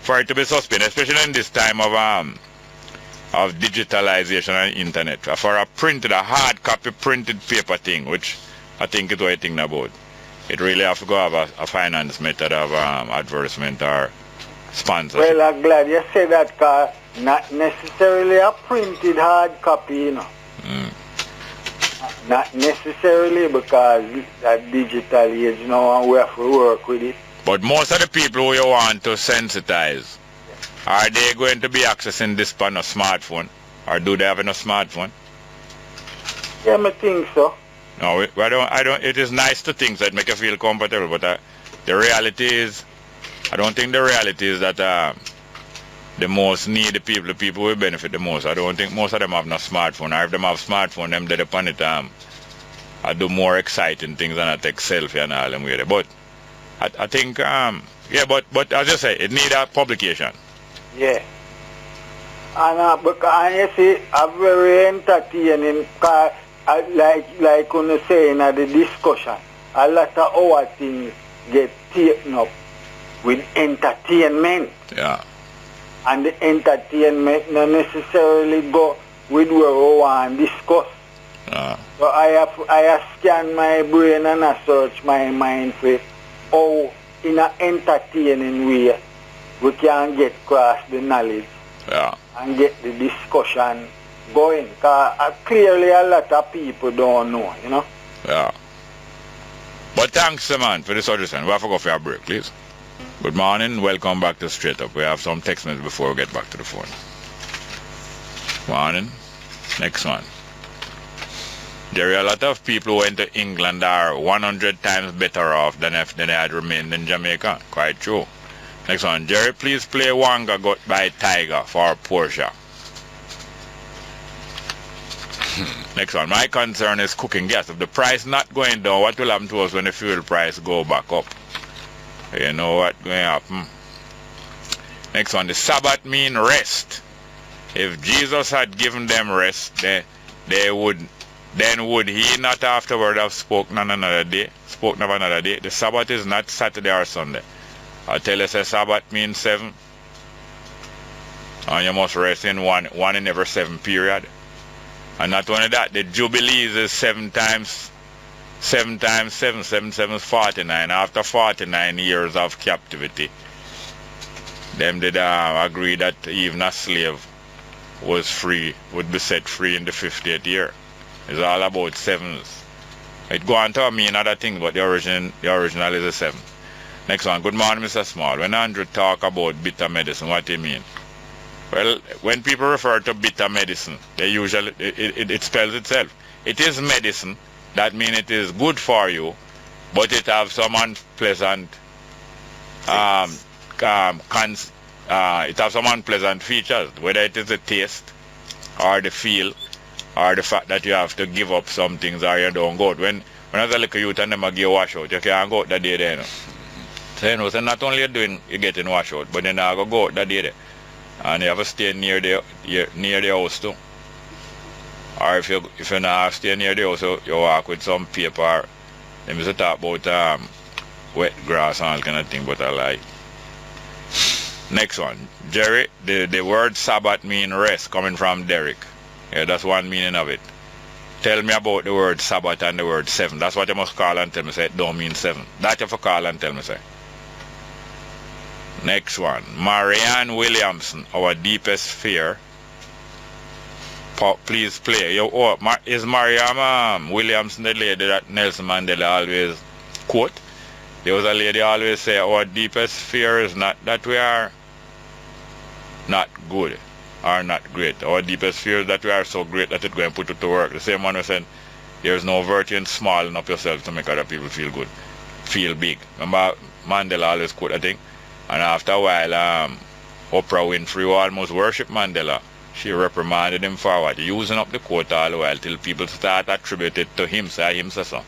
for it to be suspended, especially in this time of digitalization and internet, for a hard copy printed paper thing, which I think is what you're thinking about, it really have to go have a finance method of advertisement or sponsorship. Well, I'm glad you said that, because not necessarily a printed hard copy, you know. Not necessarily, because that digital age, you know, and we have to work with it. But most of the people who you want to sensitize, are they going to be accessing this on a smartphone? Or do they have a smartphone? Yeah, I think so. No, I don't. It is nice to think that make you feel comfortable, but the reality is, I don't think the reality is that the most needy people, the people who benefit the most, I don't think most of them have no smartphone. Or if them have smartphone, them dead upon it, I do more exciting things than I take selfie and all them with it. But I think, yeah, but as you say, it need a publication. Yeah. And because you see, a very entertaining, like you say in the discussion, a lot of our things get taken up with entertainment. Yeah. And the entertainment not necessarily go with where we want to discuss. So I scan my brain and I search my mind for how in an entertaining way we can get across the knowledge and get the discussion going. Because clearly a lot of people don't know, you know. Yeah. But thanks, man, for the suggestion. We have to go for a break, please. Good morning, welcome back to Straight Up. We have some text messages before we get back to the phone. Morning. Next one. There are a lot of people who went to England are 100 times better off than if they had remained in Jamaica. Quite true. Next one. Jerry, please play Wanga Got by Tiger for Portia. Next one. My concern is cooking gas. If the price not going down, what will happen to us when the fuel price go back up? You know what going to happen. Next one. The Sabbath mean rest. If Jesus had given them rest, then would he not afterward have spoken on another day? Spoken of another day. The Sabbath is not Saturday or Sunday. I tell you, say Sabbath means 7. And you must rest in one in every 7 period. And not only that, the Jubilees is 7 times 7 times 7, 7 7 is 49. After 49 years of captivity, them did agree that even a slave was free, would be set free in the 50th year. It's all about 7s. It go on to mean other things, but the original is a 7. Next one. Good morning, Mr. Small. When Andrew talk about bitter medicine, what do you mean? Well, when people refer to bitter medicine, they usually it spells itself. It is medicine. That means it is good for you, but it have some unpleasant it has some unpleasant features, whether it is the taste or the feel or the fact that you have to give up some things or you don't go out. When I was a little youth and them give wash out, you can't go out that day there. So you know, so not only you getting wash out, but then I go out that day there. And you have to stay near the house too. Or if you not stay near the house, you walk with some paper. Them used to talk about wet grass and all kind of thing, but I like. Next one. Jerry, the word Sabbath mean rest, coming from Derek. Yeah, that's one meaning of it. Tell me about the word Sabbath and the word 7. That's what you must call and tell me, say it don't mean 7. That you have to call and tell me, say. Next one. Marianne Williamson, our deepest fear. Please play. Is Marianne Williamson the lady that Nelson Mandela always quote? There was a lady always say, our deepest fear is not that we are not good or not great. Our deepest fear is that we are so great that it's going to put it to work. The same one who said, there is no virtue in smalling up yourself to make other people feel good, feel big. Remember Mandela always quote, I think, And after a while, Oprah Winfrey almost worshipped Mandela. She reprimanded him for what? Using up the quote all the while till people start attribute it to him, say him say so.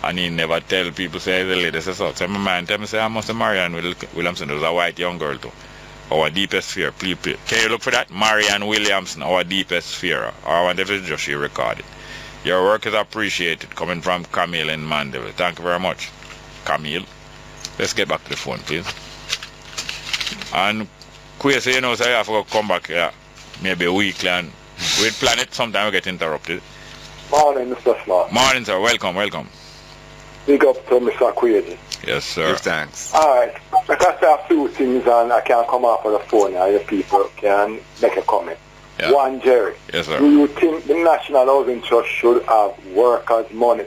And he never tell people, say the lady say so. So my man tell me, say I must have Marianne Williamson. There's a white young girl too. Our deepest fear. Please. Can you look for that? Marianne Williamson, our deepest fear. Or I wonder if it's just she recorded. Your work is appreciated, coming from Camille in Mandeville. Thank you very much, Camille. Let's get back to the phone, please. And Kwesi, you know, so I have to come back here maybe a weekly and we'll plan it. Sometime we get interrupted. Morning, Mr. Smart. Morning, sir. Welcome, welcome. Big up to Mr. Kwesi. Yes, sir. Give thanks. Alright, because there are a few things and I can't come off of the phone and your people can make a comment. Yeah. One, Jerry. Yes, sir. Do you think the National Housing Trust should have workers' money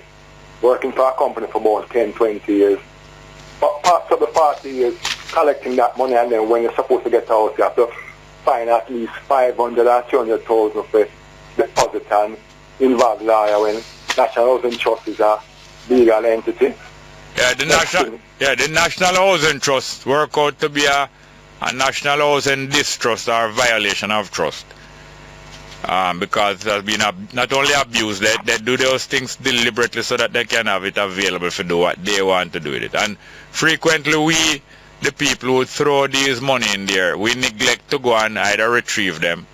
working for a company for about 10, 20 years? But parts of the 40 years collecting that money, and then when you're supposed to get a house, you have to find at least 500 or 200,000 for deposit and involve lawyer when National Housing Trust is a legal entity. Yeah, the National Housing Trust work out to be a National Housing Distrust or violation of trust. Because it has been not only abused, they do those things deliberately so that they can have it available to do what they want to do with it. And frequently we, the people who throw these money in there, we neglect to go and either retrieve them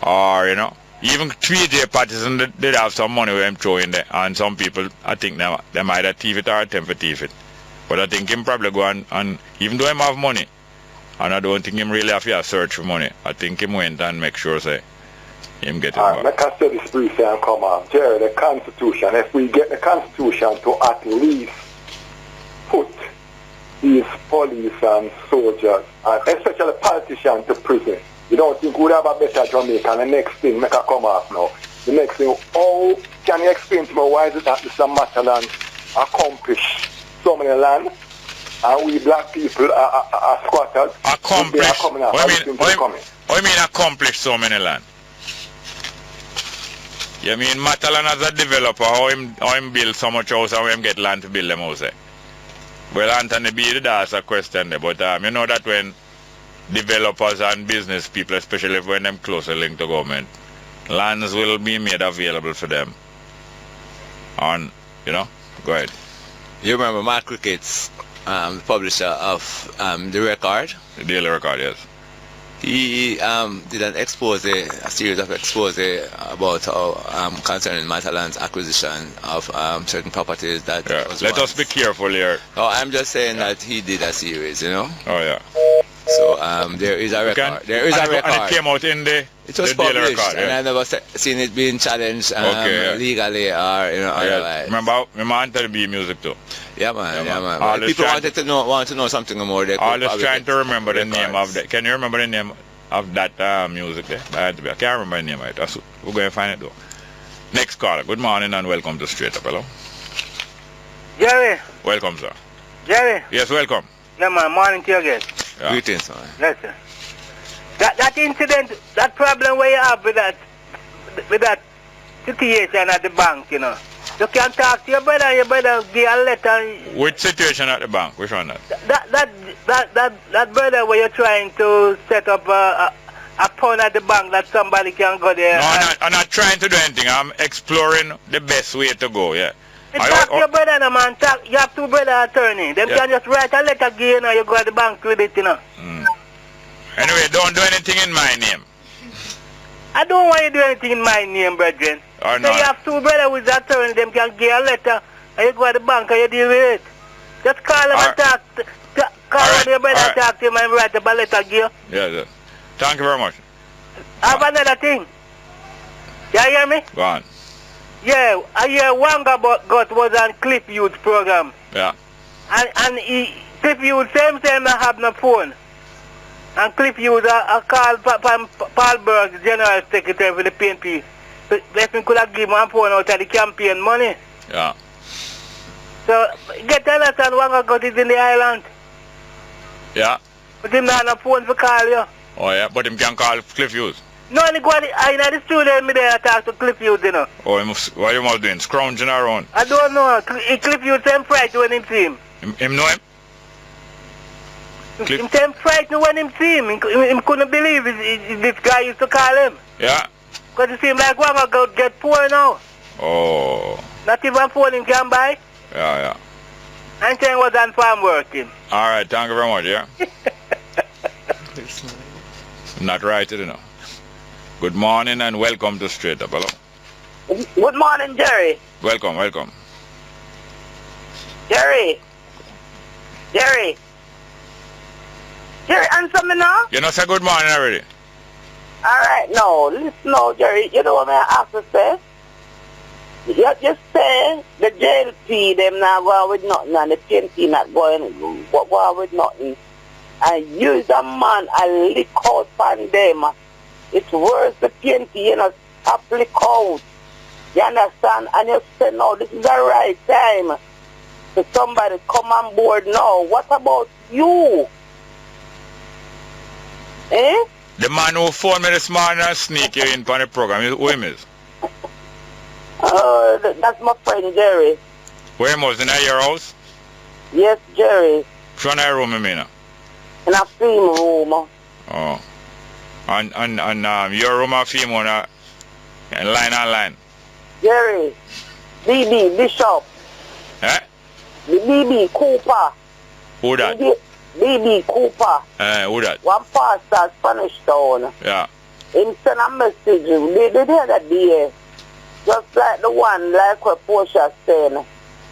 or, you know, even 3J Patterson did have some money with them throw in there, and some people, I think they might have thief it or attempt to thief it. But I think him probably go and even though him have money, and I don't think him really have to search for money, I think him went and make sure say him get it back. Let us say this briefly and come on. Jerry, the Constitution, if we get the Constitution to at least put these police and soldiers, and especially politicians, to prison, you don't think we'd have a better Jamaica? And the next thing, make a come off now. The next thing, how can you explain to me why is it that Mr. Matalan accomplished so many land, and we black people are squatters? Accomplished? What do you mean accomplished so many land? You mean Matalan as a developer, how him build so much house and how him get land to build them house? Well, Anthony B did ask a question there, but you know that when developers and business people, especially when them closely linked to government, lands will be made available for them. And, you know, go ahead. You remember Mark Ricketts, the publisher of The Record? The Daily Record, yes. He did an expose, a series of expose about how concerning Matalan's acquisition of certain properties that was Let us be careful here. Oh, I'm just saying that he did a series, you know. Oh yeah. So there is a record. There is a record. And it came out in the published, Daily Record, and I never seen it being challenged legally or otherwise. Remember Anthony B music too. Yeah man. People want to know something more. Always trying to remember the name of that. Can you remember the name of that music there? I can't remember the name of it. We're going to find it though. Next caller. Good morning and welcome to Straight Up. Hello. Jerry. Welcome, sir. Jerry. Yes, welcome. Yeah man, morning to you again. Yeah. Greetings, man. Yes, sir. That incident, that problem where you have with that situation at the bank, you know. You can talk to your brother give a letter. Which situation at the bank? Which one that? That brother where you're trying to set up a pawn at the bank that somebody can go there. No, I'm not trying to do anything. I'm exploring the best way to go, yeah. You talk to your brother, no, man. You have two brother attorney. Them can just write a letter give you, you go to the bank with it, you know. Anyway, don't do anything in my name. I don't want you to do anything in my name, brethren. Or so not. you have two brothers with that attorney, them can give a letter, and you go to the bank and you deal with it. Just call them and talk. Call your brother and talk to him and write a letter give you. Yeah. Thank you very much. I have another thing. You hear me? Go on. Yeah, I hear Wanga got was on Cliff Youth program. Yeah. And Cliff Youth same I have no phone. And Cliff Youth I called Paul Berg, General Secretary for the PNP. If he could have given one phone out of the campaign money. Yeah. So get to understand Wanga got it in the island. Yeah. But him not have a phone for call you. Oh yeah, but him can call Cliff Hughes. No, I in the studio me there talk to Cliff Hughes, you know. Oh, what you must doing? Scrounging around? I don't know. Cliff Hughes same fright when him see him. Him know him? Him tell him frightened when him see him. Him couldn't believe this guy used to call him. Yeah. Because it seemed like one go get poor now. Oh. Not even phone him can buy. Yeah. And saying was on farm working. All right, thank you very much, yeah. Not right, you know. Good morning and welcome to Straight Up. Hello. Good morning, Jerry. Welcome. Jerry, answer me now. You know, say good morning already. All right, no, listen now, Jerry. You know what I have to say? You just say the JLP, them not going with nothing, and the PNP not going with nothing. And use a man and lick out on them. It's worse the PNP, you know, stop lick out. You understand? And you say, no, this is the right time for somebody come on board now. What about you? Eh? The man who phoned me this morning and sneak you in for the program, who him is? That's my friend Jerry. Where him was? In your house? Yes, Jerry. Which one room you mean? In a film room. Oh. And your room a film on line. Jerry. BB Bishop. Eh? The BB Cooper. Who that? BB Cooper. Who that? One pastor Spanish Town. Yeah. Him send a message. They did that day. Just like the one like what Portia said.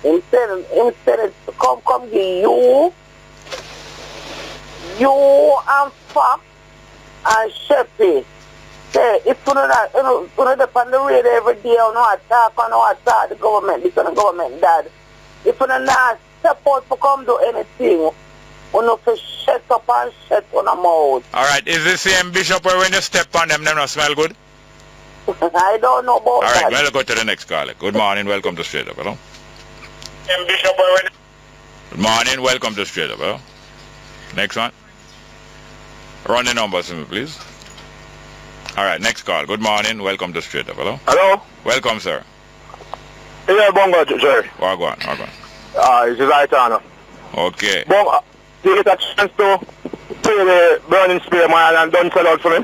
Him said it come give you and Fap and Sheppy. Say if you don't depend on the radio every day on attack the government, this and the government that. If you don't step out to come do anything, you know to shut up and shut on a mouth. Alright, is the same bishop where when you step on them not smell good? I don't know about that. Alright, well, go to the next caller. Good morning, welcome to Straight Up, hello? Bishop, good morning, welcome to Straight Up, hello? Next one. Run the numbers for me, please. Alright, next call. Good morning, welcome to Straight Up, hello? Hello? Welcome, sir. Yeah, Bongo, Jerry. Wagwan. It's right on. Okay. Bongo, do you get a chance to play the Burning Spear Man and don't sell out for me?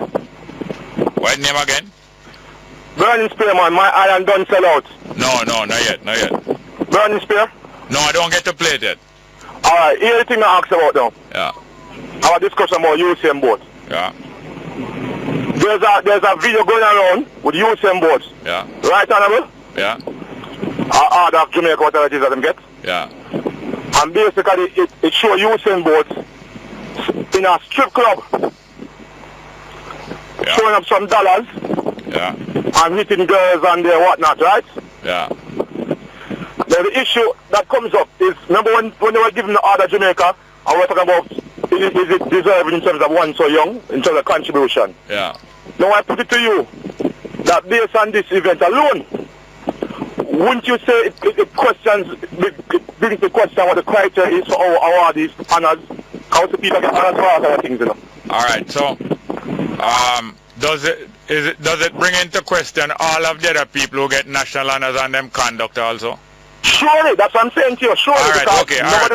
What name again? Burning Spear Man, my island don't sell out. No, not yet. Burning Spear? No, I don't get to play it yet. Alright, here's the thing I asked about now. Yeah. Our discussion about UCM boats. Yeah. There's a video going around with UCM boats. Yeah. Right, Honorable? Yeah. Order of Jamaica, whatever it is that them get. Yeah. And basically it shows UCM boats in a strip club. Yeah. Showing up some dollars. Yeah. And hitting girls and their whatnot, right? Yeah. Now the issue that comes up is, remember when they were giving the order Jamaica, and we're talking about is it deserving in terms of one so young, in terms of contribution? Yeah. Now I put it to you, that based on this event alone, wouldn't you say it brings the question what the criteria is for our award these honors? How do people get honors for other things, you know? Alright, so does it bring into question all of the other people who get national honors and them conduct also? Surely, that's what I'm saying to you. Surely. Alright, okay. Well,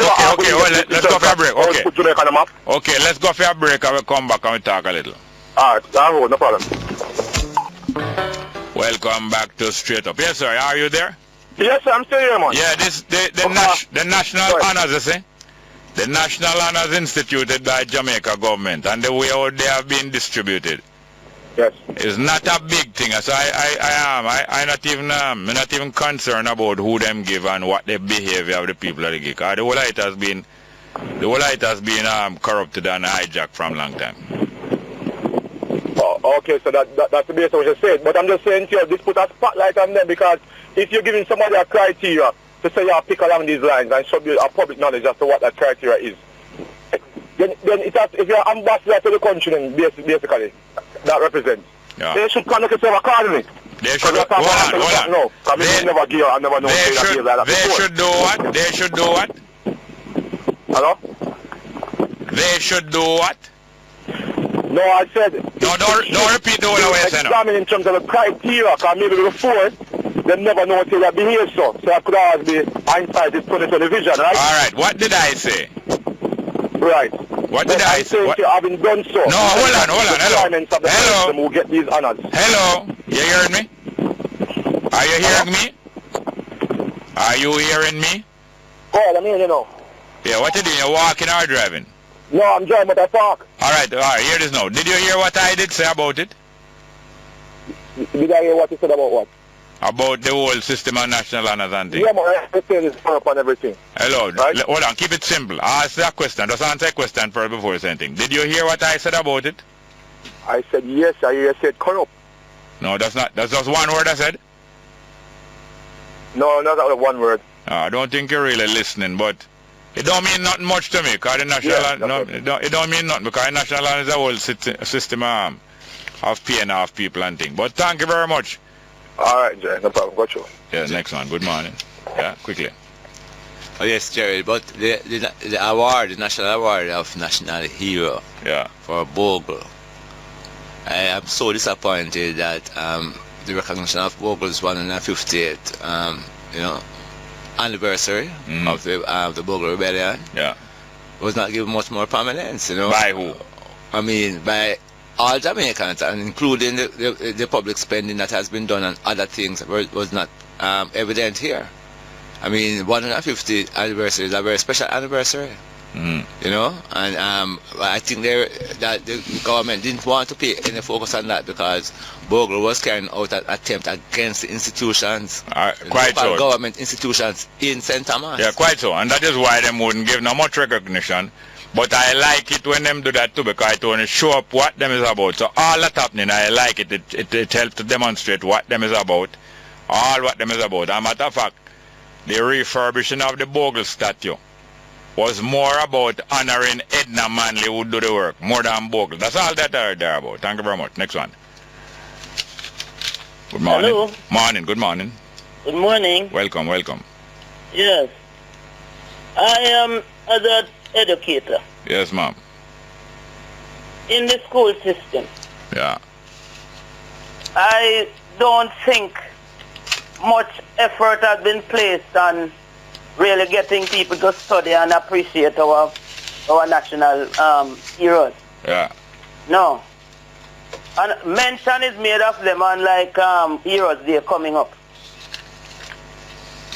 let's go for a break. Okay, let's go for a break and we'll come back and we'll talk a little. Alright, no problem. Welcome back to Straight Up. Yes, sir. Are you there? Yes, sir. I'm still here, man. Yeah, the national honors, you see? The national honors instituted by Jamaica government and the way how they have been distributed. Yes. It's not a big thing. So I'm not even concerned about who them give and what the behavior of the people that they give. The whole light has been corrupted and hijacked from a long time. Oh, okay, so that's the base of what you said. But I'm just saying to you, this put a spotlight on them, because if you're giving somebody a criteria to say you pick along these lines and show you a public knowledge as to what that criteria is, then it has, if you're ambassador to the country, then basically that represents. Yeah. They should conduct themselves accordingly. They should hold on. No, They should do what? They should do what? Hello? They should do what? No, I said... No, don't repeat the whole way I said. Examine in terms of the criteria, because maybe before, they never know until they behave so. So I could always be hindsight is 2020 vision, right? Alright, what did I say? Right. What did I say? What? Having done so. No, hold on. Hello. Who get these honors. Hello. You hearing me? Are you hearing me? Are you hearing me? Oh, I'm hearing you now. Yeah, what you doing? You walking or driving? No, I'm driving at the park. Alright, hear this now. Did you hear what I did say about it? Did I hear what you said about what? About the whole system of national honors and things. Yeah, man, everything is up and everything. Hello, right? Hold on, keep it simple. Ask that question. Just answer a question first before you say anything. Did you hear what I said about it? I said yes, I hear you said corrupt. No, that's just one word I said? No, not that one word. I don't think you're really listening, but it don't mean nothing much to me, because the national it don't mean nothing, because the national honor is a whole system of paying off people and things. But thank you very much. Alright, Jay, no problem. Got you. Yeah, next one. Good morning. Yeah, quickly. Oh yes, Jerry, but the award, the national award of national hero for Bogle, I am so disappointed that the recognition of Bogle's 158th anniversary of the Bogle Rebellion was not given much more prominence, By who? I mean, by all Jamaicans, and including the public spending that has been done on other things was not evident here. I mean, 150th anniversary is a very special anniversary, and I think that the government didn't want to pay any focus on that because Bogle was carrying out an attempt against the institutions, quite so. Government institutions in St. Thomas. Yeah, quite so, and that is why them wouldn't give no much recognition. But I like it when them do that too, because it only show up what them is about. So all that happening, I like it. It helps to demonstrate what them is about, all what them is about. As a matter of fact, the refurbishing of the Bogle statue was more about honoring Edna Manley who do the work, more than Bogle. That's all that they're there about. Thank you very much. Next one. Good morning. Hello. Morning, good morning. Good morning. Welcome, welcome. Yes. I am an educator. Yes, ma'am. In the school system. Yeah. I don't think much effort has been placed on really getting people to study and appreciate our national heroes. Yeah. No. And mention is made of them on like Heroes Day coming up.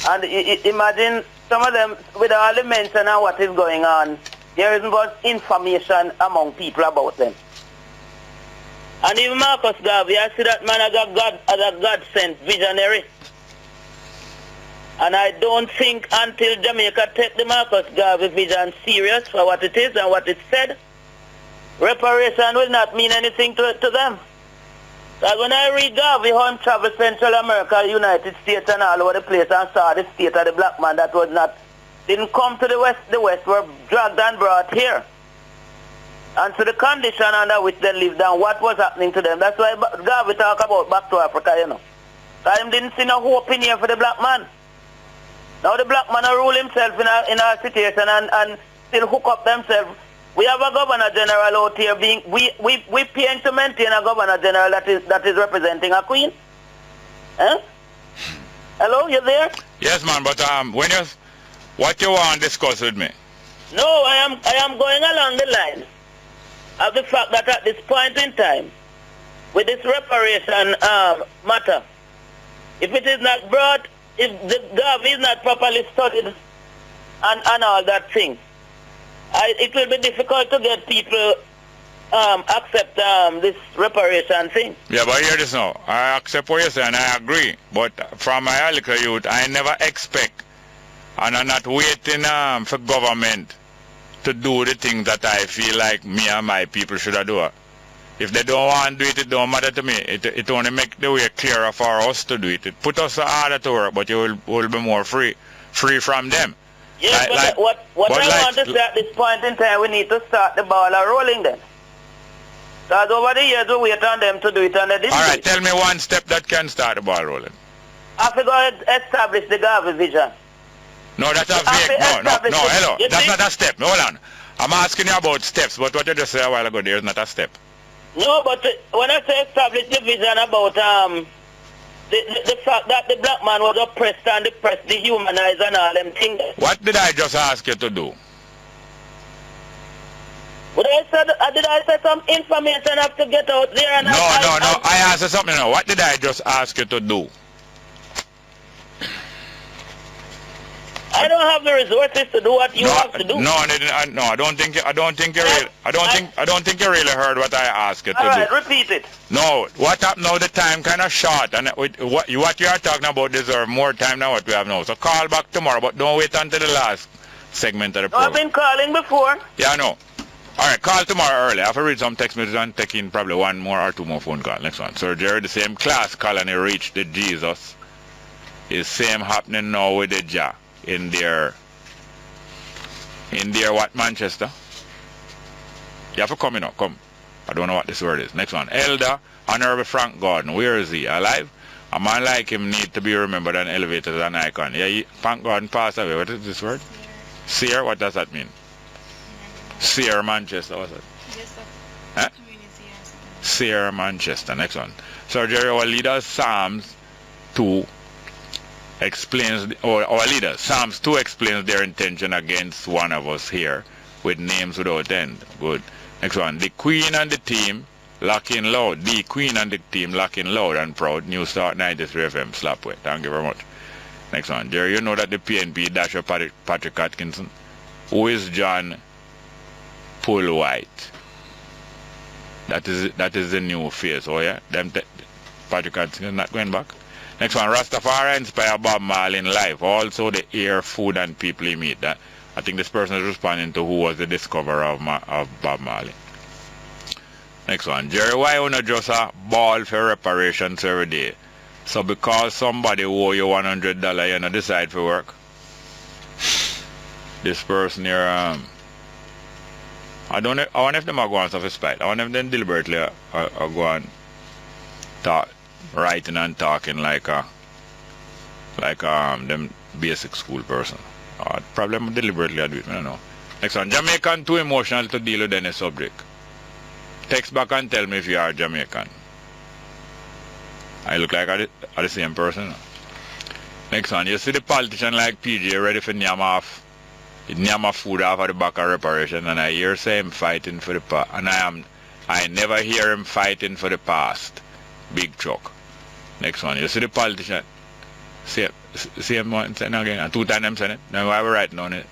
And imagine some of them, with all the mention of what is going on, there isn't much information among people about them. And even Marcus Garvey, I see that man as a God-sent visionary. And I don't think until Jamaica take the Marcus Garvey vision serious for what it is and what it said, reparation will not mean anything to them. Because when I read Garvey how he traveled Central America, United States and all over the place and saw the state of the black man that didn't come to the West were dragged and brought here. And so the condition under which they lived and what was happening to them, that's why Garvey talk about back to Africa, Because didn't see no hope in here for the black man. Now the black man rule himself in our situation and still hook up themselves. We have a governor general out here we paying to maintain a governor general that is representing a queen. Huh? Hello, you there? Yes, man, but what you want to discuss with me? No, I am going along the line of the fact that at this point in time, with this reparation matter, if it is not brought, if the Garvey is not properly studied and all that thing, it will be difficult to get people accept this reparation thing. Yeah, but hear this now. I accept what you say and I agree. But from my little youth, I never expect and I'm not waiting for government to do the things that I feel like me and my people should have done. If they don't want to do it, it don't matter to me. It only make the way clearer for us to do it. It put us harder to work, but you will be more free from them. Yes, what I want to say at this point in time, we need to start the ball rolling then. Because over the years we wait on them to do it and they didn't. All right, tell me one step that can start the ball rolling. I forgot to establish the Garvey vision. No, that's a vague. No, hello. That's not a step. Hold on. I'm asking you about steps, but what you just said a while ago, there's not a step. No, but when I say establish the vision about the fact that the black man was oppressed and depressed, dehumanized and all them things. What did I just ask you to do? Did I say some information have to get out there? And no. I asked you something now. What did I just ask you to do? I don't have the resources to do what you have to do. No, I don't think you really heard what I asked you to do. Alright, repeat it. No, what happened now? The time kind of short, and what you are talking about deserve more time than what we have now. So call back tomorrow, but don't wait until the last segment of the program. I've been calling before. Yeah, I know. Alright, call tomorrow early. I have to read some text messages and take in probably one more or two more phone calls. Next one. Sir Jerry, the same class colony reached the Jesus. Is same happening now with the Ja in their what, Manchester? You have to come, come. I don't know what this word is. Next one. Elder Honorable Frank Gordon. Where is he? Alive? A man like him need to be remembered and elevated as an icon. Yeah, Frank Gordon passed away. What is this word? Seer? What does that mean? Seer Manchester, what's it? Huh? Seer Manchester. Next one. Sir Jerry, our leader Psalms 2 explains, or our leader Psalms 2 explains their intention against one of us here with names without end. Good. Next one. The Queen and the team lock in loud. The Queen and the team lock in loud and proud. New Start 93 FM Slapway. Thank you very much. Next one. Jerry, you know that the PNP dasher Patrick Atkinson. Who is John Paul White? That is the new face. Oh yeah, Patrick Atkinson not going back. Next one, Rastafari inspire Bob Marley in life. Also the air, food, and people he meet. That I think this person is responding to who was the discoverer of Bob Marley. Next one, Jerry, why you not just a ball for reparations every day? So because somebody owe you $100, you not decide for work. This person here, I wonder if them are going to spite. I wonder if them deliberately are going talk, writing and talking like them basic school person. Probably deliberately do it, I don't know. Next one, Jamaican too emotional to deal with any subject. Text back and tell me if you are Jamaican. I look like the same person. Next one, you see the politician like PJ ready for Nyama food off of the back of reparation, and I hear say him fighting for the past, and I never hear him fighting for the past. Big truck. Next one, you see the politician. See him saying again, and 2 times I'm saying it. Now why we writing on it?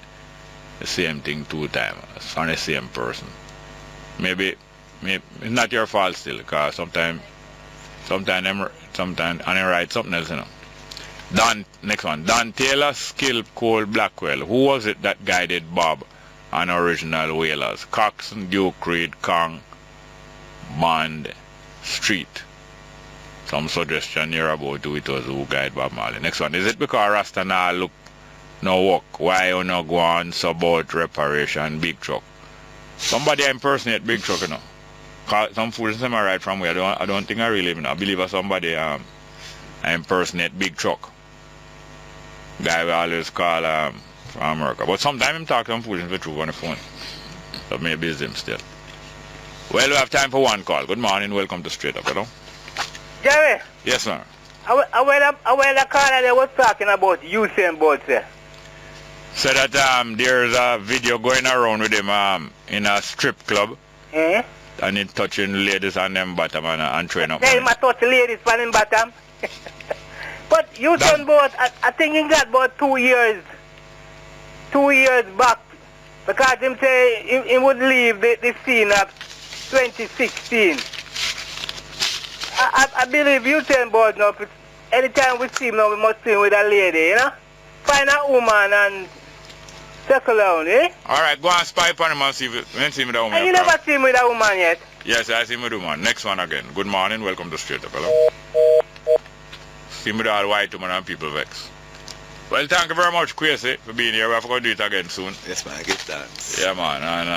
The same thing 2 times. It's from the same person. Maybe it's not your fault still, because sometimes and I write something else, Next one, Don Taylor, Skill, Cole, Blackwell. Who was it that guided Bob on original Whalers? Coxon, Duke, Reed, Kong, Bond, Street. Some suggestion here about who it was who guided Bob Marley. Next one, is it because Rasta now look no work? Why you not go on about reparation Big Truck? Somebody impersonate Big Truck, Some fools them are right from where I don't think I really believe somebody impersonate Big Truck. Guy we always call from America. But sometimes him talk some foolishness with truth on the phone. So maybe it's him still. Well, we have time for one call. Good morning, welcome to Straight Up, Jerry. Yes, sir. I the caller they was talking about Usain Bolt, sir. So that there's a video going around with him in a strip club. And he's touching ladies on them bottom and throwing up. Tell him I touch ladies on them bottom. But Usain Bolt, I think he got about 2 years. 2 years back. Because him say he would leave the scene of 2016. I believe Usain Bolt now, anytime we see him now, we must see him with a lady, Find a woman and settle down, Alright, go and spy upon him and see him with a woman. And you never see him with a woman yet? Yes, I see him with a woman. Next one again. Good morning, welcome to Straight Up, See him with all white women and people vex. Well, thank you very much, Kwesi, for being here. We have to go do it again soon. Yes, man, give thanks. Yeah, man, and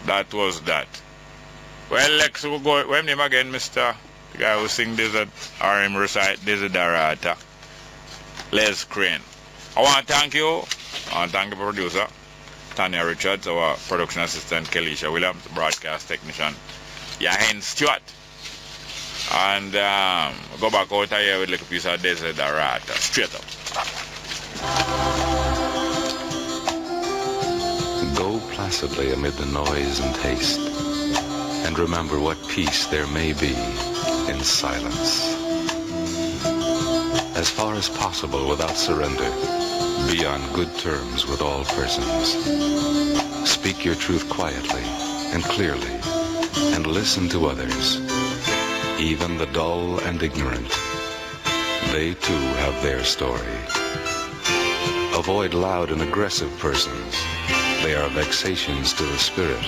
that was that. Well, let's go. What's name again, Mr. The guy who sing Desert, or him recite Desiderata. Les Crane. I want to thank you. I want to thank the producer, Tanya Richards, our production assistant, Kelisha Williams, the broadcast technician, Yahin Stewart. And go back out here with a little piece of Desiderata. Straight Up. Go placidly amid the noise and haste, and remember what peace there may be in silence. As far as possible without surrender, be on good terms with all persons. Speak your truth quietly and clearly, and listen to others, even the dull and ignorant. They too have their story. Avoid loud and aggressive persons. They are vexations to the spirit.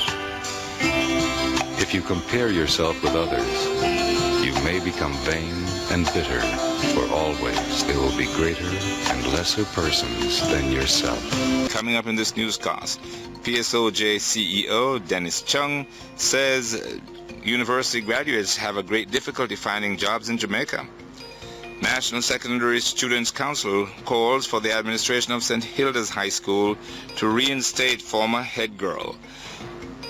If you compare yourself with others, you may become vain and bitter, for always there will be greater and lesser persons than yourself. Coming up in this newscast, PSOJ CEO Dennis Chung says university graduates have a great difficulty finding jobs in Jamaica. National Secondary Students' Council calls for the administration of St. Hilda's High School to reinstate former head girl.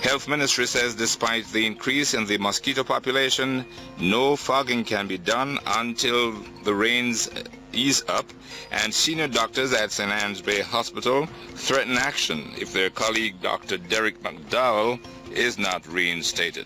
Health Ministry says despite the increase in the mosquito population, no fogging can be done until the rains ease up, and senior doctors at St. Anne's Bay Hospital threaten action if their colleague Dr. Derek McDowell is not reinstated.